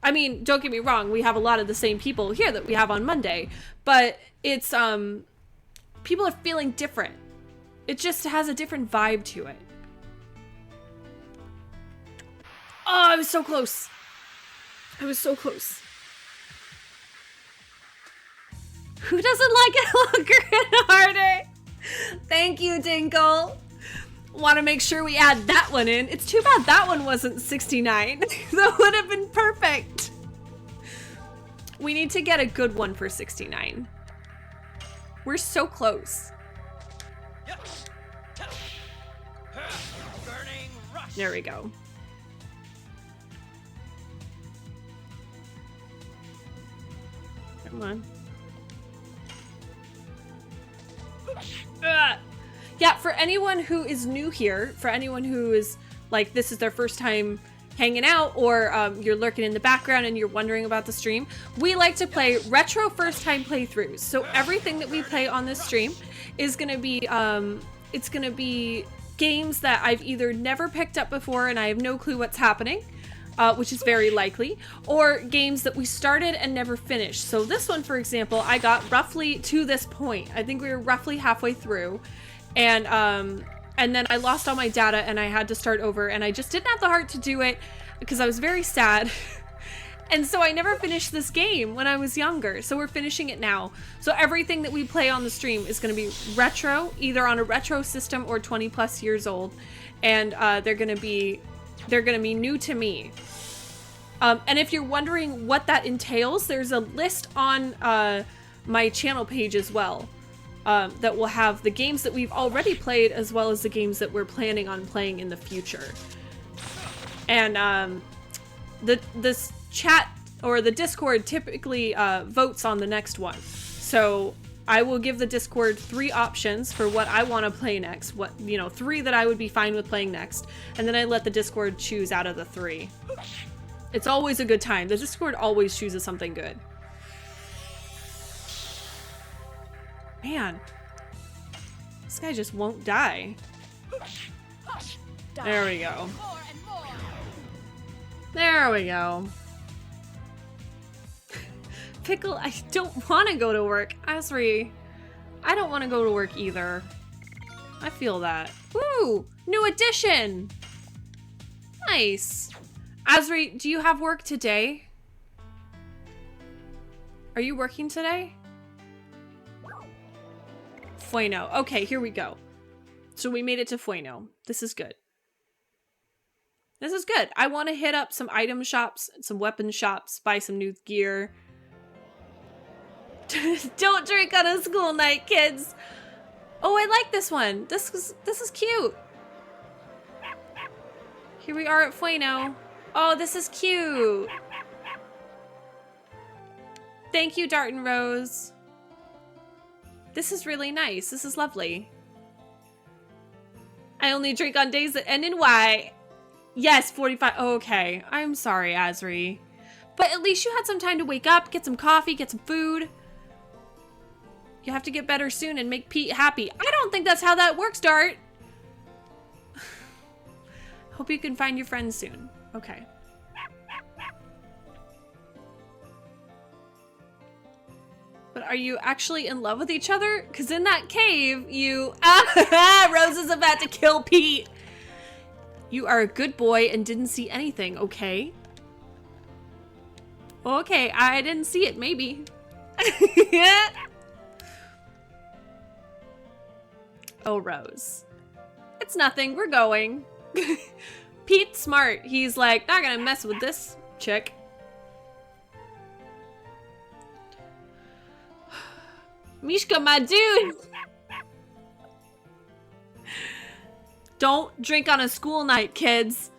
Speaker 1: I mean, don't get me wrong, we have a lot of the same people here that we have on Monday, but it's, people are feeling different. It just has a different vibe to it. Oh, I was so close. I was so close. Who doesn't like it longer and harder? Thank you, Dinkle. Want to make sure we add that one in. It's too bad that one wasn't 69. That would have been perfect. We need to get a good one for 69. We're so close. There we go. Come on. Yeah, for anyone who is new here, for anyone who is like, this is their first time hanging out, or you're lurking in the background and you're wondering about the stream, we like to play retro first time playthroughs. So everything that we play on this stream is going to be, it's going to be games that I've either never picked up before and I have no clue what's happening, which is very likely, or games that we started and never finished. So this one, for example, I got roughly to this point. I think we were roughly halfway through, and then I lost all my data and I had to start over, and I just didn't have the heart to do it because I was very sad. And so I never finished this game when I was younger. So we're finishing it now. So everything that we play on the stream is going to be retro, either on a retro system or 20 plus years old. And they're going to be new to me. And if you're wondering what that entails, there's a list on my channel page as well. That will have the games that we've already played as well as the games that we're planning on playing in the future. And this chat or the Discord typically votes on the next one. So I will give the Discord 3 options for what I want to play next, 3 that I would be fine with playing next, and then I let the Discord choose out of the 3. It's always a good time. The Discord always chooses something good. Man, this guy just won't die. There we go. There we go. Pickle, I don't want to go to work. Asri, I don't want to go to work either. I feel that. Woo! New addition! Nice. Asri, do you have work today? Are you working today? Fueno. Okay, here we go. So we made it to Fueno. This is good. This is good. I want to hit up some item shops, some weapon shops, buy some new gear. Don't drink on a school night, kids. Oh, I like this one. This is cute. Here we are at Fueno. Oh, this is cute. Thank you, Dart and Rose. This is really nice. This is lovely. I only drink on days that end in Y. Yes, 45. Oh, okay. I'm sorry, Azri. But at least you had some time to wake up, get some coffee, get some food. You have to get better soon and make Pete happy. I don't think that's how that works, Dart. Hope you can find your friends soon. Okay. But are you actually in love with each other? Because in that cave, you... Rose is about to kill Pete. You are a good boy and didn't see anything, okay? Okay, I didn't see it, maybe. Oh, Rose. It's nothing, we're going. Pete's smart. He's like, not gonna mess with this chick. Mishka, my dude! Don't drink on a school night, kids.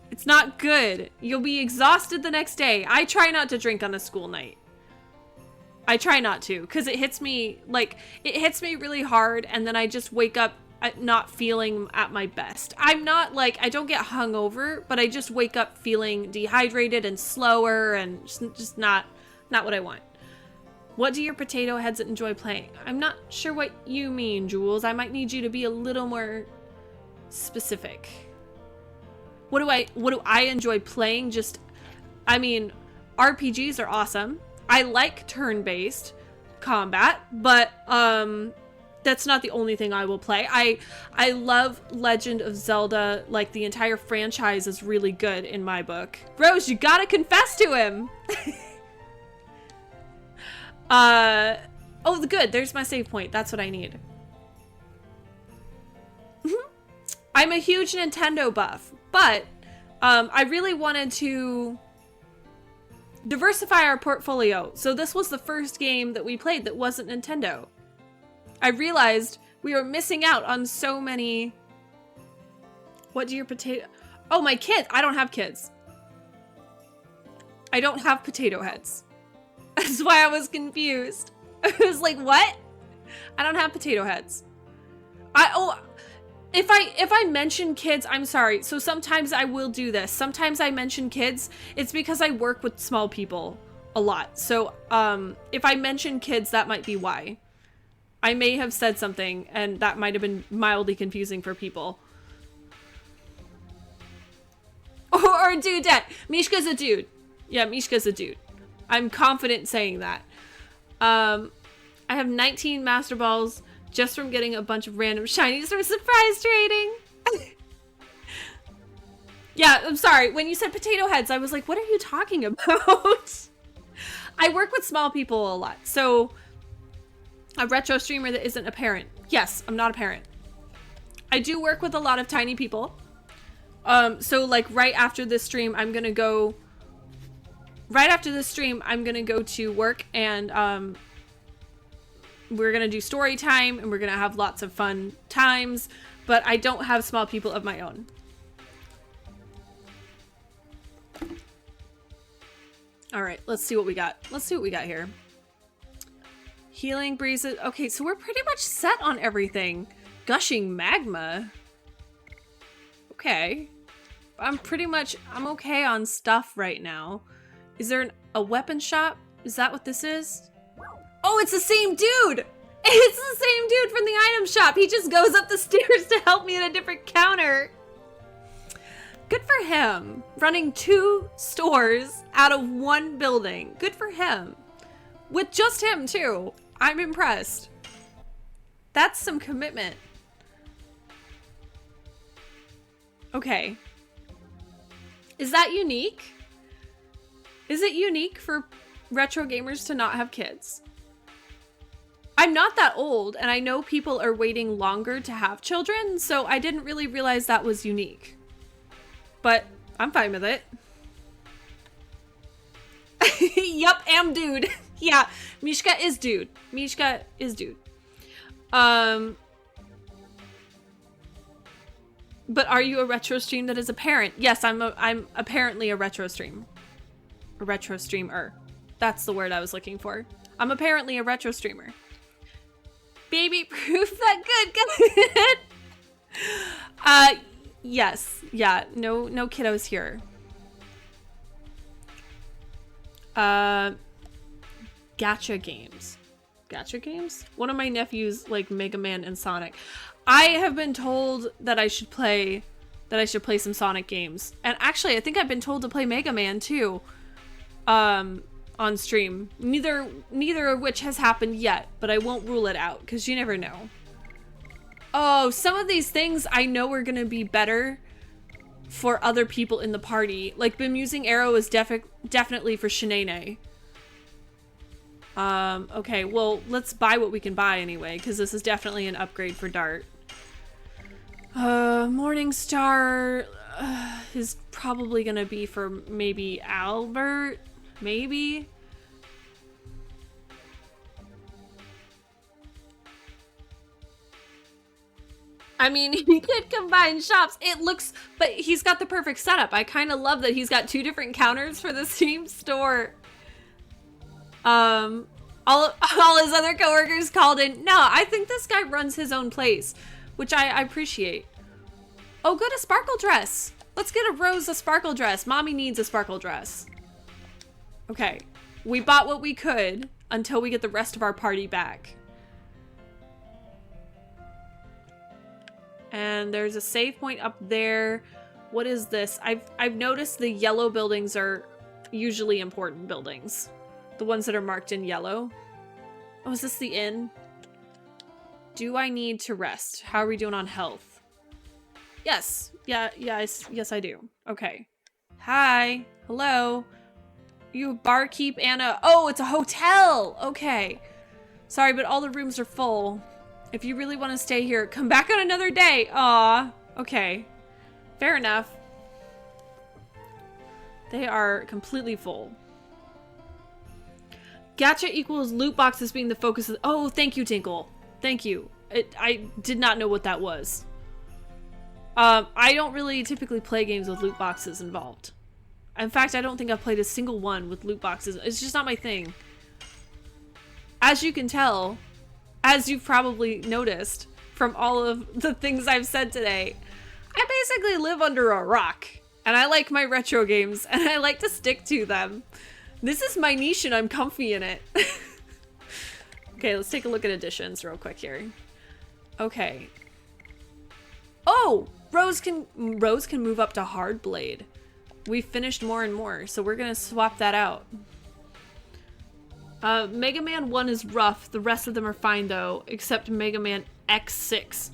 Speaker 1: It's not good. You'll be exhausted the next day. I try not to drink on a school night. I try not to, because it hits me, like, it hits me really hard, and then I just wake up not feeling at my best. I'm not, like, I don't get hungover, but I just wake up feeling dehydrated and slower, and just not what I want. What do your potato heads enjoy playing? I'm not sure what you mean, Jules. I might need you to be a little more specific. What do I enjoy playing? Just, I mean, RPGs are awesome. I like turn-based combat, but that's not the only thing I will play. I love Legend of Zelda. Like, the entire franchise is really good in my book. Rose, you gotta confess to him. Oh, good. There's my save point. That's what I need. I'm a huge Nintendo buff, but I really wanted to diversify our portfolio. So this was the first game that we played that wasn't Nintendo. I realized we were missing out on so many... What do your potato... Oh, my kids. I don't have kids. I don't have potato heads. That's why I was confused. I was like, what? I don't have potato heads. If I mention kids, I'm sorry. So sometimes I will do this. Sometimes I mention kids. It's because I work with small people a lot. So if I mention kids, that might be why. I may have said something and that might have been mildly confusing for people. Or a dudette. Mishka's a dude. Yeah, Mishka's a dude. I'm confident saying that. I have 19 Master Balls just from getting a bunch of random shinies from surprise trading. Yeah, I'm sorry. When you said potato heads, I was like, what are you talking about? I work with small people a lot. So a retro streamer that isn't a parent. Yes, I'm not a parent. I do work with a lot of tiny people. So like right after this stream, I'm going to go... Right after this stream, I'm going to go to work and we're going to do story time and we're going to have lots of fun times, but I don't have small people of my own. All right, let's see what we got. Let's see what we got here. Healing breezes. Okay, so we're pretty much set on everything. Gushing magma. Okay. I'm okay on stuff right now. Is there a weapon shop? Is that what this is? Oh, it's the same dude! It's the same dude from the item shop. He just goes up the stairs to help me at a different counter. Good for him. Running 2 stores out of 1 building. Good for him. With just him, too. I'm impressed. That's some commitment. Okay. Is that unique? Is it unique for retro gamers to not have kids? I'm not that old, and I know people are waiting longer to have children, so I didn't really realize that was unique. But I'm fine with it. Yup, am dude. Yeah, Mishka is dude. Mishka is dude. But are you a retro stream that is a parent? Yes, I'm apparently a retro stream. A retro streamer. That's the word I was looking for. I'm apparently a retro streamer. Baby proof that good. Yes. Yeah, no kiddos here. Gacha games. Gacha games? One of my nephews like Mega Man and Sonic. I have been told that I should play some Sonic games. And actually, I think I've been told to play Mega Man too. On stream. Neither of which has happened yet, but I won't rule it out because you never know. Oh, some of these things I know are gonna be better for other people in the party. Like Bemusing Arrow is definitely for Shanae. Okay, well, let's buy what we can buy anyway, because this is definitely an upgrade for Dart. Morningstar is probably gonna be for maybe Albert, maybe? I mean, he could combine shops. It looks, but he's got the perfect setup. I kind of love that he's got 2 different counters for the same store. All his other coworkers called in. No, I think this guy runs his own place, which I appreciate. Oh, good, a sparkle dress. Let's get a Rose a sparkle dress. Mommy needs a sparkle dress. Okay, we bought what we could until we get the rest of our party back. And there's a save point up there. What is this? I've noticed the yellow buildings are usually important buildings. The ones that are marked in yellow. Oh, is this the inn? Do I need to rest? How are we doing on health? Yes. Yes, I do. Okay. Hi. Hello. You barkeep Anna. Oh, it's a hotel. Okay. Sorry, but all the rooms are full. If you really want to stay here, come back on another day. Aw. Okay. Fair enough. They are completely full. Gacha equals loot boxes being the focus of... Oh, thank you, Tinkle. Thank you. I did not know what that was. I don't really typically play games with loot boxes involved. In fact, I don't think I've played a single one with loot boxes. It's just not my thing. As you can tell, as you've probably noticed from all of the things I've said today, I basically live under a rock. And I like my retro games, and I like to stick to them. This is my niche and I'm comfy in it. Okay, let's take a look at additions real quick here. Okay. Oh! Rose can move up to Hard Blade. We finished more and more, so we're gonna swap that out. Mega Man 1 is rough. The rest of them are fine though, except Mega Man X6.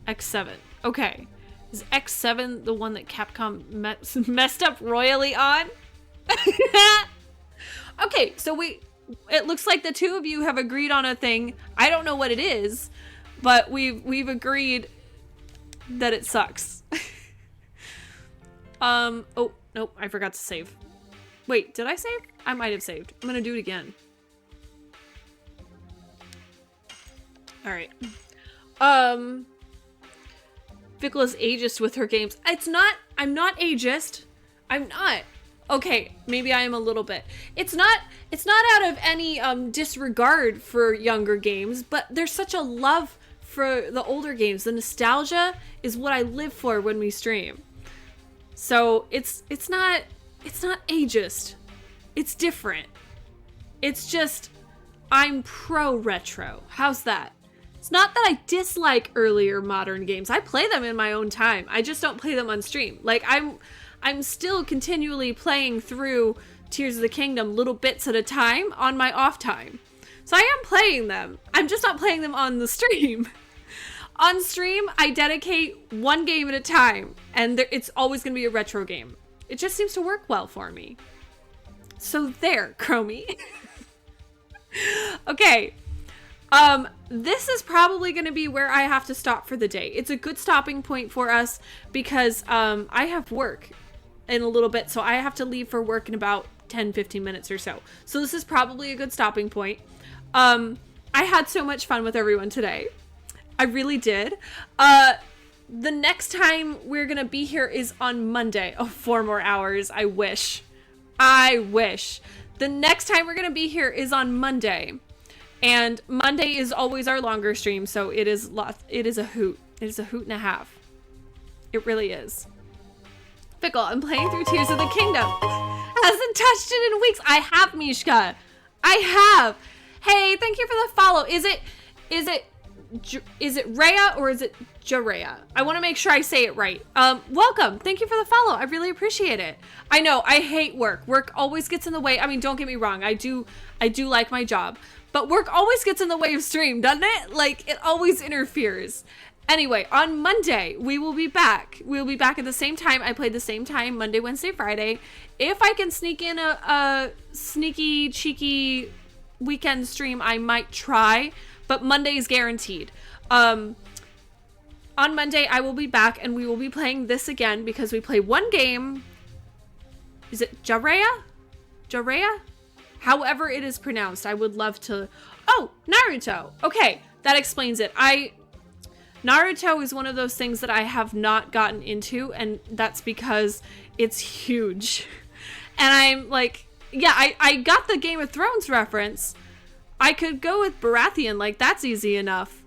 Speaker 1: X7. Okay. Is X7 the one that Capcom messed up royally on? Okay, so it looks like the two of you have agreed on a thing. I don't know what it is, but we've agreed that it sucks. Oh, nope, I forgot to save. Wait, did I save? I might have saved. I'm gonna do it again. All right. Fickle is ageist with her games. I'm not ageist. I'm not. Okay, maybe I am a little bit. It's not out of any disregard for younger games, but there's such a love for the older games. The nostalgia is what I live for when we stream. So it's not ageist. It's different. It's just I'm pro retro. How's that? It's not that I dislike earlier modern games. I play them in my own time. I just don't play them on stream. Like I'm still continually playing through Tears of the Kingdom little bits at a time on my off time. So I am playing them. I'm just not playing them on the stream. On stream, I dedicate one game at a time, and it's always going to be a retro game. It just seems to work well for me. So there, Chromie. Okay. This is probably going to be where I have to stop for the day. It's a good stopping point for us because I have work in a little bit, so I have to leave for work in about 10-15 minutes or so. So this is probably a good stopping point. I had so much fun with everyone today. I really did. The next time we're gonna be here is on Monday. Oh, 4 more hours. I wish. The next time we're gonna be here is on Monday. And Monday is always our longer stream, so it is a hoot. It is a hoot and a half. It really is. Fickle, I'm playing through Tears of the Kingdom. Hasn't touched it in weeks. I have, Mishka. I have. Hey, thank you for the follow. Is it Rhea or is it Jarea? I want to make sure I say it right. Welcome. Thank you for the follow. I really appreciate it. I know I hate work. Work always gets in the way. I mean, don't get me wrong. I do like my job, but work always gets in the way of stream, doesn't it? Like, it always interferes. Anyway, on Monday, we will be back. We'll be back at the same time. I played the same time, Monday, Wednesday, Friday. If I can sneak in a sneaky, cheeky weekend stream, I might try, but Monday is guaranteed. On Monday, I will be back, and we will be playing this again, because we play one game. Is it Jarea? Jarea? However it is pronounced. I would love to... Oh, Naruto. Okay, that explains it. Naruto is one of those things that I have not gotten into, and that's because it's huge. And I'm like, yeah, I got the Game of Thrones reference. I could go with Baratheon, like, that's easy enough.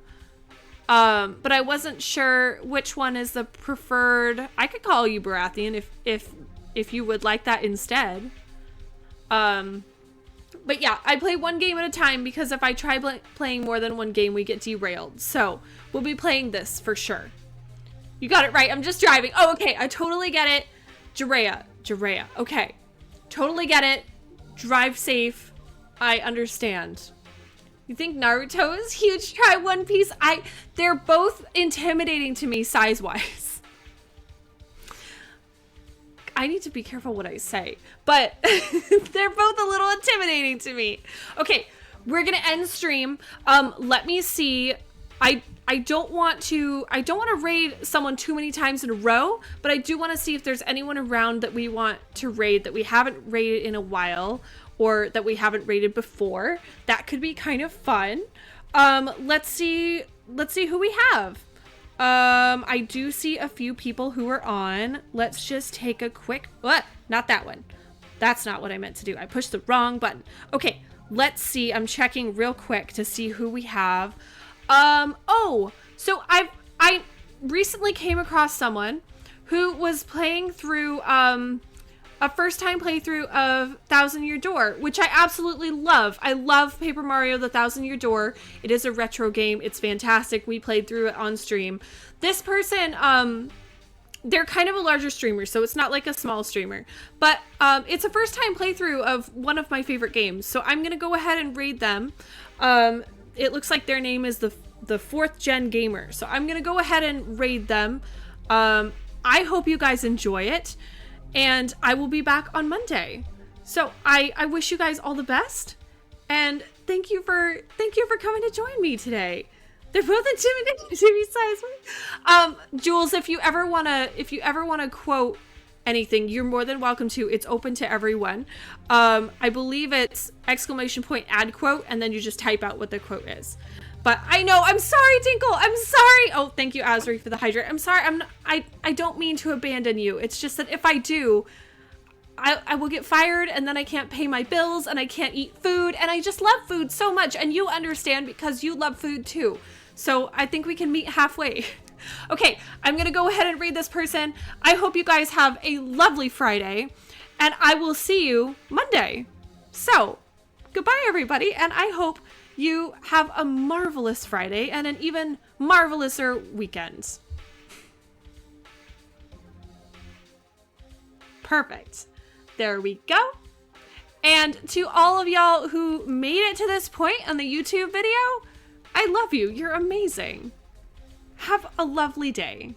Speaker 1: But I wasn't sure which one is the preferred. I could call you Baratheon if you would like that instead. But yeah, I play one game at a time, because if I try playing more than one game, we get derailed. So we'll be playing this for sure. You got it right. I'm just driving. Oh, okay. I totally get it. Jarea. Okay. Totally get it. Drive safe. I understand. You think Naruto is huge? Try One Piece. They're both intimidating to me size-wise. I need to be careful what I say, but they're both a little intimidating to me. Okay, we're gonna end stream. Let me see. I don't want to raid someone too many times in a row, but I do want to see if there's anyone around that we want to raid that we haven't raided in a while, or that we haven't raided before. That could be kind of fun. Let's see who we have. I do see a few people who are on. Let's just take a quick, what? Not that one. That's not what I meant to do. I pushed the wrong button. Okay, let's see. I'm checking real quick to see who we have. Oh, so I recently came across someone who was playing through, a first time playthrough of Thousand Year Door, which I absolutely love. I love Paper Mario The Thousand Year Door. It is a retro game. It's fantastic. We played through it on stream. This person, they're kind of a larger streamer, so it's not like a small streamer, but it's a first time playthrough of one of my favorite games. So I'm going to go ahead and raid them. It looks like their name is the 4th Gen Gamer. So I'm going to go ahead and raid them. I hope you guys enjoy it. And I will be back on Monday. So I wish you guys all the best, and thank you for coming to join me today. They're both intimidating to me size. Jules, if you ever wanna quote anything, you're more than welcome to. It's open to everyone. I believe it's !ad quote, and then you just type out what the quote is. But I know, I'm sorry, Tinkle, I'm sorry. Oh, thank you, Asri, for the hydrate. I'm sorry, I don't mean to abandon you. It's just that if I do, I will get fired, and then I can't pay my bills, and I can't eat food, and I just love food so much, and you understand because you love food too. So I think we can meet halfway. Okay, I'm gonna go ahead and read this person. I hope you guys have a lovely Friday, and I will see you Monday. So, goodbye everybody, and I hope you have a marvelous Friday and an even marvelouser weekend. Perfect. There we go. And to all of y'all who made it to this point on the YouTube video, I love you. You're amazing. Have a lovely day.